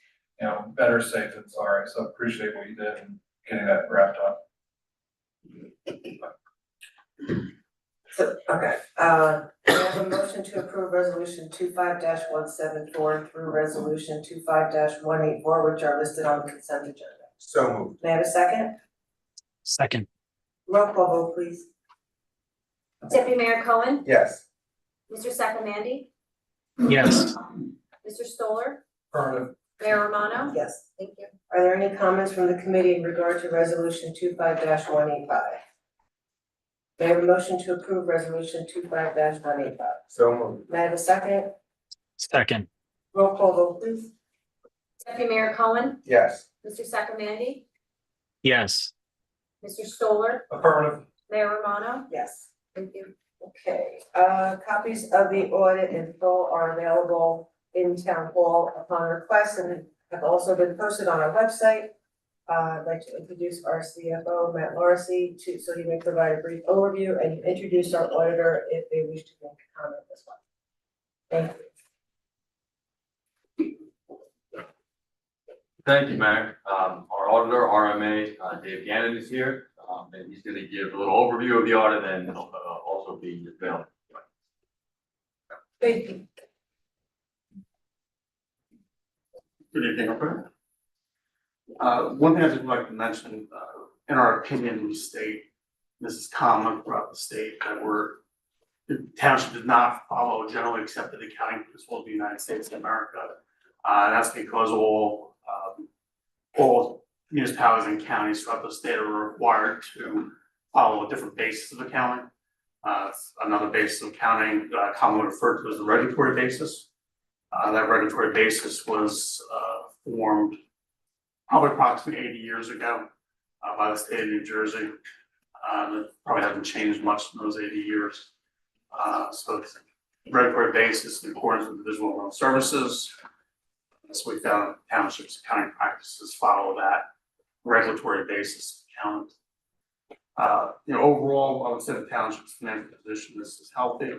Speaker 8: better safe than sorry. So appreciate what you did and getting that wrapped up.
Speaker 1: So, okay, I have a motion to approve resolution 25-174 through resolution 25-184, which are listed on the consent agenda.
Speaker 19: So moved.
Speaker 1: May I have a second?
Speaker 20: Second.
Speaker 1: Roll call vote, please.
Speaker 2: Deputy Mayor Cohen,
Speaker 19: Yes.
Speaker 2: Mr. Sacramandi,
Speaker 20: Yes.
Speaker 2: Mr. Stoller,
Speaker 8: Affirmative.
Speaker 2: Mayor Romano.
Speaker 1: Yes.
Speaker 2: Thank you.
Speaker 1: Are there any comments from the committee in regard to resolution 25-185? May I have a motion to approve resolution 25-185?
Speaker 19: So moved.
Speaker 1: May I have a second?
Speaker 20: Second.
Speaker 1: Roll call vote, please.
Speaker 2: Deputy Mayor Cohen,
Speaker 19: Yes.
Speaker 2: Mr. Sakamandy,
Speaker 20: Yes.
Speaker 2: Mr. Stoller,
Speaker 8: Affirmative.
Speaker 2: Mayor Romano.
Speaker 1: Yes.
Speaker 2: Thank you.
Speaker 1: Okay, copies of the audit in full are available in town hall upon request and have also been posted on our website. I'd like to introduce our CFO, Matt Morrissey, so he may provide a brief overview and introduce our auditor if they wish to make a comment as well. Thank you.
Speaker 4: Thank you, Mayor. Our auditor, RMA, Dave Gannon is here, and he's gonna give a little overview of the audit and also be available.
Speaker 1: Thank you.
Speaker 16: Good evening, everyone. One thing I just would like to mention, in our opinion, we state, this is common throughout the state, that the township does not follow generally accepted accounting principles of the United States of America. And that's because all municipalities and counties throughout the state are required to follow a different basis of accounting. Another basis of accounting, commonly referred to as the regulatory basis. That regulatory basis was formed probably approximately 80 years ago by the state of New Jersey. It probably hasn't changed much in those 80 years. So it's regulatory basis in accordance with the Division of Loan Services. So we found townships accounting practices follow that regulatory basis of accounting. Overall, I would say the township's financial position is healthy.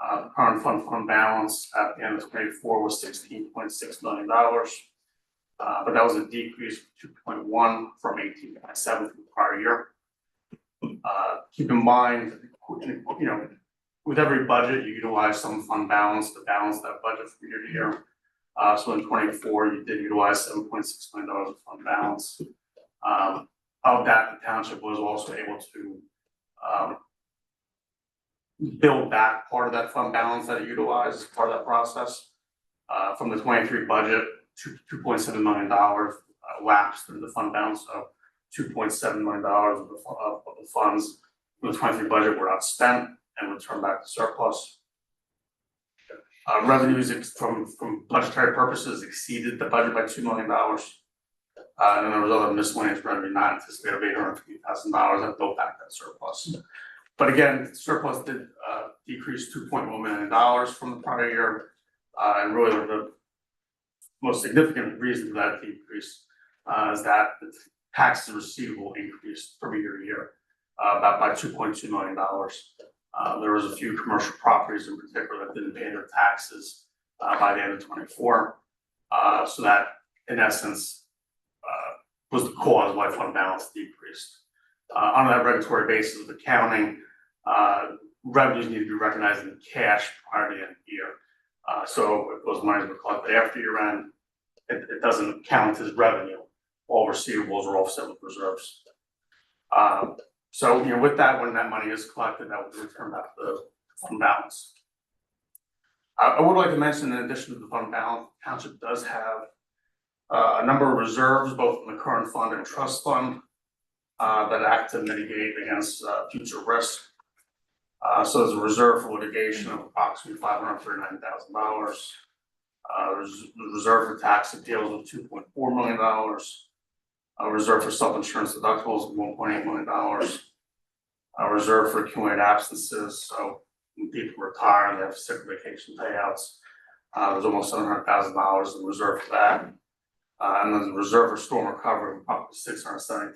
Speaker 16: The current fund balance at the end of 24 was $16.6 million. But that was a decrease of 2.1 from 18.7 from the prior year. Keep in mind, with every budget, you utilize some fund balance to balance that budget from year to year. So in 24, you did utilize $7.6 million of fund balance. Of that, the township was also able to build back part of that fund balance that it utilized as part of that process. From the 23 budget, $2.7 million lapsed in the fund balance, so $2.7 million of the funds from the 23 budget were not spent and returned back to surplus. Revenues from budgetary purposes exceeded the budget by $2 million. And then there was other miscellaneous revenue not anticipated of $850,000 that built back that surplus. But again, surplus did decrease $2.1 million from the prior year. And really the most significant reason for that decrease is that the taxes receivable increased from year to year about by $2.2 million. There was a few commercial properties in particular that didn't pay their taxes by the end of 24. So that in essence was the cause why fund balance decreased. On that regulatory basis of accounting, revenues need to be recognized in cash prior to the end of the year. So if those monies were collected after year end, it doesn't count as revenue. All receivables are offset with reserves. So with that, when that money is collected, that will return back to the fund balance. I would like to mention, in addition to the fund balance, the township does have a number of reserves, both in the current fund and trust fund, that act to mitigate against future risk. So there's a reserve for litigation of approximately $539,000. There's a reserve for tax appeals of $2.4 million. A reserve for self-insurance deductibles of $1.8 million. A reserve for accumulated absences, so when people retire and they have sick vacation payouts. There's almost $700,000 in reserve for that. And then the reserve for storm recovery of about $670,000.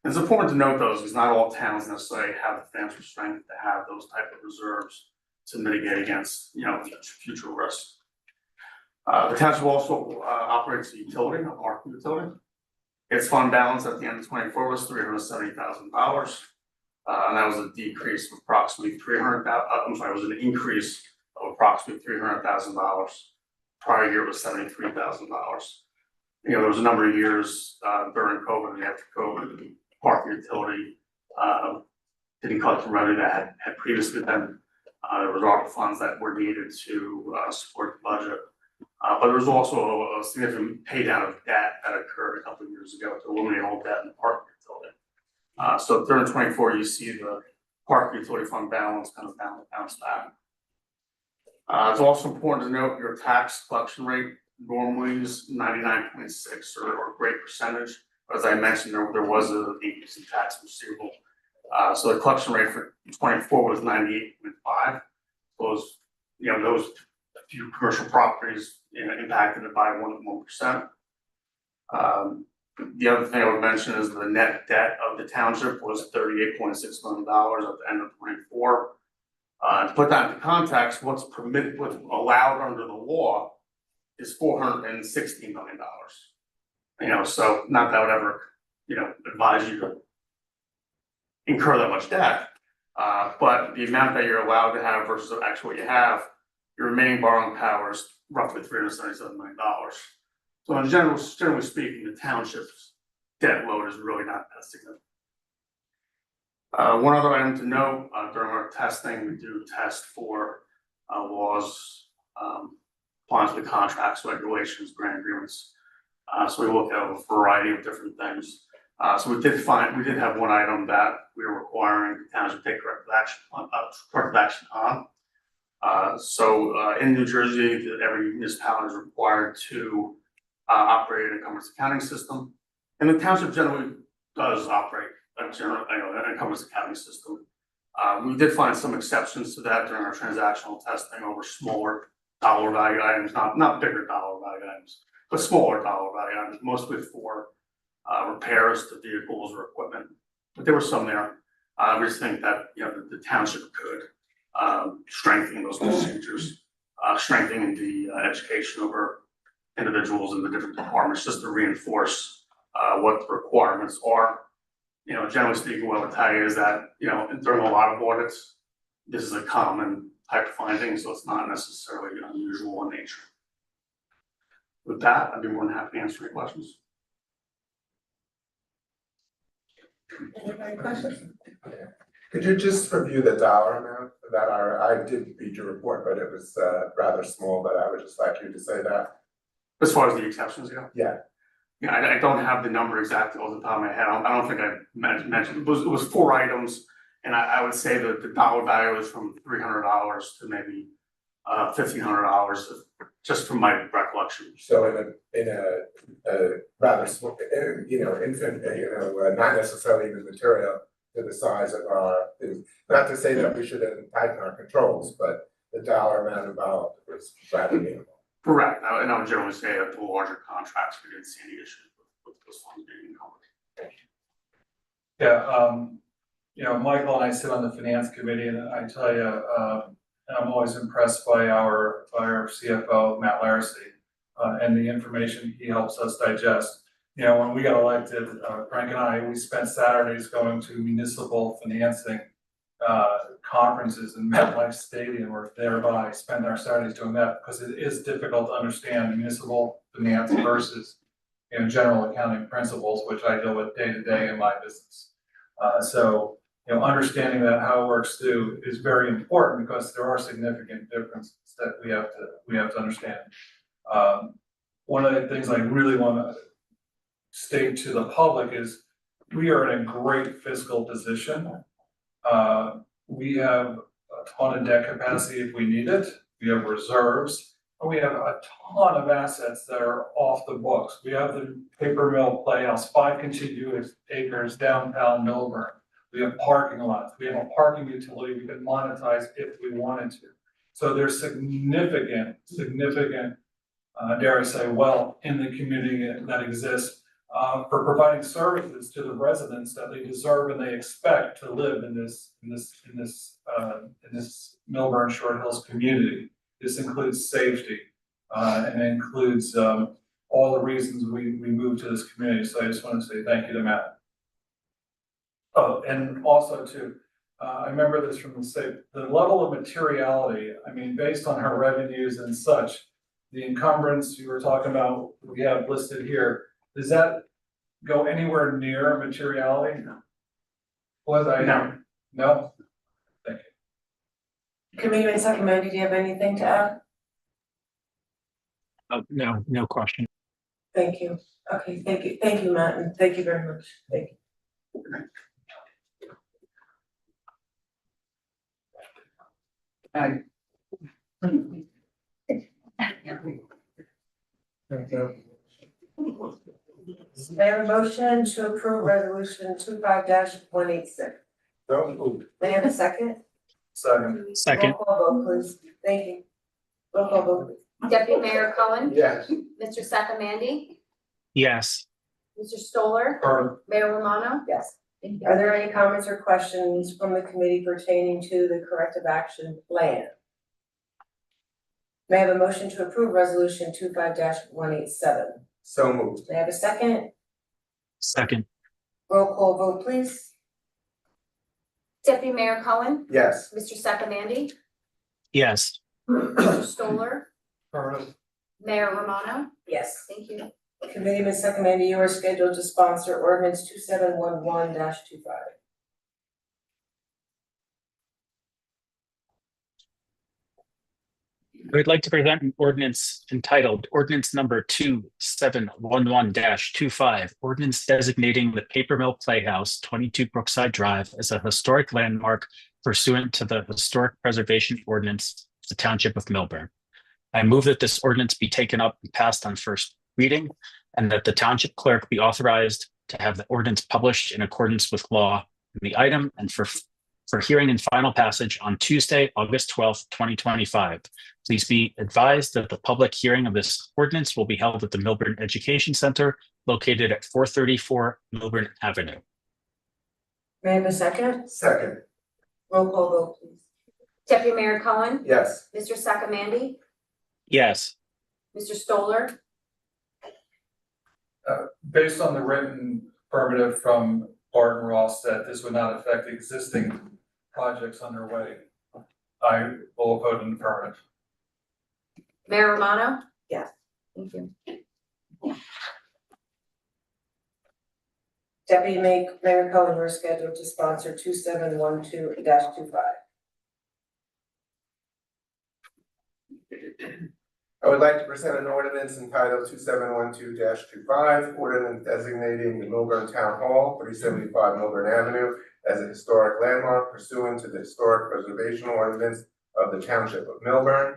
Speaker 16: It's important to note those because not all towns necessarily have the financial strength to have those type of reserves to mitigate against future risks. The township also operates a utility, a market utility. Its fund balance at the end of 24 was $370,000. And that was a decrease of approximately it was an increase of approximately $300,000. Prior year was $73,000. There was a number of years during COVID and after COVID, the park utility didn't collect the revenue that had previously been. There was ARPA funds that were needed to support the budget. But there was also a significant pay down of debt that occurred a couple of years ago to eliminate all debt in the park utility. So during 24, you see the park utility fund balance kind of bounce back. It's also important to note your tax collection rate normally is 99.6 or a great percentage. As I mentioned, there was an increase in tax receivable. So the collection rate for 24 was 98.5. Those, those few commercial properties, impacted it by 1%. The other thing I would mention is the net debt of the township was $38.6 million at the end of 24. To put that into context, what's allowed under the law is $460 million. So not that I would ever, advise you to incur that much debt, but the amount that you're allowed to have versus actually what you have, your remaining borrowing power is roughly $377 million. So in generally speaking, the township's debt load is really not that significant. One other item to note, during our testing, we do test for laws, compliance with contracts, regulations, grant agreements. So we look at a variety of different things. So we did have one item that we were requiring the township to take corrective action on. So in New Jersey, every municipality is required to operate an encumbrance accounting system, and the township generally does operate an encumbrance accounting system. We did find some exceptions to that during our transactional testing over smaller dollar value items, not bigger dollar value items, but smaller dollar value items, mostly for repairs to vehicles or equipment. But there were some there. We just think that the township could strengthen those procedures, strengthening the education over individuals in the different departments, just to reinforce what the requirements are. Generally speaking, what I would tell you is that, during a lot of audits, this is a common type of finding, so it's not necessarily unusual in nature. With that, I'd be more than happy to answer any questions.
Speaker 1: Any questions?
Speaker 19: Could you just review the dollar amount that I did read your report, but it was rather small, but I would just like you to say that.
Speaker 16: As far as the exceptions go?
Speaker 19: Yeah.
Speaker 16: Yeah, I don't have the number exactly off the top of my head. I don't think I mentioned, it was 4 items, and I would say that the dollar value was from $300 to maybe $1,500, just from my recollection.
Speaker 19: So in a rather small, infant, not necessarily even material to the size of our, not to say that we should tighten our controls, but the dollar amount involved was rather minimal.
Speaker 16: Correct. And I would generally say that the larger contracts, we didn't see any issues with this one being encumbered.
Speaker 8: Yeah, Michael and I sit on the finance committee, and I tell you, I'm always impressed by our CFO, Matt Larissy, and the information he helps us digest. When we got elected, Frank and I, we spent Saturdays going to municipal financing conferences in MetLife Stadium, or thereby spend our Saturdays doing that, because it is difficult to understand municipal finance versus general accounting principles, which I deal with day to day in my business. So understanding that how it works through is very important, because there are significant differences that we have to understand. One of the things I really want to state to the public is we are in a great fiscal position. We have a ton of debt capacity if we need it. We have reserves, and we have a ton of assets that are off the books. We have the paper mill playhouse, 5 contiguous acres downtown Milburn. We have parking lots. We have a parking utility we could monetize if we wanted to. So there's significant, dare I say, wealth in the community that exists for providing services to the residents that they deserve and they expect to live in this Milburn Short Hills community. This includes safety, and it includes all the reasons we moved to this community. So I just want to say thank you to Matt. Oh, and also too, I remember this from the state, the level of materiality, based on her revenues and such, the encumbrance you were talking about, we have listed here, does that go anywhere near materiality? No. No? Thank you.
Speaker 1: Committee Secretary, do you have anything to add?
Speaker 20: No question.
Speaker 1: Thank you. Okay, thank you, Matt, and thank you very much. Thank you. May I have a motion to approve resolution 25-186?
Speaker 19: So moved.
Speaker 1: May I have a second?
Speaker 8: Second.
Speaker 20: Second.
Speaker 1: Roll call vote, please. Thank you. Roll call vote, please.
Speaker 2: Deputy Mayor Cohen,
Speaker 19: Yes.
Speaker 2: Mr. Sakamandy,
Speaker 20: Yes.
Speaker 2: Mr. Stoller,
Speaker 8: Affirmative.
Speaker 2: Mayor Romano.
Speaker 1: Yes.
Speaker 2: Thank you.
Speaker 1: Are there any comments or questions from the committee pertaining to the corrective action plan? May I have a motion to approve resolution 25-187?
Speaker 19: So moved.
Speaker 1: May I have a second?
Speaker 20: Second.
Speaker 1: Roll call vote, please.
Speaker 2: Deputy Mayor Cohen,
Speaker 19: Yes.
Speaker 2: Mr. Sakamandy,
Speaker 20: Yes.
Speaker 2: Mr. Stoller,
Speaker 8: Affirmative.
Speaker 2: Mayor Romano.
Speaker 1: Yes.
Speaker 2: Thank you.
Speaker 1: Committeeman Sakamandy, you are scheduled to sponsor ordinance 2711-25.
Speaker 20: I would like to present an ordinance entitled Ordinance Number 2711-25, ordinance designating the Paper Mill Playhouse, 22 Brookside Drive as a historic landmark pursuant to the Historic Preservation Ordinance of the Township of Milburn. I move that this ordinance be taken up and passed on first reading, and that the Township Clerk be authorized to have the ordinance published in accordance with law in the item and for hearing and final passage on Tuesday, August 12th, 2025. Please be advised that the public hearing of this ordinance will be held at the Milburn Education Center located at 434 Milburn Avenue.
Speaker 1: May I have a second?
Speaker 19: Second.
Speaker 1: Roll call vote, please.
Speaker 2: Deputy Mayor Cohen,
Speaker 19: Yes.
Speaker 2: Mr. Sakamandy,
Speaker 20: Yes.
Speaker 2: Mr. Stoller,
Speaker 8: Based on the written affirmative from Barton Ross that this would not affect existing projects underway, I will vote in affirmative.
Speaker 2: Mayor Romano.
Speaker 1: Yes.
Speaker 2: Thank you.
Speaker 1: Deputy Mayor Cohen, you are scheduled to sponsor 2712-25.
Speaker 19: I would like to present an ordinance entitled 2712-25, ordinance designating the Milburn Town Hall, 375 Milburn Avenue, as a historic landmark pursuant to the Historic Preservation Ordinance of the Township of Milburn.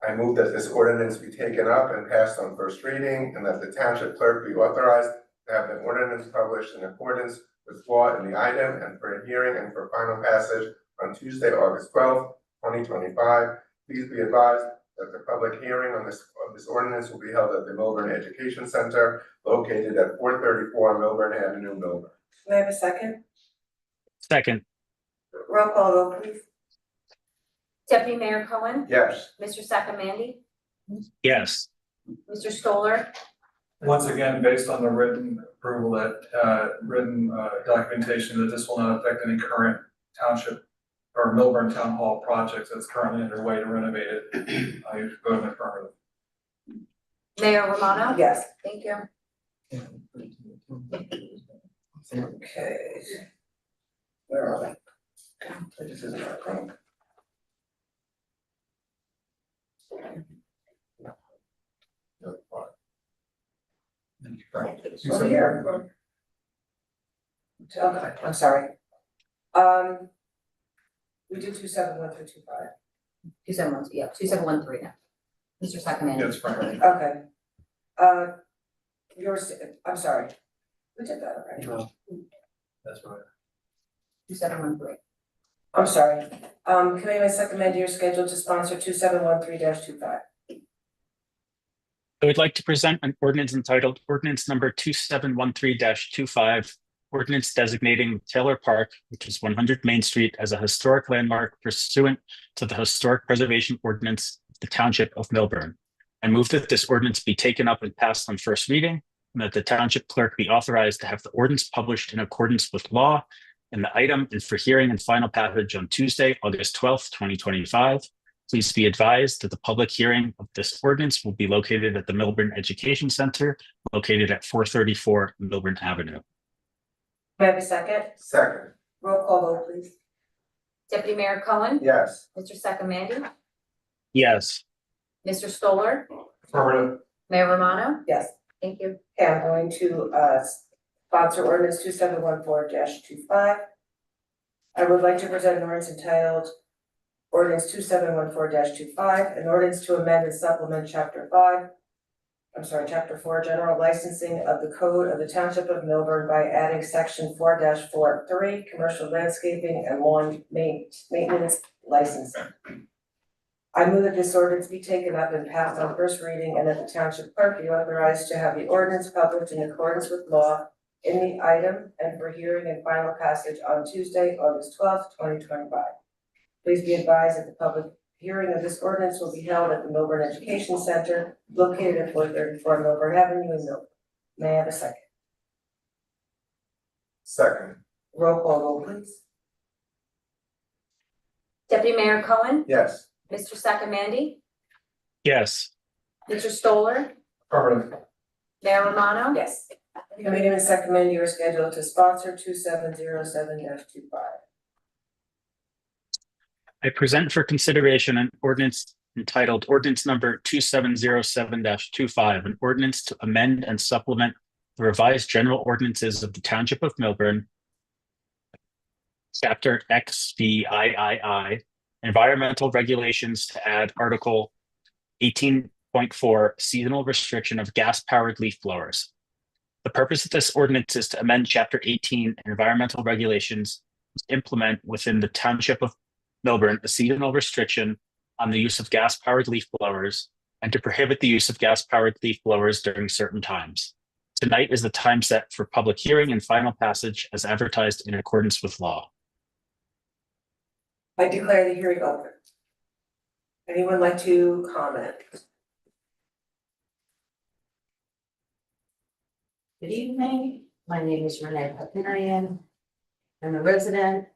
Speaker 19: I move that this ordinance be taken up and passed on first reading, and that the Township Clerk be authorized to have the ordinance published in accordance with law in the item and for a hearing and for final passage on Tuesday, August 12th, 2025. Please be advised that the public hearing on this ordinance will be held at the Milburn Education Center located at 434 Milburn Avenue, Milburn.
Speaker 1: May I have a second?
Speaker 20: Second.
Speaker 1: Roll call vote, please.
Speaker 2: Deputy Mayor Cohen,
Speaker 19: Yes.
Speaker 2: Mr. Sakamandy,
Speaker 20: Yes.
Speaker 2: Mr. Stoller,
Speaker 8: Once again, based on the written approval that, written documentation that this will not affect any current township or Milburn Town Hall projects that's currently underway to renovate it, I vote in affirmative.
Speaker 2: Mayor Romano.
Speaker 1: Yes.
Speaker 2: Thank you.
Speaker 1: Okay. Where are we? This is not wrong. Oh, here. Okay, I'm sorry. We did 2713-25.
Speaker 2: 2713 now. Mr. Sakamandy.
Speaker 8: Yes, right.
Speaker 1: Okay. Yours, I'm sorry. We did that already.
Speaker 8: That's right.
Speaker 2: 2713.
Speaker 1: I'm sorry. Committee Secretary, you're scheduled to sponsor 2713-25.
Speaker 20: I would like to present an ordinance entitled Ordinance Number 2713-25, ordinance designating Taylor Park, which is 100 Main Street, as a historic landmark pursuant to the Historic Preservation Ordinance of the Township of Milburn. I move that this ordinance be taken up and passed on first reading, and that the Township Clerk be authorized to have the ordinance published in accordance with law in the item and for hearing and final passage on Tuesday, August 12th, 2025. Please be advised that the public hearing of this ordinance will be located at the Milburn Education Center, located at 434 Milburn Avenue.
Speaker 1: May I have a second?
Speaker 19: Second.
Speaker 1: Roll call vote, please.
Speaker 2: Deputy Mayor Cohen,
Speaker 19: Yes.
Speaker 2: Mr. Sakamandy,
Speaker 20: Yes.
Speaker 2: Mr. Stoller,
Speaker 8: Affirmative.
Speaker 2: Mayor Romano.
Speaker 1: Yes.
Speaker 2: Thank you.
Speaker 1: Okay, I'm going to sponsor ordinance 2714-25. I would like to present an ordinance entitled Ordinance 2714-25, an ordinance to amend and supplement chapter 4, general licensing of the code of the Township of Milburn by adding section 4-4.3, commercial landscaping and lawn maintenance licensing. I move that this ordinance be taken up and passed on first reading, and that the township clerk be authorized to have the ordinance published in accordance with law in the item and for hearing and final passage on Tuesday, August 12th, 2025. Please be advised that the public hearing of this ordinance will be held at the Milburn Education Center located at 434 Milburn Avenue in Milburn. May I have a second?
Speaker 19: Second.
Speaker 1: Roll call vote, please.
Speaker 2: Deputy Mayor Cohen,
Speaker 19: Yes.
Speaker 2: Mr. Sacamandi,
Speaker 20: Yes.
Speaker 2: Mr. Stoller,
Speaker 8: Affirmative.
Speaker 2: Mayor Romano.
Speaker 1: Yes. Committee and Subcommittee are scheduled to sponsor 2707-25.
Speaker 20: I present for consideration an ordinance entitled Ordinance Number 2707-25, an ordinance to amend and supplement the revised general ordinances of the Township of Milburn, Chapter XVIII, Environmental Regulations, to add Article 18.4, Seasonal Restriction of Gas-Powered Leaf Blowers. The purpose of this ordinance is to amend Chapter 18, Environmental Regulations, to implement within the Township of Milburn a seasonal restriction on the use of gas-powered leaf blowers and to prohibit the use of gas-powered leaf blowers during certain times. Tonight is the time set for public hearing and final passage as advertised in accordance with law.
Speaker 1: I declare the hearing open. Anyone like to comment?
Speaker 7: Good evening, my name is Renee Papinian. I'm a resident.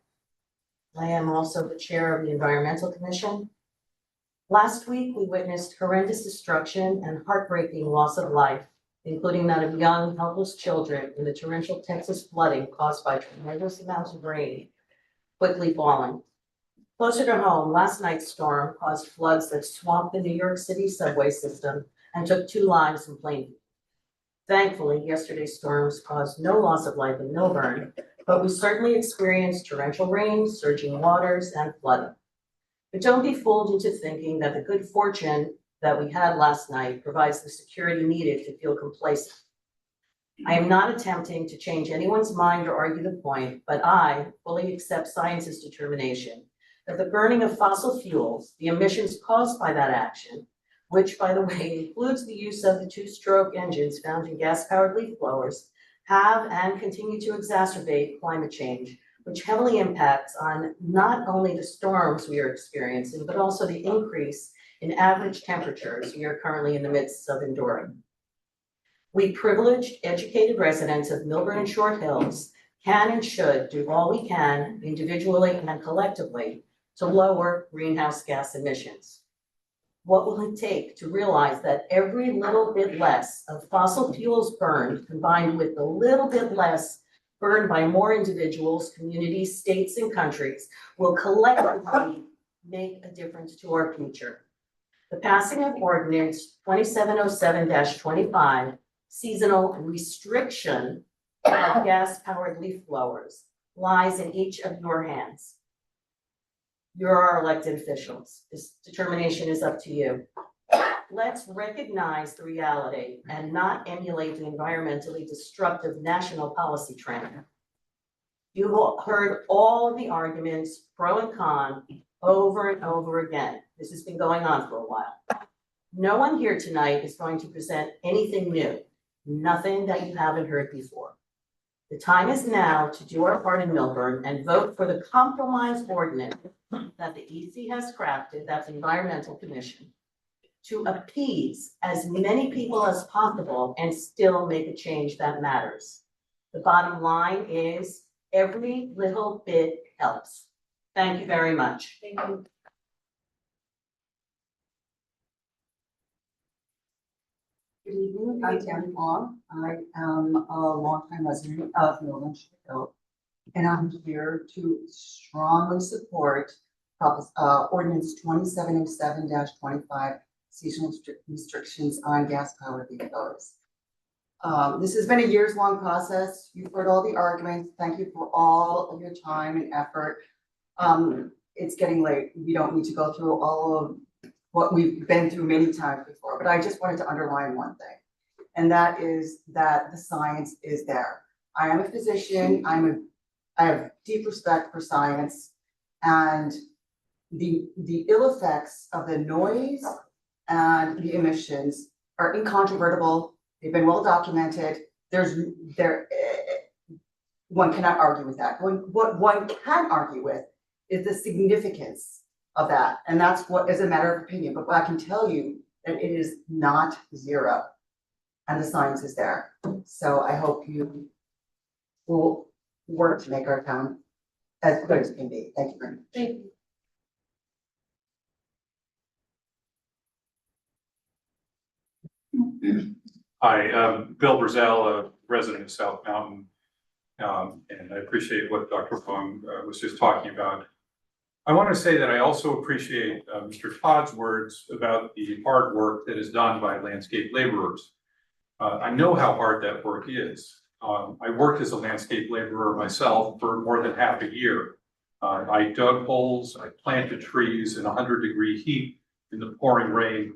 Speaker 7: I am also the chair of the Environmental Commission. Last week, we witnessed horrendous destruction and heartbreaking loss of life, including that of young, helpless children in the torrential Texas flooding caused by tremendous amounts of rain quickly falling. Closer to home, last night's storm caused floods that swamped the New York City subway system and took 2 lives in Plainview. Thankfully, yesterday's storms caused no loss of life in Milburn, but we certainly experienced torrential rain, surging waters, and flooding. But don't be fooled into thinking that the good fortune that we had last night provides the security needed to feel complacent. I am not attempting to change anyone's mind or argue the point, but I fully accept science's determination that the burning of fossil fuels, the emissions caused by that action, which, by the way, includes the use of the 2-stroke engines found in gas-powered leaf blowers, have and continue to exacerbate climate change, which heavily impacts on not only the storms we are experiencing, but also the increase in average temperatures we are currently in the midst of enduring. We privileged, educated residents of Milburn and Short Hills can and should do all we can, individually and collectively, to lower greenhouse gas emissions. What will it take to realize that every little bit less of fossil fuels burned, combined with a little bit less burned by more individuals, communities, states, and countries, will collectively make a difference to our future? The passing of Ordinance 2707-25, seasonal restriction of gas-powered leaf blowers, lies in each of your hands. You're our elected officials. This determination is up to you. Let's recognize the reality and not emulate the environmentally destructive national policy trend. You've heard all of the arguments, pro and con, over and over again. This has been going on for a while. No one here tonight is going to present anything new, nothing that you haven't heard before. The time is now to do our part in Milburn and vote for the compromise ordinance that the EC has crafted, that's Environmental Commission, to appease as many people as possible and still make a change that matters. The bottom line is every little bit helps. Thank you very much.
Speaker 1: Thank you.
Speaker 10: Good evening, I'm Tammy Long. I am a longtime resident of Milburn Hill, and I'm here to strongly support Ordinance 2707-25, seasonal restrictions on gas-powered leaf blowers. This has been a years-long process. You've heard all the arguments. Thank you for all of your time and effort. it's getting late. We don't need to go through all of what we've been through many times before, but I just wanted to underline one thing. And that is that the science is there. I am a physician, I have deep respect for science, and the ill effects of the noise and the emissions are incontrovertible. They've been well documented. One cannot argue with that. What one can argue with is the significance of that, and that's what is a matter of opinion. But I can tell you that it is not zero, and the science is there. So I hope you will work to make our town as good as it can be. Thank you very much.
Speaker 1: Thank you.
Speaker 9: Hi, Bill Brazell, a resident of South Mountain. And I appreciate what Dr. Fong was just talking about. I want to say that I also appreciate Mr. Todd's words about the hard work that is done by landscape laborers. I know how hard that work is. I worked as a landscape laborer myself for more than half a year. I dug holes, I planted trees in 100-degree heat in the pouring rain.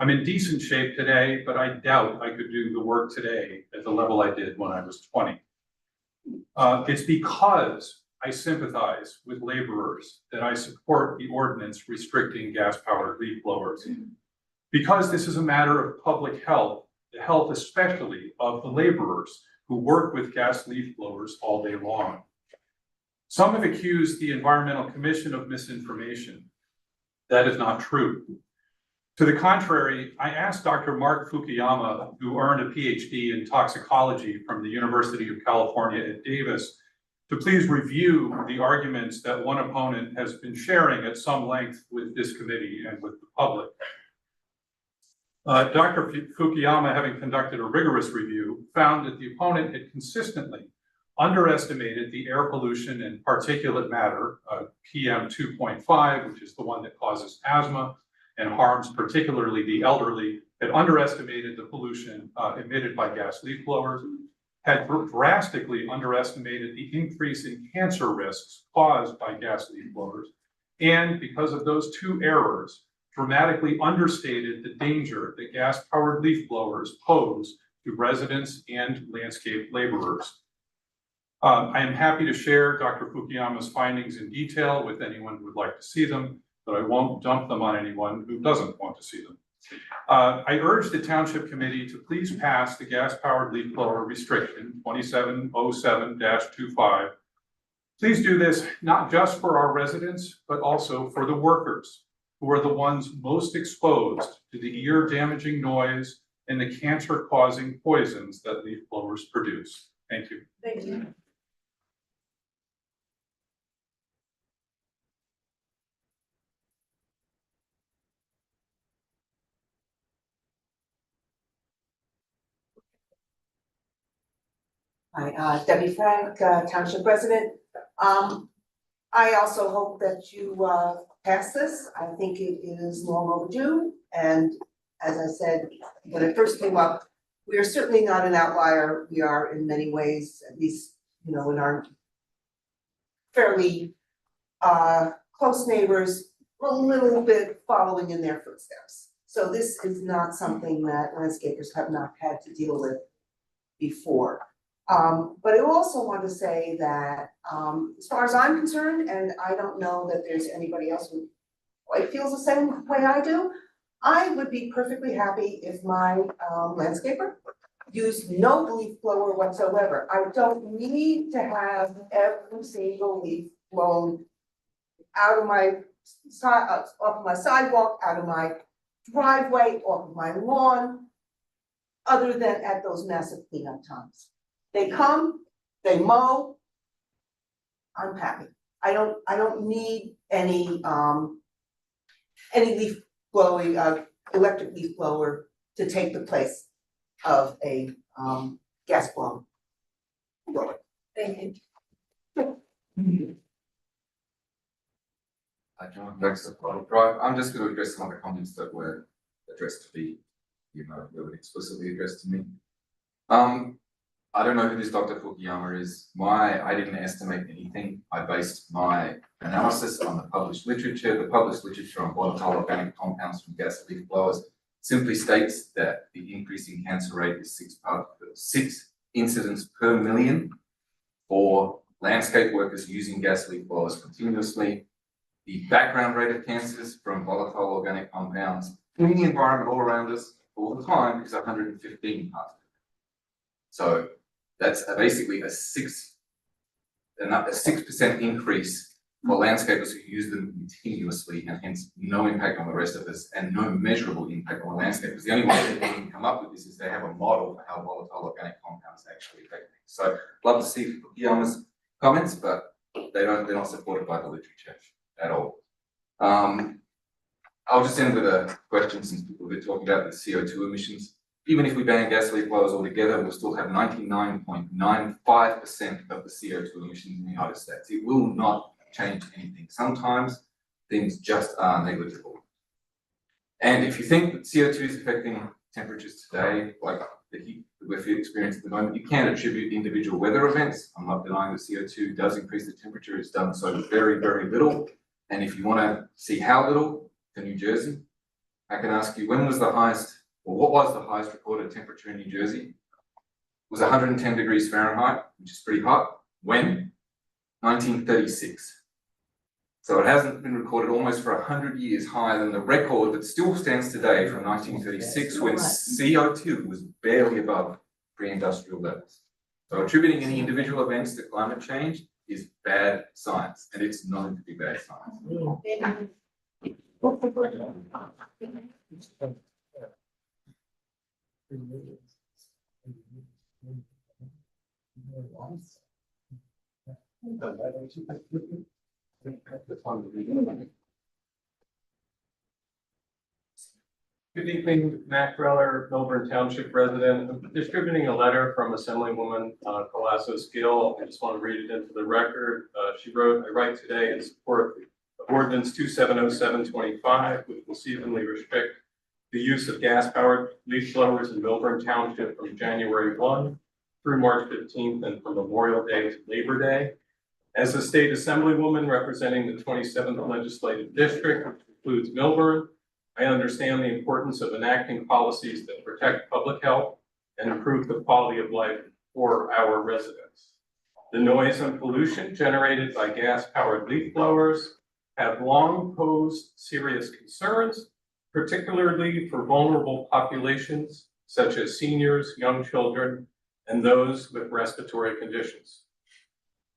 Speaker 9: I'm in decent shape today, but I doubt I could do the work today at the level I did when I was 20. It's because I sympathize with laborers that I support the ordinance restricting gas-powered leaf blowers. Because this is a matter of public health, the health especially of the laborers who work with gas leaf blowers all day long. Some have accused the Environmental Commission of misinformation. That is not true. To the contrary, I asked Dr. Mark Fukuyama, who earned a PhD in toxicology from the University of California at Davis, to please review the arguments that one opponent has been sharing at some length with this committee and with the public. Dr. Fukuyama, having conducted a rigorous review, found that the opponent had consistently underestimated the air pollution and particulate matter, PM 2.5, which is the one that causes asthma and harms particularly the elderly, had underestimated the pollution emitted by gas leaf blowers, had drastically underestimated the increase in cancer risks caused by gas leaf blowers, and because of those two errors, dramatically understated the danger that gas-powered leaf blowers pose to residents and landscape laborers. I am happy to share Dr. Fukuyama's findings in detail with anyone who would like to see them, but I won't dump them on anyone who doesn't want to see them. I urge the Township Committee to please pass the gas-powered leaf blower restriction 2707-25. Please do this not just for our residents, but also for the workers who are the ones most exposed to the ear-damaging noise and the cancer-causing poisons that leaf blowers produce. Thank you.
Speaker 1: Thank you.
Speaker 11: Hi, Debbie Frank, Township resident. I also hope that you pass this. I think it is long overdue. And as I said, when it first came up, we are certainly not an outlier. We are in many ways, at least, you know, in our fairly close neighbors, a little bit following in their footsteps. So this is not something that landscapers have not had to deal with before. But I also want to say that, as far as I'm concerned, and I don't know that there's anybody else who quite feels the same way I do, I would be perfectly happy if my landscaper used no leaf blower whatsoever. I don't need to have every single leaf blown out of my side, off of my sidewalk, out of my driveway, off of my lawn, other than at those massive cleanup times. They come, they mow, I'm happy. I don't need any leaf blowing, electric leaf blower to take the place of a gas blower.
Speaker 1: Thank
Speaker 11: you.
Speaker 22: Hi, John, thanks for the drive. I'm just going to address some of the comments that were addressed to me, they were explicitly addressed to me. I don't know who this Dr. Fukuyama is. I didn't estimate anything. I based my analysis on the published literature. The published literature on volatile organic compounds from gas leaf blowers simply states that the increase in cancer rate is 6 incidents per million for landscape workers using gas leaf blowers continuously. The background rate of cancers from volatile organic compounds in the environment all around us all the time is 115 parts. So that's basically a 6% increase for landscapers who use them continuously, and hence no impact on the rest of us and no measurable impact on landscapers. The only way that they can come up with this is they have a model for how volatile organic compounds actually affect things. So love to see Fukuyama's comments, but they're not supported by the literature at all. I'll just end with a question, since people have been talking about the CO2 emissions. Even if we ban gas leaf blowers altogether, we'll still have 99.95% of the CO2 emissions in the United States. It will not change anything. Sometimes things just are negligible. And if you think that CO2 is affecting temperatures today, like the heat that we're experiencing at the moment, you can attribute individual weather events. I'm not denying that CO2 does increase the temperature. It's done so very, very little. And if you want to see how little, to New Jersey, I can ask you, when was the highest, or what was the highest recorded temperature in New Jersey? It was 110 degrees Fahrenheit, which is pretty hot. When? 1936. So it hasn't been recorded almost for 100 years higher than the record that still stands today from 1936, when CO2 was barely above pre-industrial levels. So attributing any individual events to climate change is bad science, and it's known to be bad science.
Speaker 3: Good evening, Matt Greller, Milburn Township resident. I'm distributing a letter from Assemblywoman Colasso Gill. I just want to read it into the record. She wrote, "I write today in support of Ordinance 270725, which will seasonally restrict the use of gas-powered leaf blowers in Milburn Township from January 1 through March 15th and from Memorial Day to Labor Day. As a state assemblywoman representing the 27th legislative district, which includes Milburn, I understand the importance of enacting policies that protect public health and improve the quality of life for our residents. The noise and pollution generated by gas-powered leaf blowers have long posed serious concerns, particularly for vulnerable populations such as seniors, young children, and those with respiratory conditions.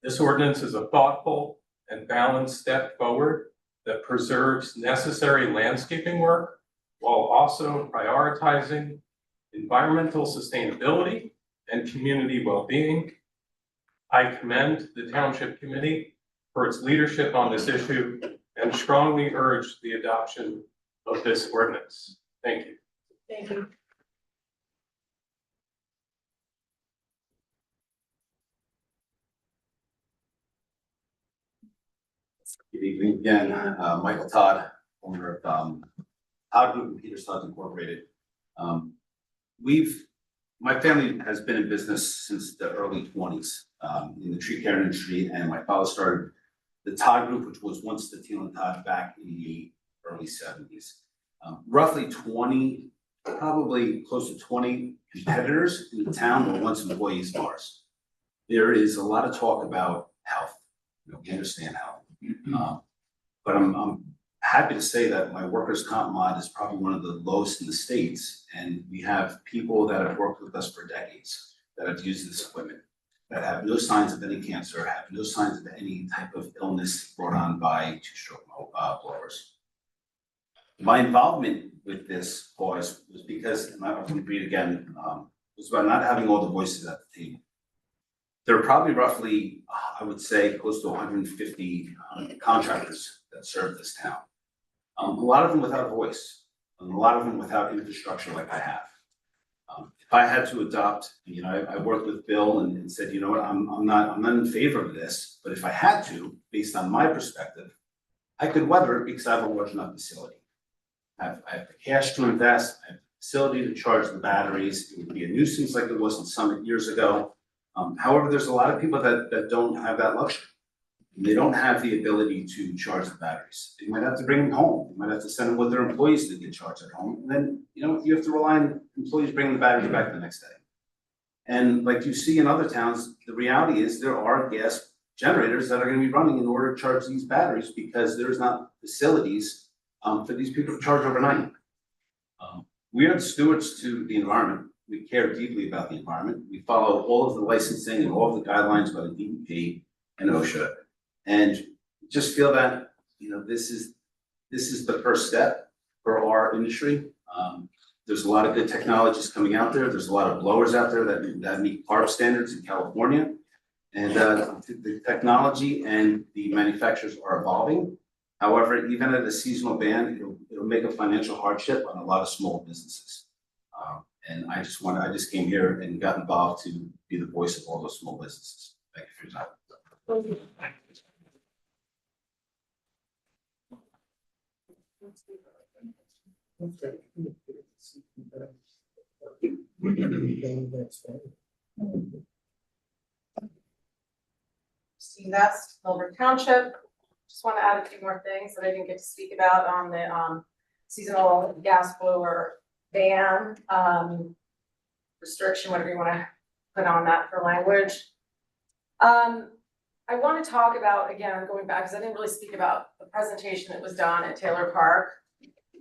Speaker 3: This ordinance is a thoughtful and balanced step forward that preserves necessary landscaping work while also prioritizing environmental sustainability and community well-being. I commend the Township Committee for its leadership on this issue and strongly urge the adoption of this ordinance. Thank you.
Speaker 1: Thank you.
Speaker 12: Good evening again, Michael Todd, owner of Todd Group and Peters Todd Incorporated. My family has been in business since the early 20s in the tree care industry, and my father started the Todd Group, which was once the Teal and Todd, back in the early 70s. Roughly 20, probably close to 20 competitors in the town were once employees of ours. There is a lot of talk about health. We understand health. But I'm happy to say that my workers' comp mod is probably one of the lowest in the states, and we have people that have worked with us for decades that have used this equipment that have no signs of any cancer, have no signs of any type of illness brought on by two-stroke blowers. My involvement with this cause was because, and I can read again, was about not having all the voices at the table. There are probably roughly, I would say, close to 150 contractors that serve this town. A lot of them without a voice, and a lot of them without infrastructure like I have. If I had to adopt, I worked with Bill and said, you know what, I'm not in favor of this, but if I had to, based on my perspective, I could weather it because I have a large enough facility. I have the cash to invest, I have the facility to charge the batteries. It would be a nuisance like it was in Summit years ago. However, there's a lot of people that don't have that luxury. They don't have the ability to charge the batteries. They might have to bring them home. They might have to send them with their employees to get charged at home. And then, you have to rely on employees bringing the batteries back the next day. And like you see in other towns, the reality is there are gas generators that are gonna be running in order to charge these batteries because there's not facilities for these people to charge overnight. We are stewards to the environment. We care deeply about the environment. We follow all of the licensing and all of the guidelines by the DEP and OSHA. And just feel that, this is the first step for our industry. There's a lot of good technologies coming out there. There's a lot of blowers out there that meet CARB standards in California. And the technology and the manufacturers are evolving. However, even at a seasonal ban, it'll make a financial hardship on a lot of small businesses. And I just came here and got involved to be the voice of all those small businesses. Thank you for your time.
Speaker 13: Steve Vest, Milburn Township. Just want to add a few more things that I didn't get to speak about on the seasonal gas blower ban, restriction, whatever you want to put on that for language. I want to talk about, again, going back, because I didn't really speak about the presentation that was done at Taylor Park.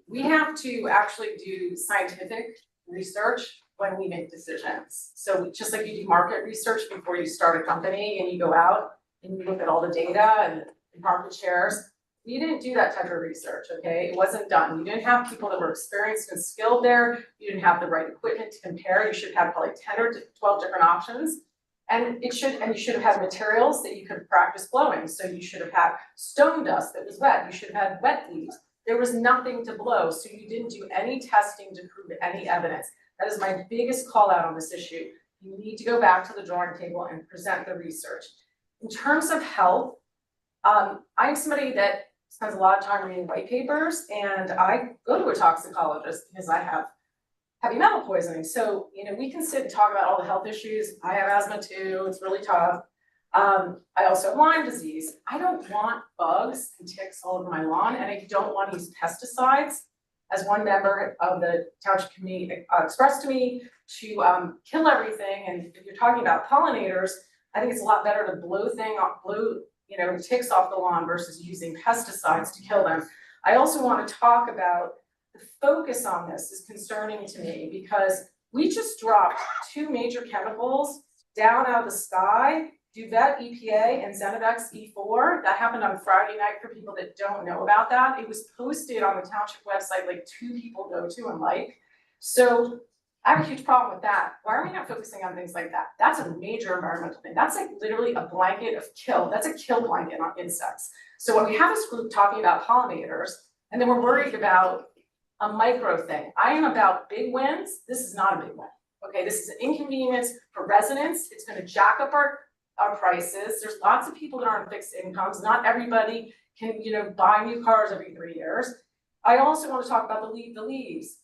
Speaker 13: We have to actually do scientific research when we make decisions. So just like you do market research before you start a company and you go out and you look at all the data and market shares, we didn't do that type of research, okay? It wasn't done. You didn't have people that were experienced and skilled there. You didn't have the right equipment to compare. You should have probably 10 or 12 different options. And you should have had materials that you could practice blowing. So you should have had stone dust that was wet. You should have had wet leaves. There was nothing to blow. So you didn't do any testing to prove any evidence. That is my biggest call out on this issue. You need to go back to the drawing table and present the research. In terms of health, I'm somebody that spends a lot of time reading white papers, and I go to a toxicologist because I have heavy metal poisoning. So, we can sit and talk about all the health issues. I have asthma too, it's really tough. I also have Lyme disease. I don't want bugs and ticks all over my lawn, and I don't want to use pesticides. As one member of the township committee expressed to me, to kill everything. And if you're talking about pollinators, I think it's a lot better to blow ticks off the lawn versus using pesticides to kill them. I also want to talk about the focus on this is concerning to me because we just dropped 2 major chemicals down out of the sky, Duvet EPA and Zenivex E4. That happened on Friday night for people that don't know about that. It was posted on the township website, like 2 people go to and like. So I have a huge problem with that. Why are we not focusing on things like that? That's a major environmental thing. That's like literally a blanket of kill. That's a kill blanket on insects. So when we have this group talking about pollinators, and then we're worried about a micro thing. I am about big wins. This is not a big win. Okay, this is an inconvenience for residents. It's going to jack up our prices. There's lots of people that are on fixed incomes. Not everybody can, buy new cars every 3 years. I also want to talk about the leaves.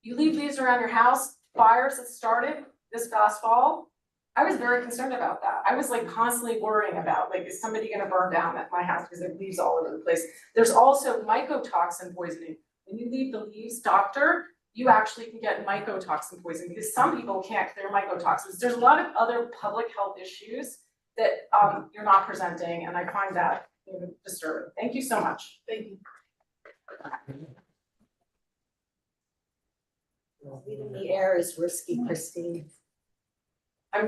Speaker 13: You leave leaves around your house, fires that started this past fall. I was very concerned about that. I was like constantly worrying about, like, is somebody going to burn down at my house because there are leaves all over the place. There's also mycotoxin poisoning. When you leave the leaves, doctor, you actually can get mycotoxin poisoning because some people can't clear mycotoxins. There's a lot of other public health issues that you're not presenting, and I find that disturbing. Thank you so much. Thank you.
Speaker 7: Leaving the air is risky, Christine.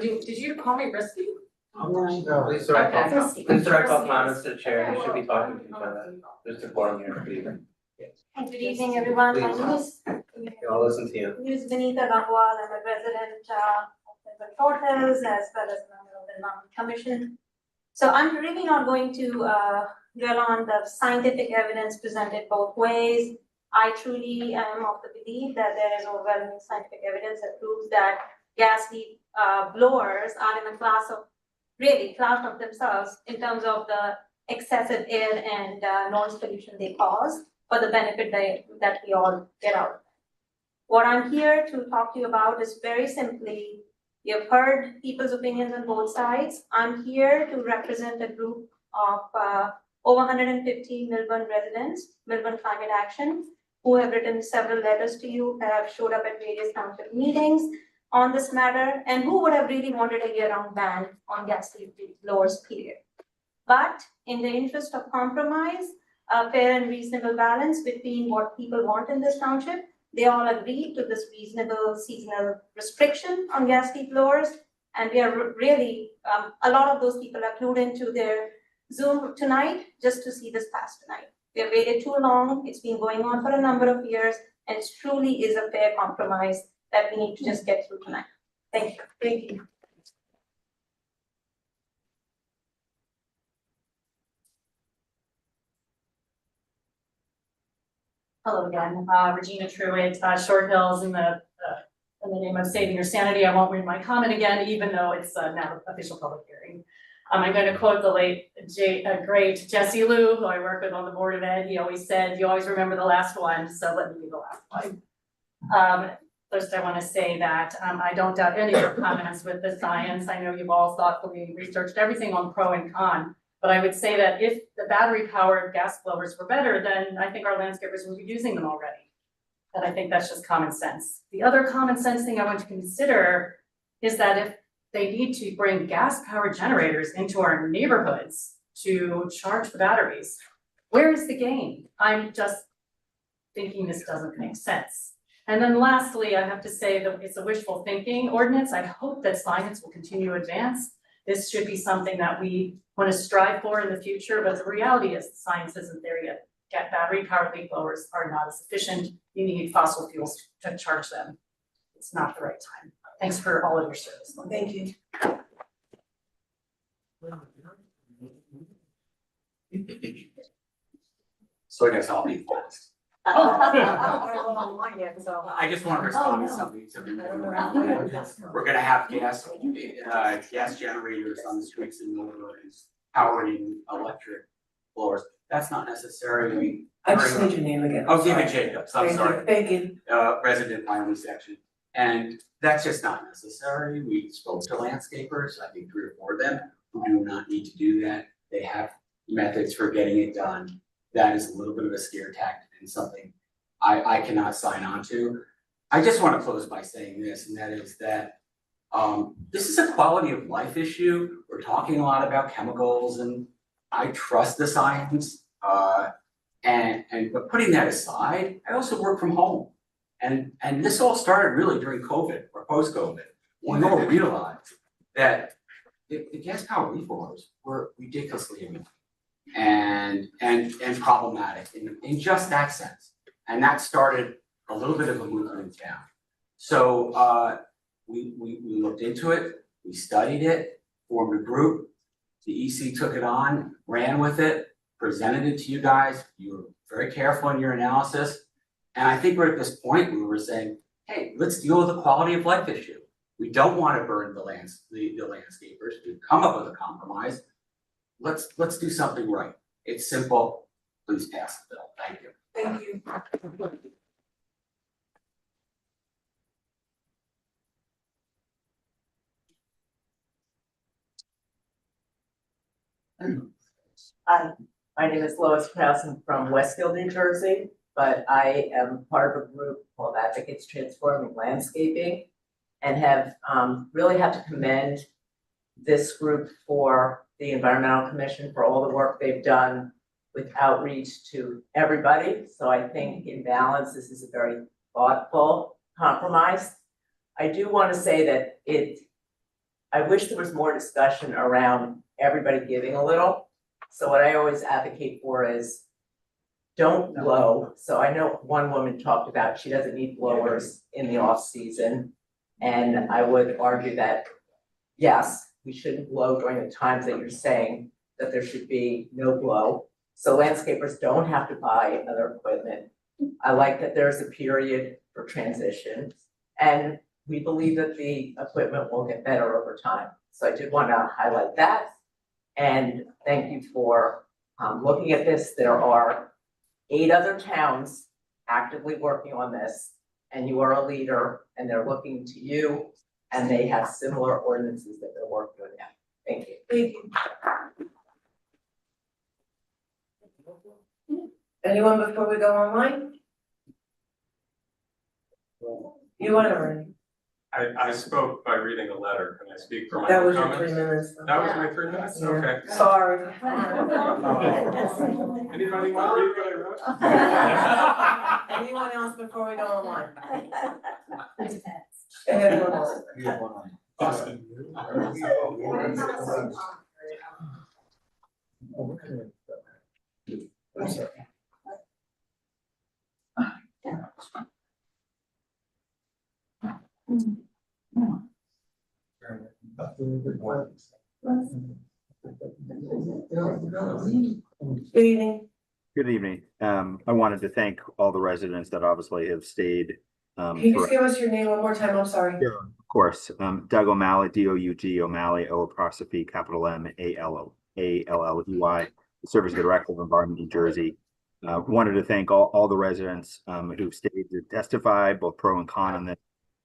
Speaker 13: Did you call me risky?
Speaker 6: No, please direct all comments to the chair. You should be talking to each other. There's a forum here.
Speaker 14: Good evening, everyone. My name is
Speaker 6: I'll listen to you.
Speaker 14: Vinita Gangwal. I'm a resident of the Fort Hills as well as a member of the Mountain Commission. So I'm really not going to dwell on the scientific evidence presented both ways. I truly am of the belief that there is overwhelming scientific evidence that proves that gas leak blowers are in a class of themselves in terms of the excessive air and noise pollution they cause for the benefit that we all get out of it. What I'm here to talk to you about is very simply You've heard people's opinions on both sides. I'm here to represent a group of over 115 Melbourne residents, Melbourne Climate Action, who have written several letters to you, have showed up at various township meetings on this matter, and who would have really wanted a year-round ban on gas blowers, period. But in the interest of compromise, a fair and reasonable balance between what people want in this township, they all agreed to this reasonable seasonal restriction on gas heat blowers. And we are really, a lot of those people are clued into their Zoom tonight just to see this pass tonight. We have waited too long. It's been going on for a number of years, and it truly is a fair compromise that we need to just get through tonight. Thank you.
Speaker 1: Thank you.
Speaker 5: Hello again, Regina Truitt, Short Hills in the name of saving your sanity, I won't read my comment again, even though it's now an official public hearing. I'm going to quote the late, great Jesse Liu, who I work with on the Board of Ed. He always said, you always remember the last one, so let me be the last one. First, I want to say that I don't doubt any of your comments with the science. I know you've all thoughtfully researched everything on pro and con. But I would say that if the battery-powered gas blowers were better, then I think our landscapers would be using them already. And I think that's just common sense. The other common sense thing I want to consider is that if they need to bring gas-powered generators into our neighborhoods to charge the batteries, where is the gain? I'm just thinking this doesn't make sense. And then lastly, I have to say that it's a wishful thinking ordinance. I hope that science will continue to advance. This should be something that we want to strive for in the future, but the reality is the science isn't there yet. Battery-powered leaf blowers are not as efficient. You need fossil fuels to charge them. It's not the right time. Thanks for all of your service.
Speaker 1: Thank you.
Speaker 4: So I guess I'll be fast. I just want to respond to something to be going around. We're gonna have gas generators on the streets in Millville powering electric blowers. That's not necessarily.
Speaker 1: I just need your name again.
Speaker 4: Oh, David Jacobs, I'm sorry.
Speaker 1: Thank you.
Speaker 4: Resident Miami section. And that's just not necessary. We spoke to landscapers, I think 3 or 4 of them, who do not need to do that. They have methods for getting it done. That is a little bit of a scare tactic and something I cannot sign on to. I just want to close by saying this, and that is that this is a quality of life issue. We're talking a lot about chemicals, and I trust the science. But putting that aside, I also work from home. And this all started really during COVID or post-COVID, when we all realized that the gas-powered leaf blowers were ridiculously emitting and problematic in just that sense. And that started a little bit of a movement in town. So we looked into it, we studied it, formed a group. The EC took it on, ran with it, presented it to you guys. You were very careful in your analysis. And I think we're at this point where we're saying, hey, let's deal with the quality of life issue. We don't want to burn the landscapers. We've come up with a compromise. Let's do something right. It's simple. Please pass the bill. Thank you.
Speaker 1: Thank you.
Speaker 17: Hi, my name is Lois Krause. I'm from Westfield, New Jersey, but I am part of a group called Advocates Transforming Landscaping and have really have to commend this group for the Environmental Commission for all the work they've done with outreach to everybody. So I think in balance, this is a very thoughtful compromise. I do want to say that I wish there was more discussion around everybody giving a little. So what I always advocate for is don't blow. So I know one woman talked about she doesn't need blowers in the off season. And I would argue that, yes, we shouldn't blow during the times that you're saying that there should be no blow. So landscapers don't have to buy other equipment. I like that there's a period for transition. And we believe that the equipment will get better over time. So I did want to highlight that. And thank you for looking at this. There are 8 other towns actively working on this, and you are a leader, and they're looking to you and they have similar ordinances that they're working with now. Thank you.
Speaker 1: Thank you. Anyone before we go online? You want to read?
Speaker 3: I spoke by reading a letter. Can I speak for my
Speaker 1: That
Speaker 3: own
Speaker 1: was your
Speaker 3: comments?
Speaker 1: 3 minutes.
Speaker 3: That was my 3 minutes?
Speaker 1: Yeah.
Speaker 3: Okay.
Speaker 1: Sorry.
Speaker 3: Anybody want to read what I wrote?
Speaker 1: Anyone else before we go online? Anyone else? Good evening.
Speaker 15: Good evening. I wanted to thank all the residents that obviously have stayed.
Speaker 1: Can you just give us your name one more time? I'm sorry.
Speaker 15: Sure. Of course, Doug O'Malley, D-O-U-G O'Malley, O apostrophe capital M-A-L-L-E-Y, Service Director of Environment, New Jersey. Wanted to thank all the residents who've stayed to testify, both pro and con on this.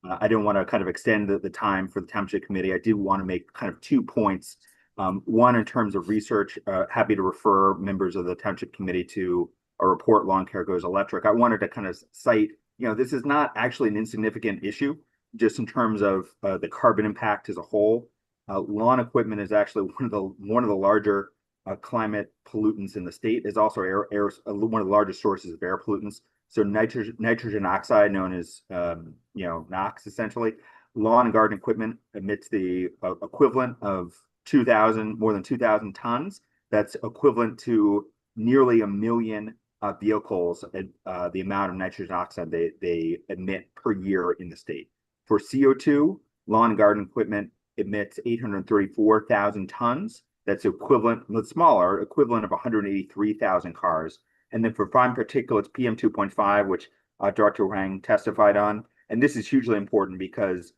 Speaker 15: I didn't want to kind of extend the time for the Township Committee. I did want to make kind of 2 points. One, in terms of research, happy to refer members of the Township Committee to a report, Lawn Care Goes Electric. I wanted to kind of cite, this is not actually an insignificant issue, just in terms of the carbon impact as a whole. Lawn equipment is actually one of the larger climate pollutants in the state. Is also one of the largest sources of air pollutants. So nitrogen oxide, known as NOx, essentially. Lawn and garden equipment emits the equivalent of more than 2,000 tons. That's equivalent to nearly 1 million vehicles, the amount of nitrogen oxide they emit per year in the state. For CO2, lawn and garden equipment emits 834,000 tons. That's equivalent, smaller, equivalent of 183,000 cars. And then for fine particulates, PM 2.5, which Dr. Wang testified on. And this is hugely important because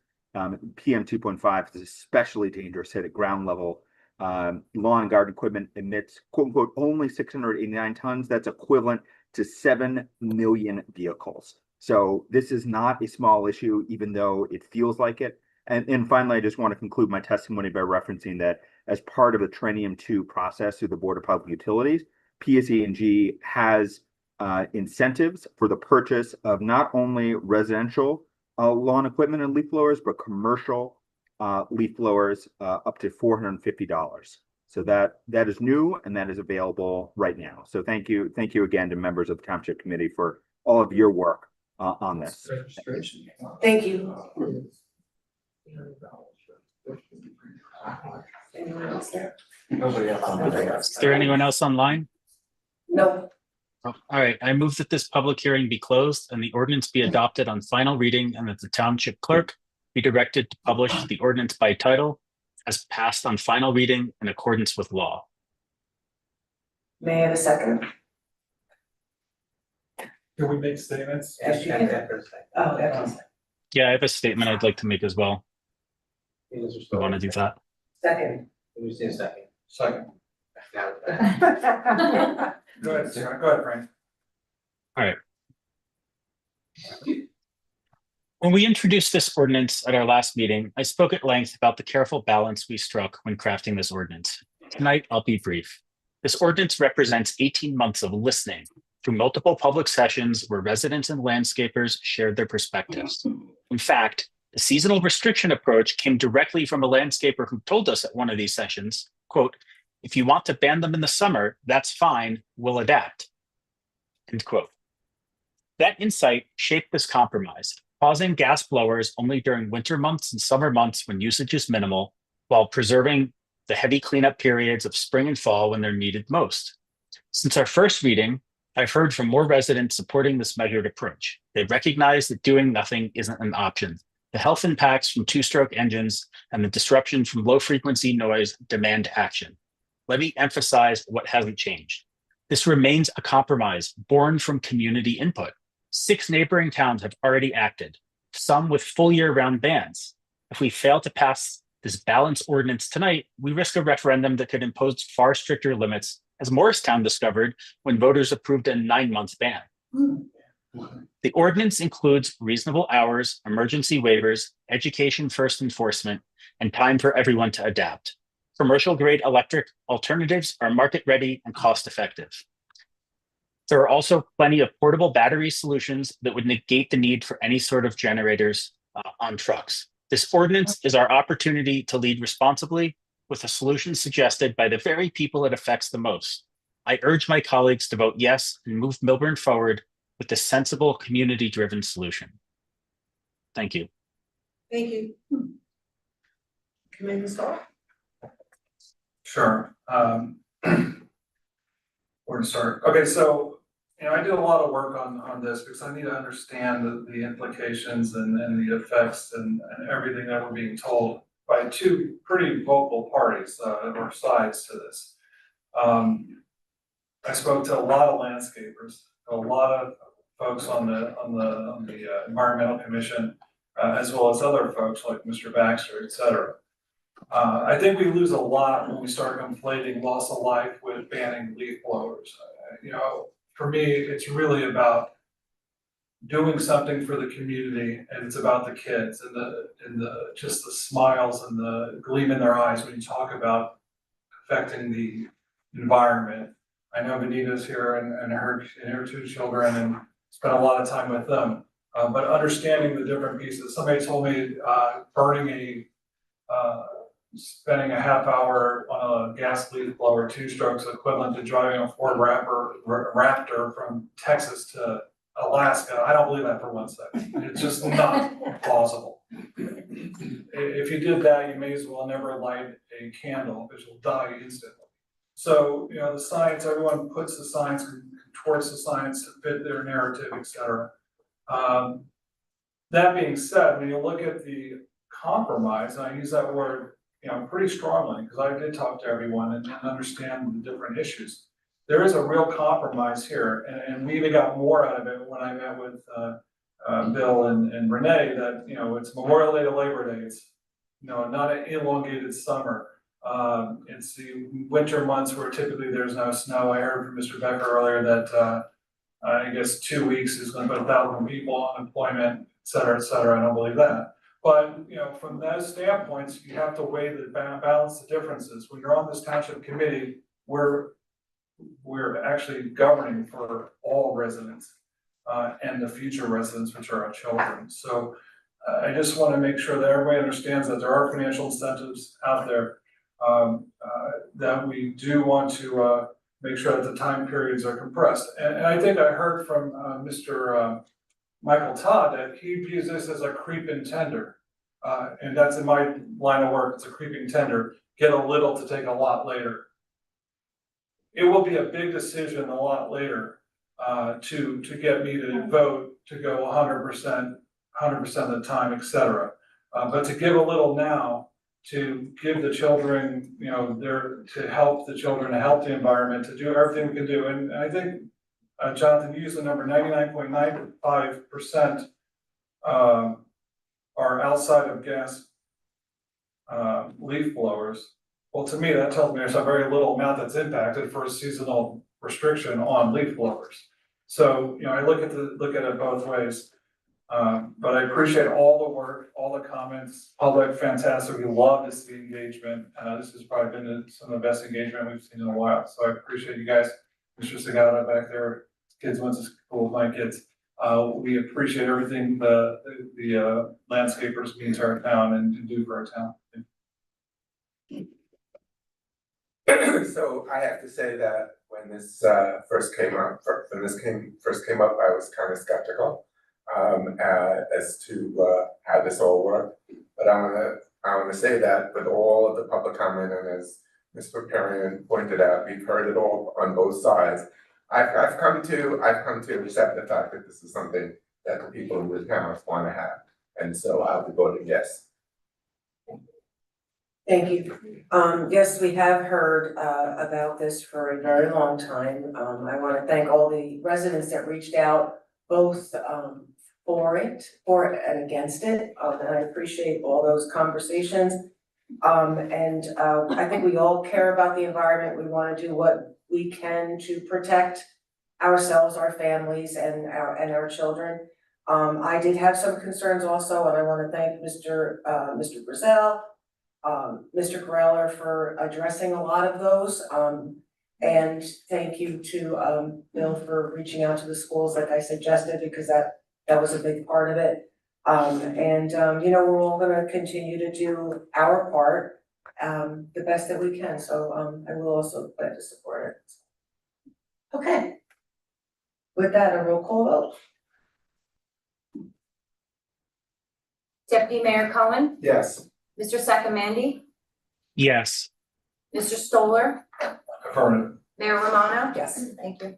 Speaker 15: PM 2.5 is especially dangerous at ground level. Lawn and garden equipment emits, quote unquote, only 689 tons. That's equivalent to 7 million vehicles. So this is not a small issue, even though it feels like it. And finally, I just want to conclude my testimony by referencing that as part of the Trinium 2 process through the Board of Public Utilities, PSE&G has incentives for the purchase of not only residential lawn equipment and leaf blowers, but commercial leaf blowers up to $450. So that is new and that is available right now. So thank you again to members of the Township Committee for all of your work on this.
Speaker 1: Thank you. Anyone else there?
Speaker 20: Is there anyone else online?
Speaker 1: No.
Speaker 20: Oh, all right, I move that this public hearing be closed and the ordinance be adopted on final reading and that the Township Clerk be directed to publish the ordinance by title as passed on final reading in accordance with law.
Speaker 1: May I have a second?
Speaker 8: Can we make statements?
Speaker 1: Yes, you can. Oh, that's
Speaker 20: Yeah, I have a statement I'd like to make as well. You want to do that?
Speaker 1: second.
Speaker 6: Can you say a second?
Speaker 8: Second.
Speaker 6: Now.
Speaker 8: Go ahead, Sarah. Go ahead, Frank.
Speaker 20: All right. When we introduced this ordinance at our last meeting, I spoke at length about the careful balance we struck when crafting this ordinance. Tonight, I'll be brief. This ordinance represents 18 months of listening through multiple public sessions where residents and landscapers shared their perspectives. In fact, the seasonal restriction approach came directly from a landscaper who told us at one of these sessions, quote, "If you want to ban them in the summer, that's fine, we'll adapt," end quote. That insight shaped this compromise, pausing gas blowers only during winter months and summer months when usage is minimal, while preserving the heavy cleanup periods of spring and fall when they're needed most. Since our first reading, I've heard from more residents supporting this measured approach. They recognize that doing nothing isn't an option. The health impacts from two-stroke engines and the disruption from low-frequency noise demand action. Let me emphasize what hasn't changed. This remains a compromise born from community input. 6 neighboring towns have already acted, some with full year-round bans. If we fail to pass this balance ordinance tonight, we risk a referendum that could impose far stricter limits, as Morristown discovered when voters approved a 9-month ban. The ordinance includes reasonable hours, emergency waivers, education first enforcement, and time for everyone to adapt. Commercial grade electric alternatives are market ready and cost effective. There are also plenty of portable battery solutions that would negate the need for any sort of generators on trucks. This ordinance is our opportunity to lead responsibly with a solution suggested by the very people it affects the most. I urge my colleagues to vote yes and move Milburn forward with this sensible, community-driven solution. Thank you.
Speaker 1: Thank you. Committee Star?
Speaker 8: Sure. Where to start? Okay, so, I did a lot of work on this because I need to understand the implications and the effects and everything that we're being told by two pretty vocal parties or sides to this. I spoke to a lot of landscapers, a lot of folks on the Environmental Commission, as well as other folks like Mr. Baxter, et cetera. I think we lose a lot when we start conflating loss of life with banning leaf blowers. For me, it's really about doing something for the community, and it's about the kids and the just the smiles and the gleam in their eyes when you talk about affecting the environment. I know Benita's here and her two children and spent a lot of time with them. But understanding the different pieces. Somebody told me spending a half hour on a gas leaf blower, 2 strokes, equivalent to driving a Ford Raptor from Texas to Alaska. I don't believe that for 1 second. It's just not plausible. If you did that, you may as well never light a candle because you'll die instantly. So, the science, everyone puts the science towards the science to fit their narrative, et cetera. That being said, when you look at the compromise, and I use that word, pretty strongly, because I did talk to everyone and understand the different issues. There is a real compromise here, and we even got more out of it when I met with Bill and Renee, that, it's Memorial Day to Labor Day. It's, not an elongated summer. It's the winter months where typically there's no snow. I heard from Mr. Becker earlier that I guess 2 weeks is going to put 1,000 people on unemployment, et cetera, et cetera. I don't believe that. But, from those standpoints, you have to weigh the balance the differences. When you're on this township committee, we're actually governing for all residents and the future residents, which are our children. So I just want to make sure that everybody understands that there are financial incentives out there, that we do want to make sure that the time periods are compressed. And I think I heard from Mr. Michael Todd that he views this as a creep-in tender. And that's in my line of work, it's a creeping tender. Get a little to take a lot later. It will be a big decision a lot later to get me to vote to go 100% of the time, et cetera. But to give a little now, to give the children, to help the children, to help the environment, to do everything we can do. And I think, Jonathan, you used the number 99.95% are outside of gas leaf blowers. Well, to me, that tells me there's a very little amount that's impacted for a seasonal restriction on leaf blowers. So, I look at it both ways. But I appreciate all the work, all the comments, public, fantastic. We love to see engagement. This has probably been some of the best engagement we've seen in a while. So I appreciate you guys. Mr. Sagata back there, kids went to school with my kids. We appreciate everything the landscapers mean to our town and do for our town.
Speaker 19: So I have to say that when this first came up, I was kind of skeptical as to how this all worked. But I want to say that with all of the public comment, and as Ms. Perperian pointed out, we've heard it all on both sides. I've come to accept the fact that this is something that the people in the town want to have, and so I'll be voting yes.
Speaker 1: Thank you. Yes, we have heard about this for a very long time. I want to thank all the residents that reached out, both for and against it. And I appreciate all those conversations. And I think we all care about the environment. We want to do what we can to protect ourselves, our families, and our children. I did have some concerns also, and I want to thank Mr. Brazell, Mr. Greller for addressing a lot of those. And thank you to Bill for reaching out to the schools like I suggested, because that was a big part of it. You know, we're all gonna continue to do our part the best that we can, so I will also plan to support it. Okay. With that, a roll call vote.
Speaker 2: Deputy Mayor Cohen,
Speaker 19: Yes.
Speaker 2: Mr. Sacamandi,
Speaker 20: Yes.
Speaker 2: Mr. Stoller,
Speaker 8: Affirmative.
Speaker 2: Mayor Romano.
Speaker 1: Yes.
Speaker 2: Thank you.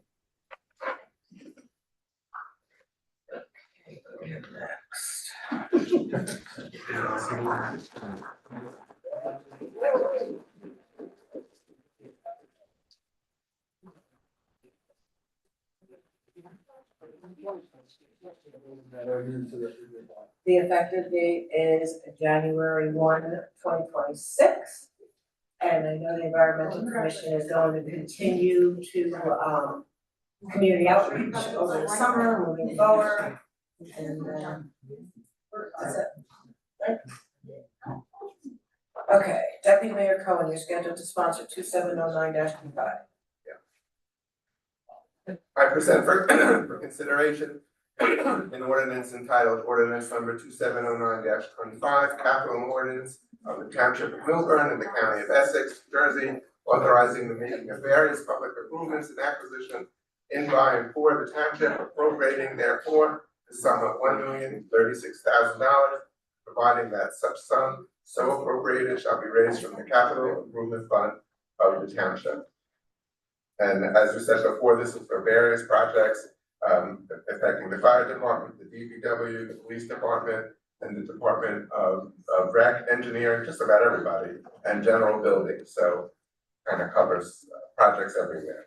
Speaker 1: The effective date is January 1, 2026. And I know the Environmental Commission is going to continue to community outreach over the summer, moving forward. And that's it. Right? Okay, Deputy Mayor Cohen, you're scheduled to sponsor 2709-25.
Speaker 19: I present for consideration an ordinance entitled ordinance number 2709-25, capital ordinance of the Township of Milburn in the County of Essex, New Jersey, authorizing the making of various public improvements and acquisition in by and for the township, appropriating therefore the sum of $1,036,000, providing that such sum so appropriated shall be raised from the capital improvement fund of the township. And as we said before, this is for various projects affecting the fire department, the DPW, the police department, and the Department of Rec, engineering, just about everybody, and general buildings. So kind of covers projects everywhere.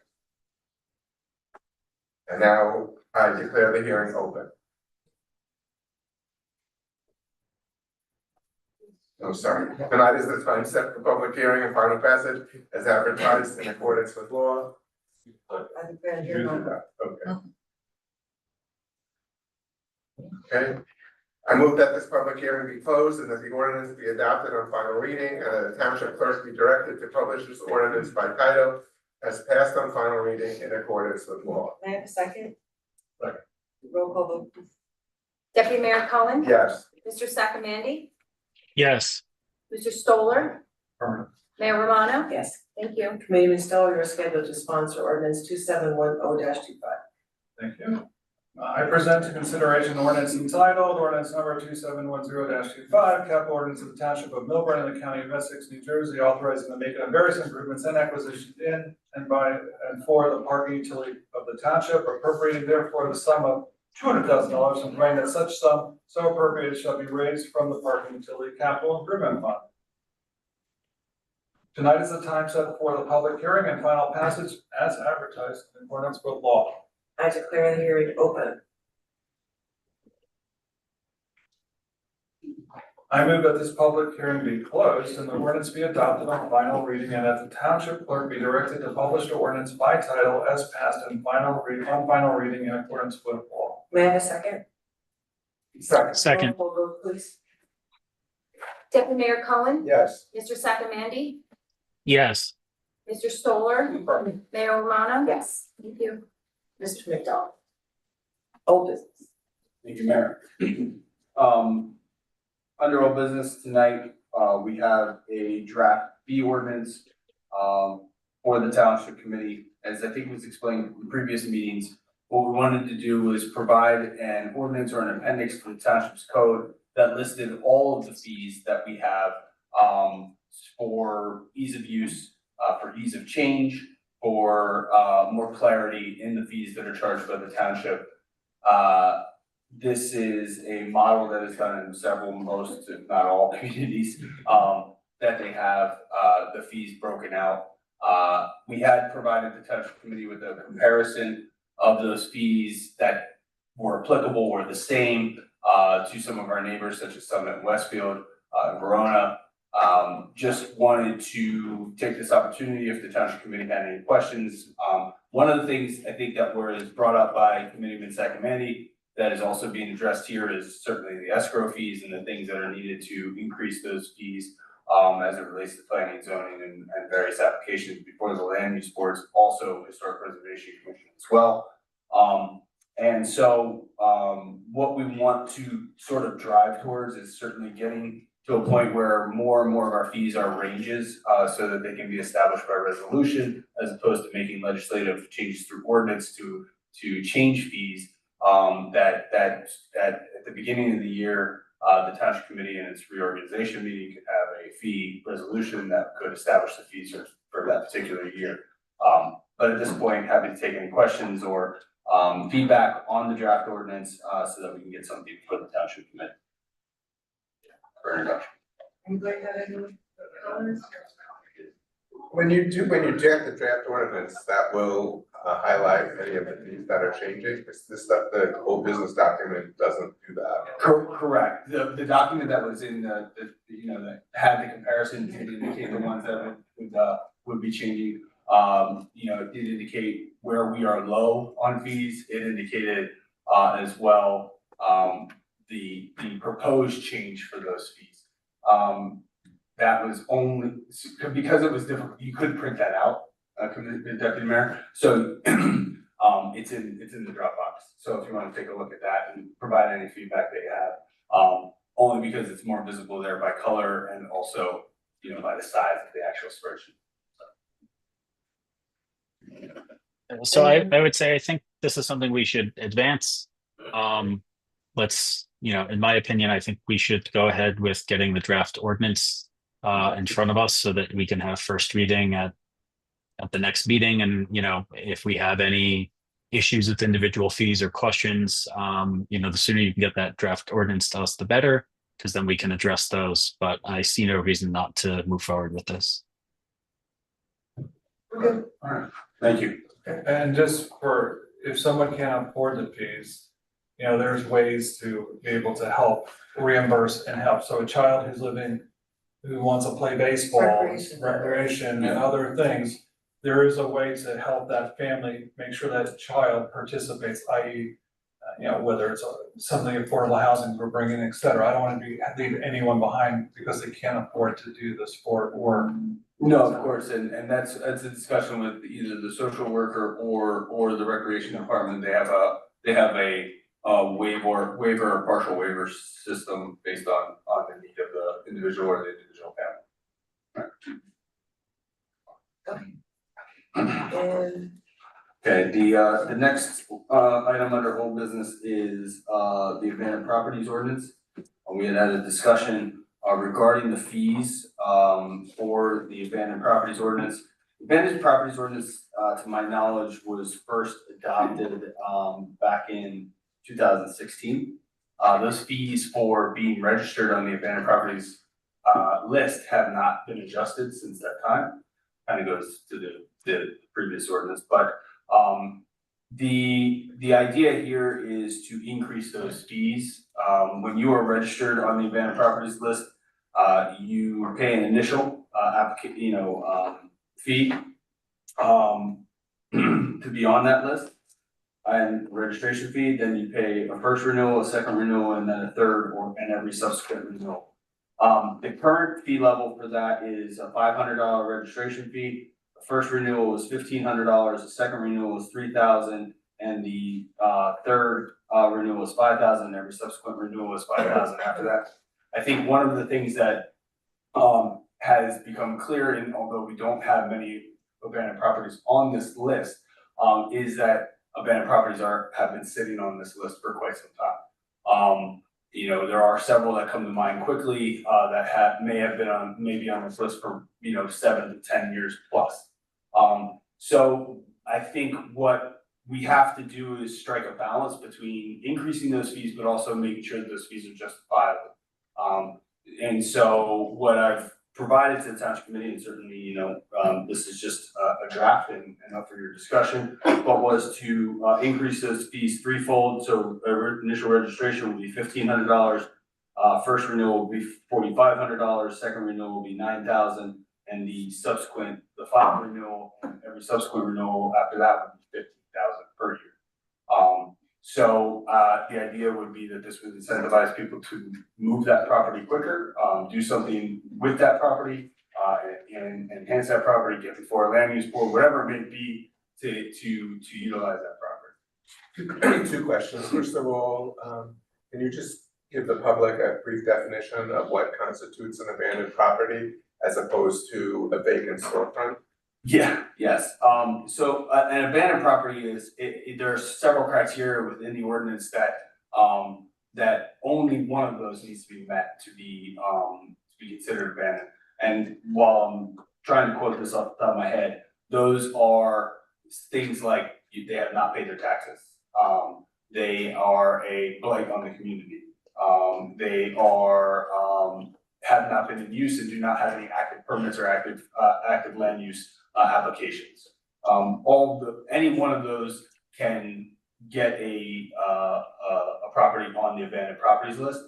Speaker 19: And now I declare the hearing open. Oh, sorry. Tonight is the time set for public hearing and final passage as advertised in accordance with law.
Speaker 1: I declare hearing open.
Speaker 19: Okay. I move that this public hearing be closed and that the ordinance be adopted on final reading and that the township clerk be directed to publish this ordinance by title as passed on final reading in accordance with law.
Speaker 1: May I have a second?
Speaker 19: Second.
Speaker 1: Roll call vote.
Speaker 2: Deputy Mayor Cohen.
Speaker 19: Yes.
Speaker 2: Mr. Sacamandi,
Speaker 20: Yes.
Speaker 2: Mr. Stoller,
Speaker 8: Affirmative.
Speaker 2: Mayor Romano.
Speaker 1: Yes.
Speaker 2: Thank you.
Speaker 1: Committeeman Stoller, you're scheduled to sponsor ordinance 2710-25.
Speaker 8: Thank you. I present to consideration ordinance entitled ordinance number 2710-25, capital ordinance of the Township of Milburn in the County of Essex, New Jersey, authorizing the making of various improvements and acquisitions in and by and for the parking utility of the township, appropriating therefore the sum of $200,000 and providing that such sum so appropriated shall be raised from the parking utility capital improvement fund. Tonight is the time set for the public hearing and final passage as advertised in accordance with law.
Speaker 1: I declare the hearing open.
Speaker 8: I move that this public hearing be closed and the ordinance be adopted on final reading and that the township clerk be directed to publish the ordinance by title as passed on final reading in accordance with law.
Speaker 1: May I have a second?
Speaker 20: Second.
Speaker 1: Roll call vote, please.
Speaker 2: Deputy Mayor Cohen.
Speaker 19: Yes.
Speaker 2: Mr. Sacamandi,
Speaker 20: Yes.
Speaker 2: Mr. Stoller, Mayor Romano.
Speaker 1: Yes.
Speaker 2: Thank you.
Speaker 1: Mr. McDonald. Old business.
Speaker 18: Thank you, Mayor. Under old business tonight, we have a draft fee ordinance for the Township Committee. As I think was explained in previous meetings, what we wanted to do was provide an ordinance or an appendix for the Township's code that listed all of the fees that we have for ease of use, for ease of change, for more clarity in the fees that are charged by the Township. This is a model that is done in several, most if not all communities, that they have the fees broken out. We had provided the Township Committee with a comparison of those fees that were applicable or the same to some of our neighbors such as Summit and Westfield and Verona. Just wanted to take this opportunity if the Township Committee had any questions One of the things I think that was brought up by Committeeman Sacamandi that is also being addressed here is certainly the escrow fees and the things that are needed to increase those fees as it relates to planning and zoning and various applications before the land use boards, also Historic Preservation Commission as well. And so what we want to sort of drive towards is certainly getting to a point where more and more of our fees are ranges so that they can be established by resolution as opposed to making legislative changes through ordinance to change fees. That at the beginning of the year, the Township Committee in its reorganization meeting could have a fee resolution that could establish the fees for that particular year. But at this point, happy to take any questions or feedback on the draft ordinance so that we can get something for the Township Committee. For introduction.
Speaker 1: Anybody have any comments?
Speaker 19: When you draft the draft ordinance, that will highlight any of the fees that are changing, because this stuff, the whole business document doesn't do that.
Speaker 18: Correct. The document that was in the that had the comparisons to indicate the ones that would be changing. It did indicate where we are low on fees. It indicated as well the proposed change for those fees. That was only because it was difficult. You couldn't print that out, Deputy Mayor. So it's in the Dropbox. So if you want to take a look at that and provide any feedback that you have, only because it's more visible there by color and also by the size of the actual spreadsheet.
Speaker 20: So I would say I think this is something we should advance. Let's, in my opinion, I think we should go ahead with getting the draft ordinance in front of us so that we can have first reading at the next meeting. And, if we have any issues with individual fees or questions, the sooner you can get that draft ordinance to us, the better, because then we can address those. But I see no reason not to move forward with this.
Speaker 18: Okay. All right. Thank you.
Speaker 8: And just for, if someone can't afford the fees, there's ways to be able to help reimburse and help. So a child who wants to play baseball, recreation and other things, there is a way to help that family make sure that child participates, i.e., whether it's something affordable housing we're bringing, et cetera. I don't want to leave anyone behind because they can't afford to do the sport or.
Speaker 18: No, of course, and that's a discussion with either the social worker or the recreation department. They have a waiver or partial waiver system based on the need of the individual or the individual family. Okay, the next item under old business is the abandoned properties ordinance. We had a discussion regarding the fees for the abandoned properties ordinance. The abandoned properties ordinance, to my knowledge, was first adopted back in 2016. Those fees for being registered on the abandoned properties list have not been adjusted since that time. Kind of goes to the previous ordinance, but the idea here is to increase those fees. When you are registered on the abandoned properties list, you pay an initial fee to be on that list and registration fee. Then you pay a first renewal, a second renewal, and then a third and every subsequent renewal. The current fee level for that is a $500 registration fee. The first renewal was $1,500, the second renewal was $3,000, and the third renewal was $5,000, and every subsequent renewal was $5,000 after that. I think one of the things that has become clear, and although we don't have many abandoned properties on this list, is that abandoned properties have been sitting on this list for quite some time. There are several that come to mind quickly that may have been on this list for 7 to 10 years plus. So I think what we have to do is strike a balance between increasing those fees, but also making sure that those fees are justifiable. And so what I've provided to the Township Committee, and certainly, this is just a draft and up for your discussion, but was to increase those fees threefold. So initial registration will be $1,500, first renewal will be $4,500, second renewal will be $9,000, and the final renewal, every subsequent renewal after that would be per year. The idea would be that this would incentivize people to move that property quicker, do something with that property, and enhance that property, get before a land use board, whatever it may be, to utilize that property.
Speaker 19: Two questions. First of all, can you just give the public a brief definition of what constitutes an abandoned property as opposed to a vacant storefront?
Speaker 18: Yeah, yes. An abandoned property is, there are several criteria within the ordinance that only one of those needs to be met to be considered abandoned. And while I'm trying to quote this off the top of my head, those are things like they have not paid their taxes. They are a blight on the community. They are have not been in use and do not have any active permits or active land use applications. Any one of those can get a property on the abandoned properties list.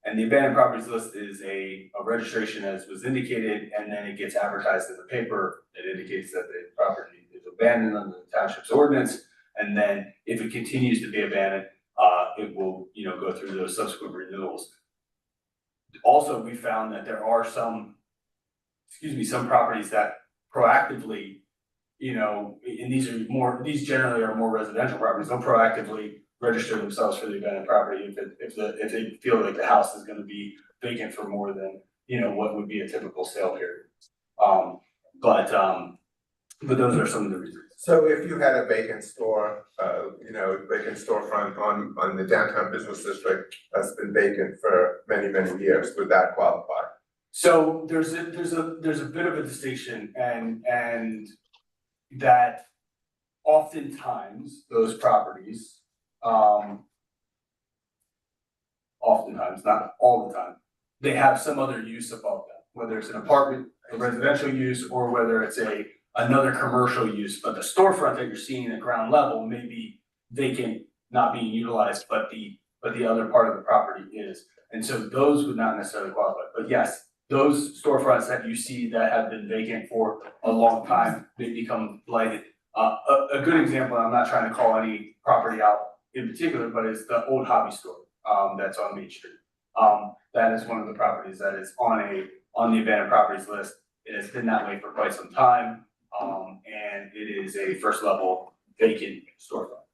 Speaker 18: And the abandoned properties list is a registration, as was indicated, and then it gets advertised in the paper. It indicates that the property is abandoned under the township's ordinance. And then if it continues to be abandoned, it will, go through those subsequent renewals. Also, we found that there are some properties that proactively, and these generally are more residential properties, they'll proactively register themselves for the abandoned property if they feel like the house is gonna be vacant for more than, what would be a typical sale period. But those are some of the reasons.
Speaker 19: So if you had a vacant store, vacant storefront on the downtown business district that's been vacant for many, many years, would that qualify?
Speaker 18: So there's a bit of a distinction, and that oftentimes those properties, oftentimes, not all the time, they have some other use above them, whether it's an apartment, a residential use, or whether it's another commercial use, but the storefront that you're seeing at ground level may be vacant, not being utilized, but the other part of the property is. And so those would not necessarily qualify, but yes, those storefronts that you see that have been vacant for a long time, they become blighted. A good example, I'm not trying to call any property out in particular, but it's the old hobby store, that's on Main Street. That is one of the properties that is on the abandoned properties list. It has been that way for quite some time. And it is a first level vacant storefront.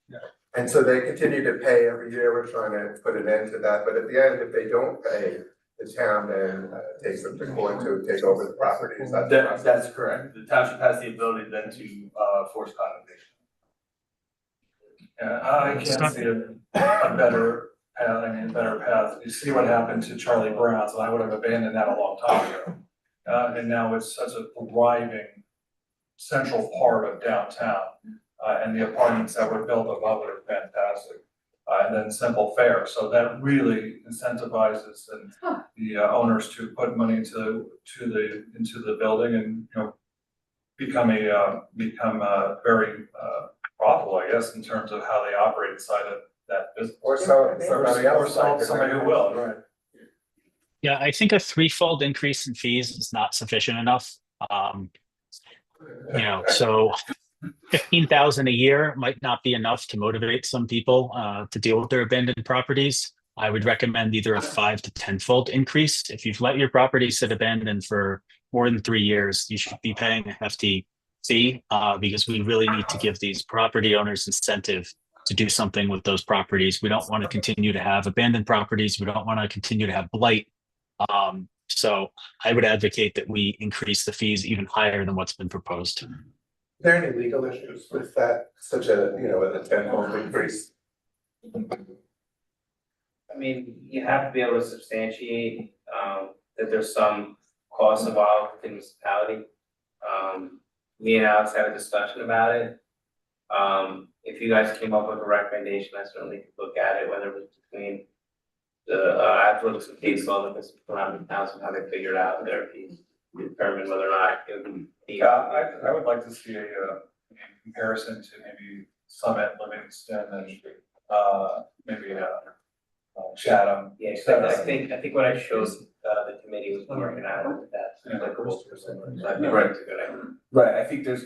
Speaker 19: Yeah. And so they continue to pay every year. We're trying to put an end to that, but at the end, if they don't pay, the town then takes them to court to take over the property. Is that
Speaker 18: That's correct. The township has the ability then to force condemnation.
Speaker 8: Yeah, I can't see a better path. You see what happened to Charlie Brown's, and I would have abandoned that a long time ago. And now it's such a thriving central part of downtown, and the apartments that were built above it are fantastic. And then simple fare, so that really incentivizes the owners to put money into the building and, become very profitable, I guess, in terms of how they operate inside of that business.
Speaker 19: Or so somebody else.
Speaker 8: Somebody who will, right?
Speaker 20: Yeah, I think a threefold increase in fees is not sufficient enough. So 15,000 a year might not be enough to motivate some people to deal with their abandoned properties. I would recommend either a 5 to 10-fold increase. If you've let your property sit abandoned for more than 3 years, you should be paying a hefty fee because we really need to give these property owners incentive to do something with those properties. We don't want to continue to have abandoned properties. We don't want to continue to have blight. So I would advocate that we increase the fees even higher than what's been proposed.
Speaker 19: Are there any legal issues with that, such a 10-fold increase?
Speaker 6: I mean, you have to be able to substantiate that there's some cost involved with the municipality. Me and Alex had a discussion about it. If you guys came up with a recommendation, I certainly could look at it, whether it was between I have to look at some case law that this surrounding towns and how they figured out their fees to determine whether or not it would be.
Speaker 8: I would like to see a comparison to maybe Summit, Livingston, and maybe Chatham.
Speaker 6: Yeah, I think what I showed the committee was working out with that applicable for some. So I think
Speaker 18: Right.
Speaker 6: it's a good idea.
Speaker 18: Right, I think there's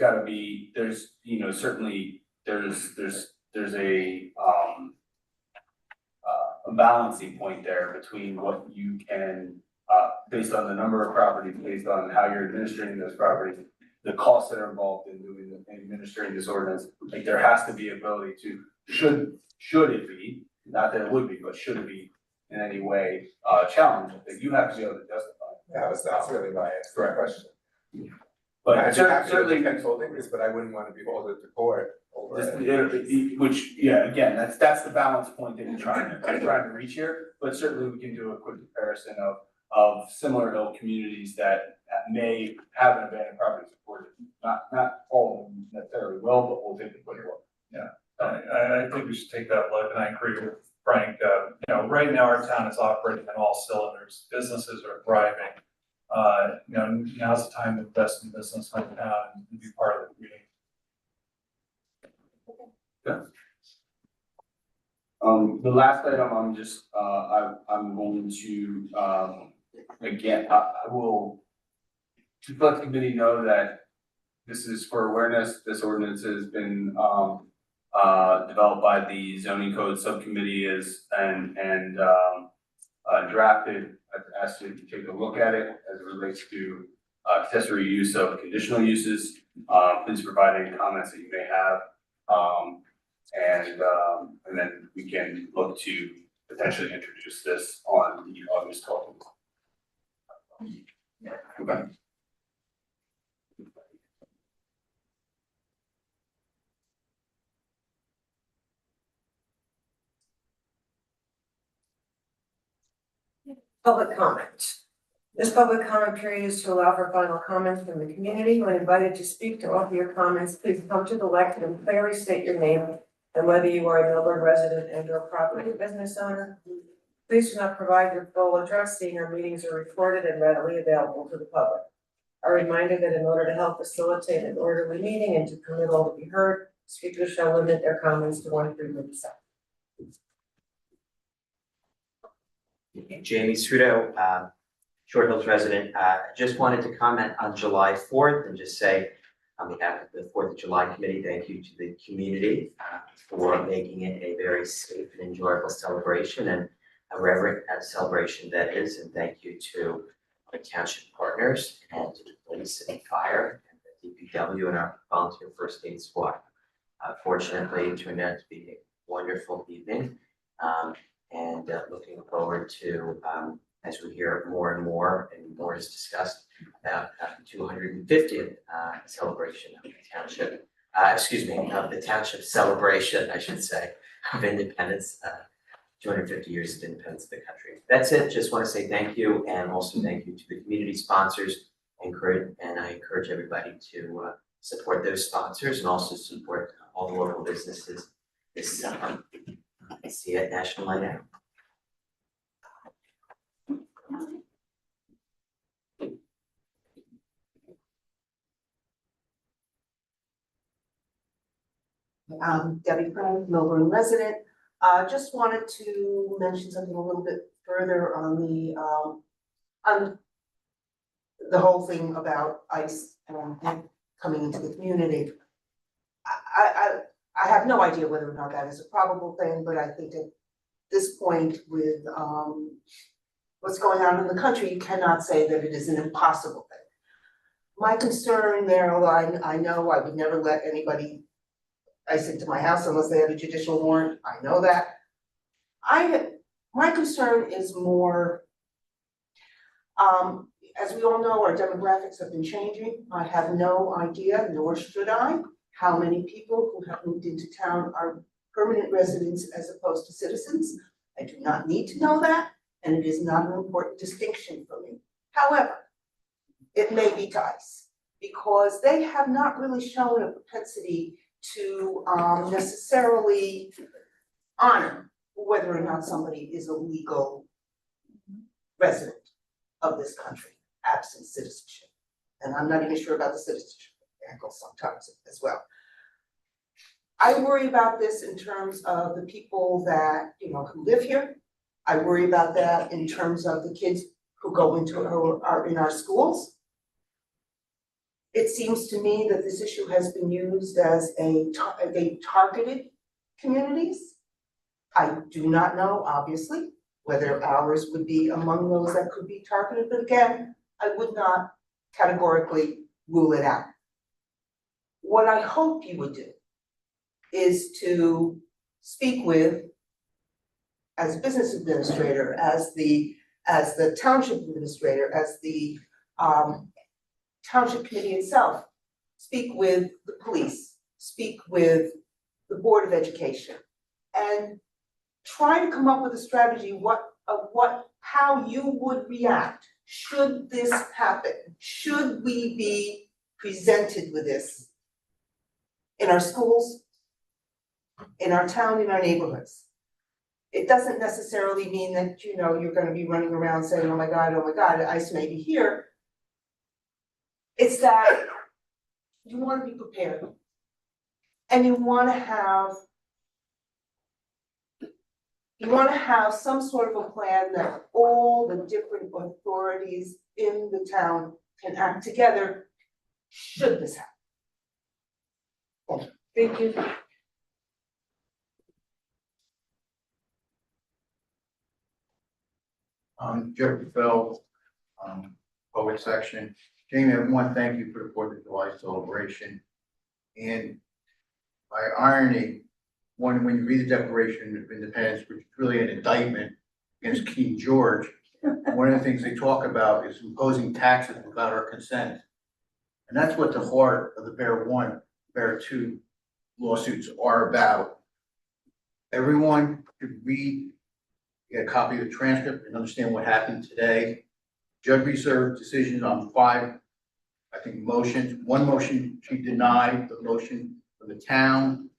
Speaker 18: certainly there's a balancing point there between what you can, based on the number of properties, based on how you're administering those properties, the costs that are involved in administering this ordinance, like there has to be ability to, should it be, not that it would be, but should it be in any way, challenged, that you have to be able to justify.
Speaker 19: That's really my question.
Speaker 18: But
Speaker 19: I'd be happy to
Speaker 18: certainly,
Speaker 19: defend holdings, but I wouldn't want to be holding to court over
Speaker 18: this,
Speaker 19: it.
Speaker 18: which, yeah, again, that's the balance point that you're trying to reach here, but certainly we can do a quick comparison of similar ill communities that may have an abandoned property supported. Not all of them necessarily will, but we'll take a quick look.
Speaker 8: Yeah, I think we should take that look, and I agree with Frank. You know, right now our town is operating on all cylinders. Businesses are thriving. You know, now's the time to invest in business in town and be part of the community.
Speaker 18: The last item, I'm just, I'm going to, again, I will let the committee know that this is for awareness. This ordinance has been, developed by the zoning code subcommittee and drafted. I've asked you to take a look at it as it relates to, accessory use of conditional uses. Please provide any comments that you may have. And then we can look to potentially introduce this on the August 12th. Okay.
Speaker 1: Public comment. This public comment period is to allow for final comments from the community. When invited to speak to offer your comments, please come to the lectern and clearly state your name and whether you are a Millburn resident and or property business owner. Please do not provide your full address, seeing our meetings are recorded and readily available to the public. A reminder that in order to help facilitate an orderly meeting and to permit all to be heard, speakers shall limit their comments to 1 3 minutes.
Speaker 16: Jamie Sudo, Short Hills resident. Just wanted to comment on July 4th and just say on behalf of the 4th of July committee, thank you to the community for making it a very safe and enjoyable celebration and a reverent celebration that is. And thank you to our township partners and to the police and fire and the DPW and our volunteer first aid squad. Fortunately, it turned out to be a wonderful evening. And looking forward to, as we hear more and more is discussed about the 250th celebration of the township, of the township celebration, I should say, of independence, 250 years of independence of the country. That's it. Just want to say thank you, and also thank you to the community sponsors. And I encourage everybody to support those sponsors and also support all the local businesses this summer. I see you at National Night Out.
Speaker 11: Debbie Frank, Millburn resident. Just wanted to mention something a little bit further on the whole thing about ICE and coming into the community. I have no idea whether or not that is a probable thing, but I think at this point with what's going on in the country, you cannot say that it is an impossible thing. My concern there, although I know I would never let anybody ICE into my house unless they had a judicial warrant, I know that. My concern is more, as we all know, our demographics have been changing. I have no idea, nor should I, how many people who have moved into town are permanent residents as opposed to citizens. I do not need to know that, and it is not an important distinction for me. However, it may be to ICE, because they have not really shown a propensity to necessarily honor whether or not somebody is a legal resident of this country, absent citizenship. And I'm not even sure about the citizenship angle sometimes as well. I worry about this in terms of the people that, who live here. I worry about that in terms of the kids who go into, who are in our schools. It seems to me that this issue has been used as they targeted communities. I do not know, obviously, whether ours would be among those that could be targeted, but again, I would not categorically rule it out. What I hope you would do is to speak with, as a business administrator, as the township administrator, as the township committee itself, speak with the police, speak with the Board of Education, and try to come up with a strategy how you would react should this happen. Should we be presented with this in our schools, in our town, in our neighborhoods? It doesn't necessarily mean that, you're gonna be running around saying, oh my God, ICE may be here. It's that you wanna be prepared. And you wanna have some sort of a plan that all the different authorities in the town can act together should this happen. Thank you.
Speaker 10: Jeffrey Feld, poet section. Jamie, I want to thank you for the 4th of July celebration. And by irony, when you read the Declaration of Independence, which is really an indictment against King George, one of the things they talk about is imposing taxes without our consent. And that's what the heart of the Bear 1, Bear 2 lawsuits are about. Everyone should read, get a copy of the transcript and understand what happened today. Judge reserved decisions on 5, I think, motions. One motion, she denied the motion for the town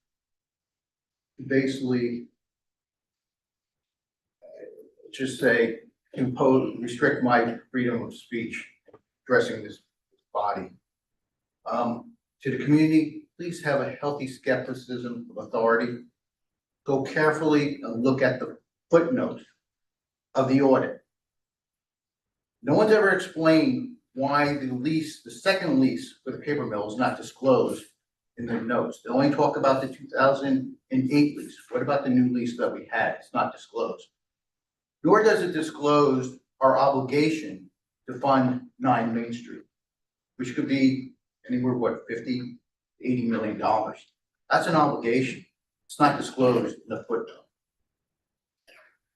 Speaker 10: to basically just say, restrict my freedom of speech addressing this body. To the community, please have a healthy skepticism of authority. Go carefully and look at the footnotes of the audit. No one's ever explained why the second lease for the paper mill is not disclosed in the notes. They only talk about the 2008 lease. What about the new lease that we had? It's not disclosed. Nor does it disclose our obligation to fund 9 Main Street, which could be anywhere, $50, $80 million. That's an obligation. It's not disclosed in the footnote.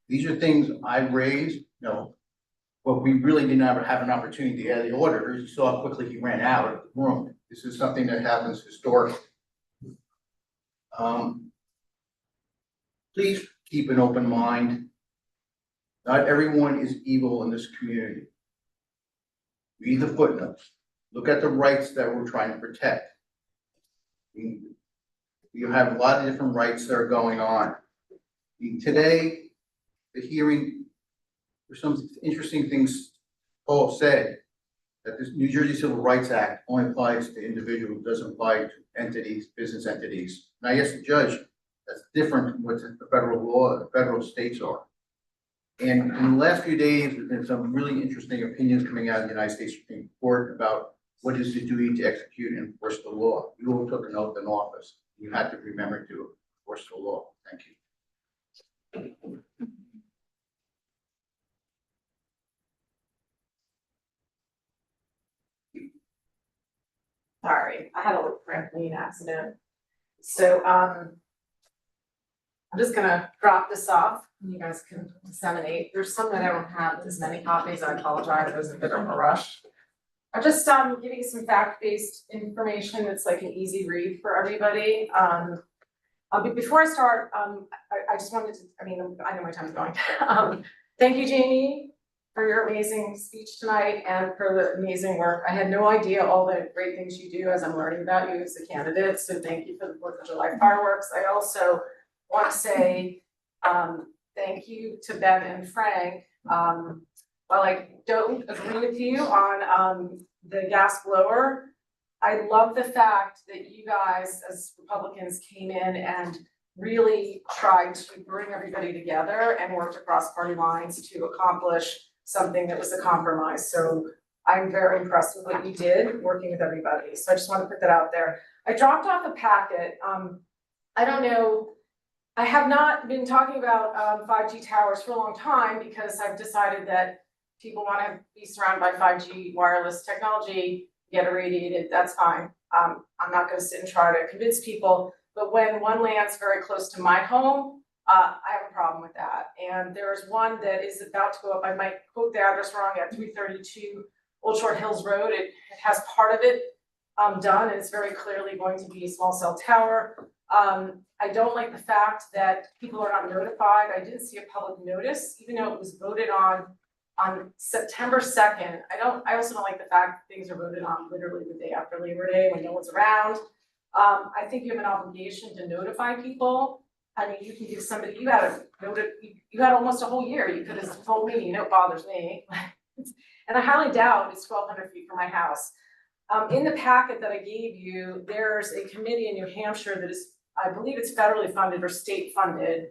Speaker 10: These are things I raised, but we really didn't ever have an opportunity to add the auditor. You saw how quickly he ran out of the room. This is something that happens historically. Please keep an open mind. Not everyone is evil in this community. Read the footnotes. Look at the rights that we're trying to protect. You have a lot of different rights that are going on. Today, the hearing, there's some interesting things Paul said, that this New Jersey Civil Rights Act only applies to individuals, doesn't apply to entities, business entities. And I asked the judge, that's different from what the federal law, the federal states are. And in the last few days, there's been some really interesting opinions coming out of the United States Supreme Court about what is the duty to execute and enforce the law. You all took an oath in office. You had to remember to enforce the law. Thank you.
Speaker 13: Sorry, I had a little trampoline accident. So, I'm just gonna drop this off and you guys can disseminate. There's some that I don't have as many copies. I apologize, I was in a bit of a rush. I'm just giving you some fact-based information that's like an easy read for everybody. But before I start, I just wanted to, I know my time's going. Thank you, Jamie, for your amazing speech tonight and for the amazing work. I had no idea all the great things you do as I'm learning about you as a candidate, so thank you for the 4th of July fireworks. I also want to say thank you to Ben and Frank. While I don't agree with you on the gas blower, I love the fact that you guys as Republicans came in and really tried to bring everybody together and worked across party lines to accomplish something that was a compromise. So I'm very impressed with what you did, working with everybody, so I just want to put that out there. I dropped off a packet, I don't know, I have not been talking about 5G towers for a long time because I've decided that people want to be surrounded by 5G wireless technology, get irradiated, that's fine. I'm not going to sit and try to convince people, but when one lands very close to my home, I have a problem with that. And there's one that is about to go up, I might quote the address wrong, at 332 Old Short Hills Road. It has part of it done, and it's very clearly going to be a small cell tower. I don't like the fact that people are not notified. I didn't see a public notice, even though it was voted on September 2nd. I also don't like the fact that things are voted on literally the day after Labor Day when no one's around. I think you have an obligation to notify people. I mean, you can give somebody, you had almost a whole year. You could have told me, it bothers me. And I highly doubt it's 1,200 feet from my house. In the packet that I gave you, there's a committee in New Hampshire that is, I believe it's federally funded or state funded.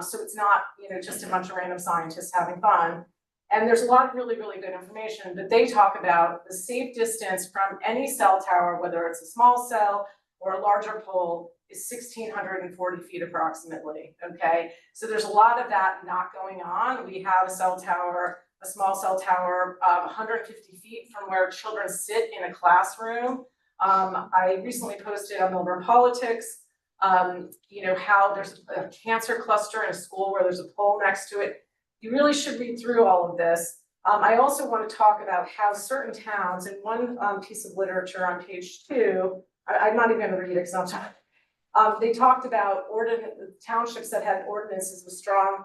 Speaker 13: So it's not, just a bunch of random scientists having fun. And there's a lot of really, really good information, but they talk about the safe distance from any cell tower, whether it's a small cell or a larger pole, is 1,640 feet approximately, okay? So there's a lot of that not going on. We have a cell tower, a small cell tower, 150 feet from where children sit in a classroom. I recently posted on Melbourne Politics, how there's a cancer cluster in a school where there's a pole next to it. You really should read through all of this. I also want to talk about how certain towns, in one piece of literature on page 2, I'm not even going to read it because I'm talking. They talked about townships that had ordinances with strong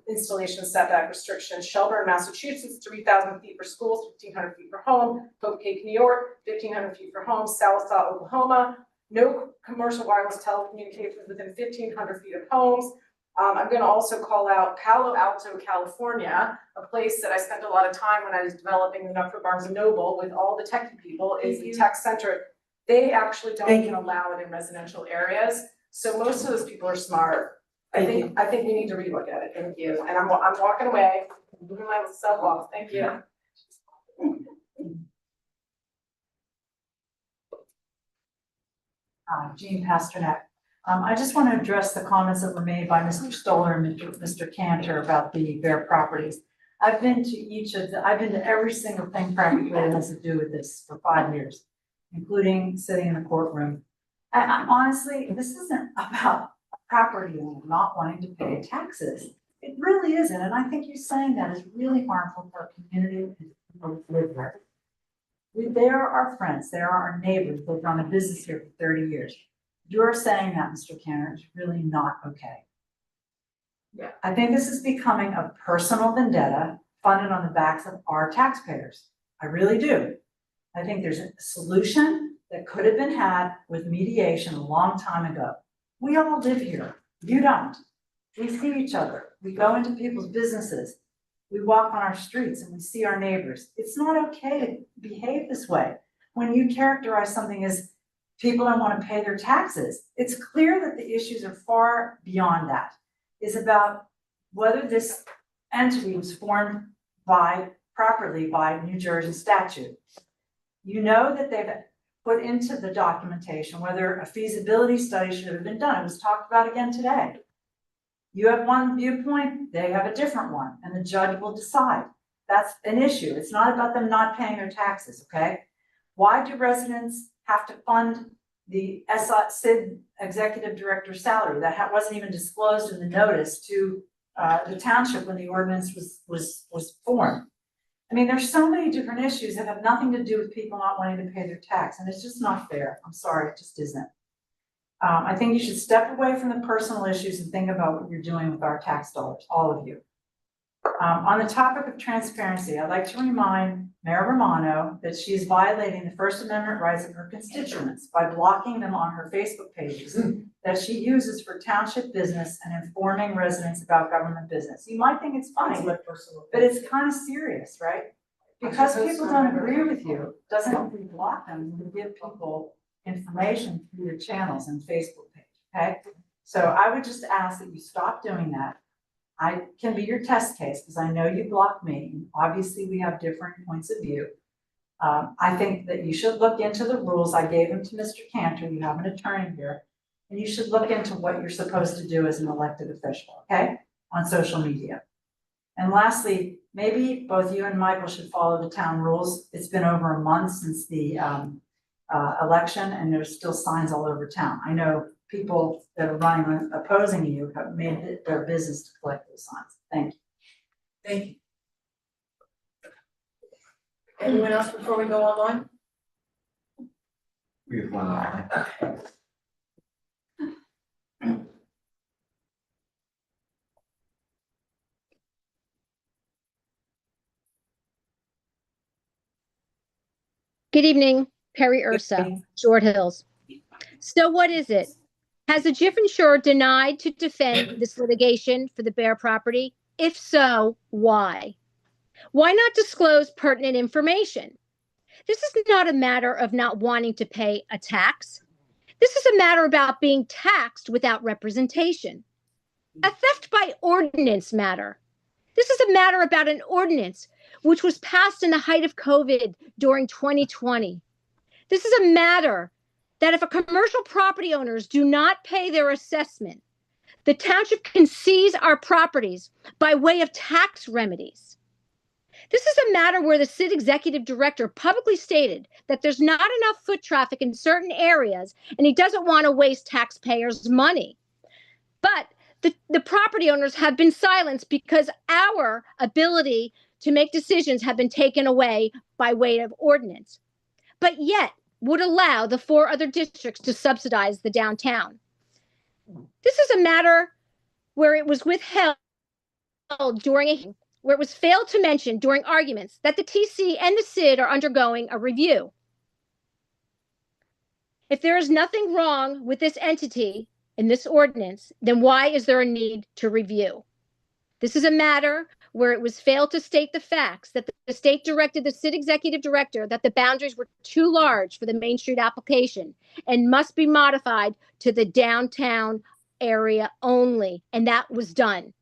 Speaker 13: installation setback restrictions. Shelburne, Massachusetts, 3,000 feet for schools, 1,500 feet for home. Hope Cake, New York, 1,500 feet for homes. Sallisaw, Oklahoma, no commercial wireless telecommunications within 1,500 feet of homes. I'm going to also call out Palo Alto, California, a place that I spent a lot of time when I was developing the Nuclear Barnes & Noble with all the techie people, is the tech center. They actually don't even allow it in residential areas. So most of those people are smart. I think we need to relook at it. Thank you. And I'm walking away, I'm moving myself off. Thank you.
Speaker 9: Jean Pasternak. I just want to address the comments that were made by Mr. Stoller and Mr. Cantor about the Bear properties. I've been to every single thing practically that has to do with this for 5 years, including sitting in the courtroom. I honestly, this isn't about a property owner not wanting to pay taxes. It really isn't, and I think you saying that is really harmful for our community and people who live there. They are our friends, they are our neighbors, they've run a business here for 30 years. You're saying that, Mr. Cantor, is really not okay.
Speaker 13: Yeah.
Speaker 9: I think this is becoming a personal vendetta funded on the backs of our taxpayers. I really do. I think there's a solution that could have been had with mediation a long time ago. We all live here. You don't. We see each other. We go into people's businesses. We walk on our streets and we see our neighbors. It's not okay to behave this way. When you characterize something as people don't want to pay their taxes, it's clear that the issues are far beyond that. It's about whether this entity was formed properly by New Jersey statute. You know that they've put into the documentation whether a feasibility study should have been done. It was talked about again today. You have one viewpoint, they have a different one, and the judge will decide. That's an issue. It's not about them not paying their taxes, okay? Why do residents have to fund the SID executive director's salary? That wasn't even disclosed in the notice to the township when the ordinance was formed. I mean, there's so many different issues that have nothing to do with people not wanting to pay their tax, and it's just not fair. I'm sorry, it just isn't. I think you should step away from the personal issues and think about what you're doing with our tax dollars, all of you. On the topic of transparency, I'd like to remind Mayor Romano that she is violating the First Amendment rights of her constituents by blocking them on her Facebook pages that she uses for township business and informing residents about government business. You might think it's funny, but it's kind of serious, right? Because people don't agree with you, doesn't mean you block them, you give people information through your channels and Facebook page, okay? So I would just ask that you stop doing that. I can be your test case, because I know you blocked me, and obviously we have different points of view. I think that you should look into the rules. I gave them to Mr. Cantor, you have an attorney here. And you should look into what you're supposed to do as an elected official, okay, on social media. And lastly, maybe both you and Michael should follow the town rules. It's been over a month since the election, and there's still signs all over town. I know people that are running opposing you have made it their business to collect those signs. Thank you.
Speaker 1: Thank you. Anyone else before we go online?
Speaker 4: We have one online.
Speaker 21: Good evening, Perry Ursa, Short Hills. So what is it? Has the Jiff insurer denied to defend this litigation for the Bear property? If so, why? Why not disclose pertinent information? This is not a matter of not wanting to pay a tax. This is a matter about being taxed without representation. A theft by ordinance matter. This is a matter about an ordinance which was passed in the height of COVID during 2020. This is a matter that if a commercial property owners do not pay their assessment, the township can seize our properties by way of tax remedies. This is a matter where the city executive director publicly stated that there's not enough foot traffic in certain areas and he doesn't want to waste taxpayers' money. But the property owners have been silenced because our ability to make decisions have been taken away by way of ordinance, but yet would allow the 4 other districts to subsidize the downtown. This is a matter where it was withheld where it was failed to mention during arguments that the TC and the CID are undergoing a review. If there is nothing wrong with this entity in this ordinance, then why is there a need to review? This is a matter where it was failed to state the facts that the state directed the city executive director that the boundaries were too large for the Main Street application and must be modified to the downtown area only, and that was done.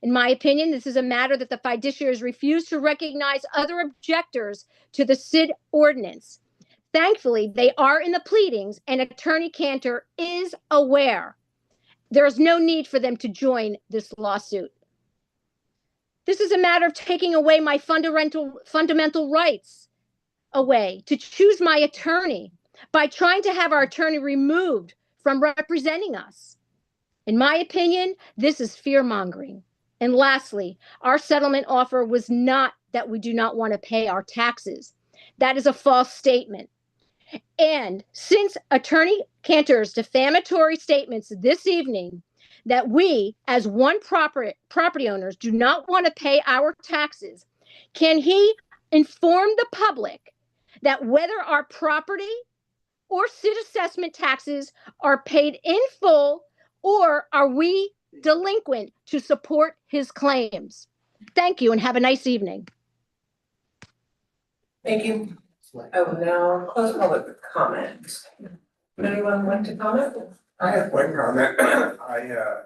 Speaker 21: In my opinion, this is a matter that the fiduciaries refused to recognize other objectors to the CID ordinance. Thankfully, they are in the pleadings, and Attorney Cantor is aware. There is no need for them to join this lawsuit. This is a matter of taking away my fundamental rights away to choose my attorney by trying to have our attorney removed from representing us. In my opinion, this is fear-mongering. And lastly, our settlement offer was not that we do not want to pay our taxes. That is a false statement. And since Attorney Cantor's defamatory statements this evening that we, as one property owners, do not want to pay our taxes, can he inform the public that whether our property or CID assessment taxes are paid in full, or are we delinquent to support his claims? Thank you and have a nice evening.
Speaker 1: Thank you. I will now close public comment. Would anyone like to comment?
Speaker 19: I have one comment. I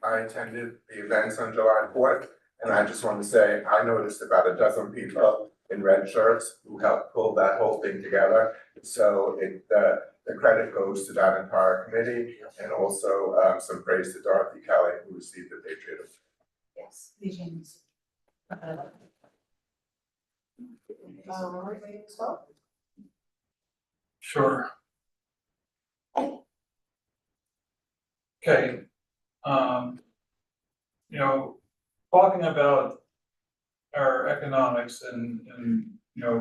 Speaker 19: attended the events on July 4th, and I just want to say, I noticed about a dozen people in red shirts who helped pull that whole thing together. So the credit goes to that entire committee, and also some praise to Dorothy Kelly, who received the Patriot Award.
Speaker 9: Yes.
Speaker 8: Sure. Okay, you know, talking about our economics and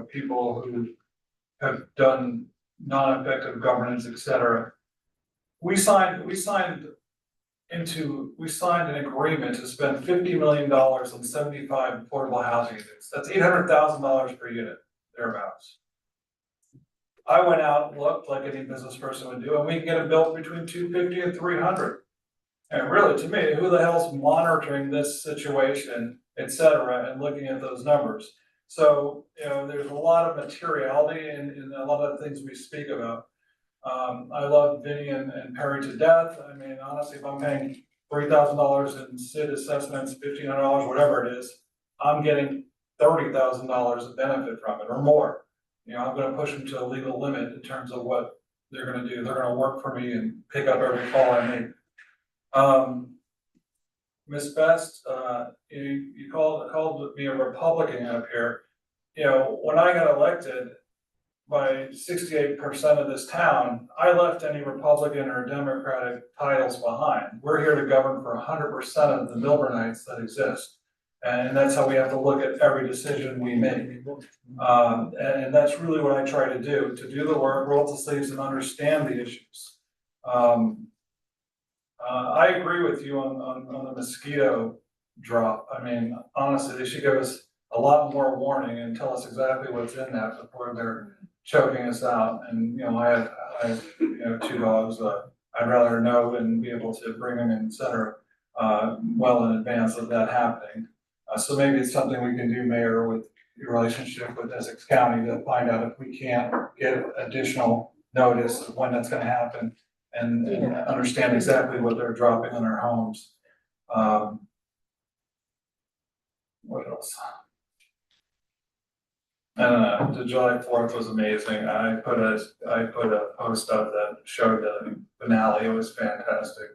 Speaker 8: people who have done non-effective governance, et cetera. We signed an agreement to spend $50 million on 75 affordable housing units. That's $800,000 per unit, thereabouts. I went out and looked like any business person would do, and we can get them built between 250 and 300. And really, to me, who the hell's monitoring this situation, et cetera, and looking at those numbers? So, there's a lot of materiality in a lot of the things we speak about. I love Vinny and Perry to death. I mean, honestly, if I'm paying $3,000 in SID assessments, $1,500, whatever it is, I'm getting $30,000 of benefit from it or more. You know, I'm gonna push them to a legal limit in terms of what they're gonna do. They're gonna work for me and pick up every call I make. Ms. Best, you called me a Republican up here. You know, when I got elected, by 68% of this town, I left any Republican or Democratic titles behind. We're here to govern for 100% of the Milburnites that exist. And that's how we have to look at every decision we make. And that's really what I try to do the work, roll up the sleeves and understand the issues. I agree with you on the mosquito drop. I mean, honestly, they should give us a lot more warning and tell us exactly what's in that before they're choking us out. And, you know, I have you know, 2 dogs. I'd rather know and be able to bring them in, et cetera, well in advance of that happening. So maybe it's something we can do, Mayor, with your relationship with Essex County to find out if we can't get additional notice of when that's gonna happen and understand exactly what they're dropping on our homes. What else? I don't know, the July 4th was amazing. I put a post up that showed the finale. It was fantastic.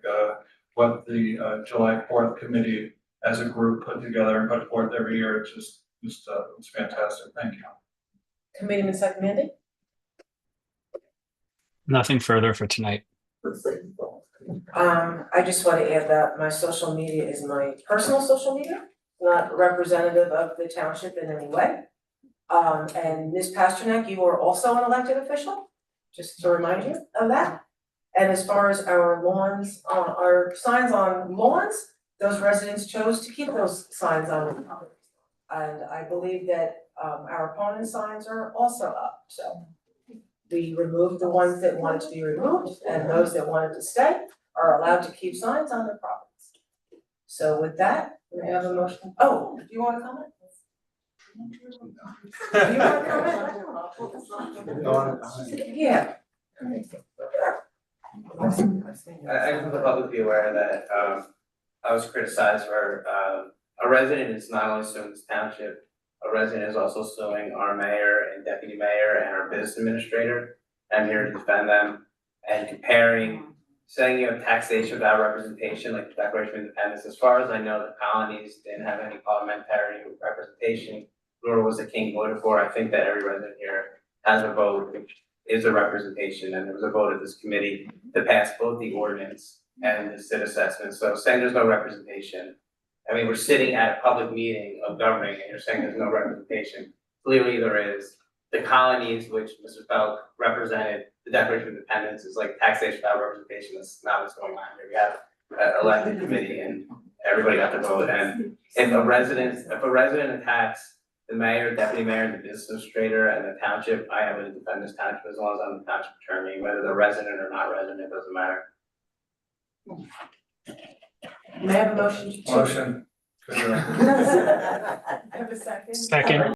Speaker 8: What the July 4th committee as a group put together and put forth every year, it's just it's fantastic. Thank you.
Speaker 1: Committeeman Second Mandy?
Speaker 20: Nothing further for tonight.
Speaker 1: I just want to add that my social media is my personal social media, not representative of the township in any way. And Ms. Pasternak, you are also an elected official, just to remind you of that. And as far as our lawns, our signs on lawns, those residents chose to keep those signs on. And I believe that our opponent's signs are also up, so. We removed the ones that wanted to be removed, and those that wanted to stay are allowed to keep signs on their properties. So with that, we have a motion. Oh, do you want to comment? Do you want to comment? Yeah.
Speaker 6: I just want the public to be aware that I was criticized for a resident is not only suing this township, a resident is also suing our mayor and deputy mayor and our business administrator. I'm here to defend them and comparing, saying you have taxation without representation, like the Declaration of Independence. As far as I know, the colonies didn't have any parliamentary representation, nor was the king voted for. I think that every resident here has a vote, which is a representation, and there was a vote at this committee to pass both the ordinance and the SID assessment. So saying there's no representation, I mean, we're sitting at a public meeting of governing and you're saying there's no representation. Clearly there is. The colonies, which Mr. Felk represented, the Declaration of Independence is like taxation without representation. That's not what's going on here. We have an elected committee and everybody got to vote. And if a resident attacks the mayor, deputy mayor, and the business administrator and the township, I am going to defend this township as long as I'm the township attorney, whether they're resident or not resident, it doesn't matter.
Speaker 1: May I have a motion to?
Speaker 8: Motion.
Speaker 1: I have a second.
Speaker 20: Second.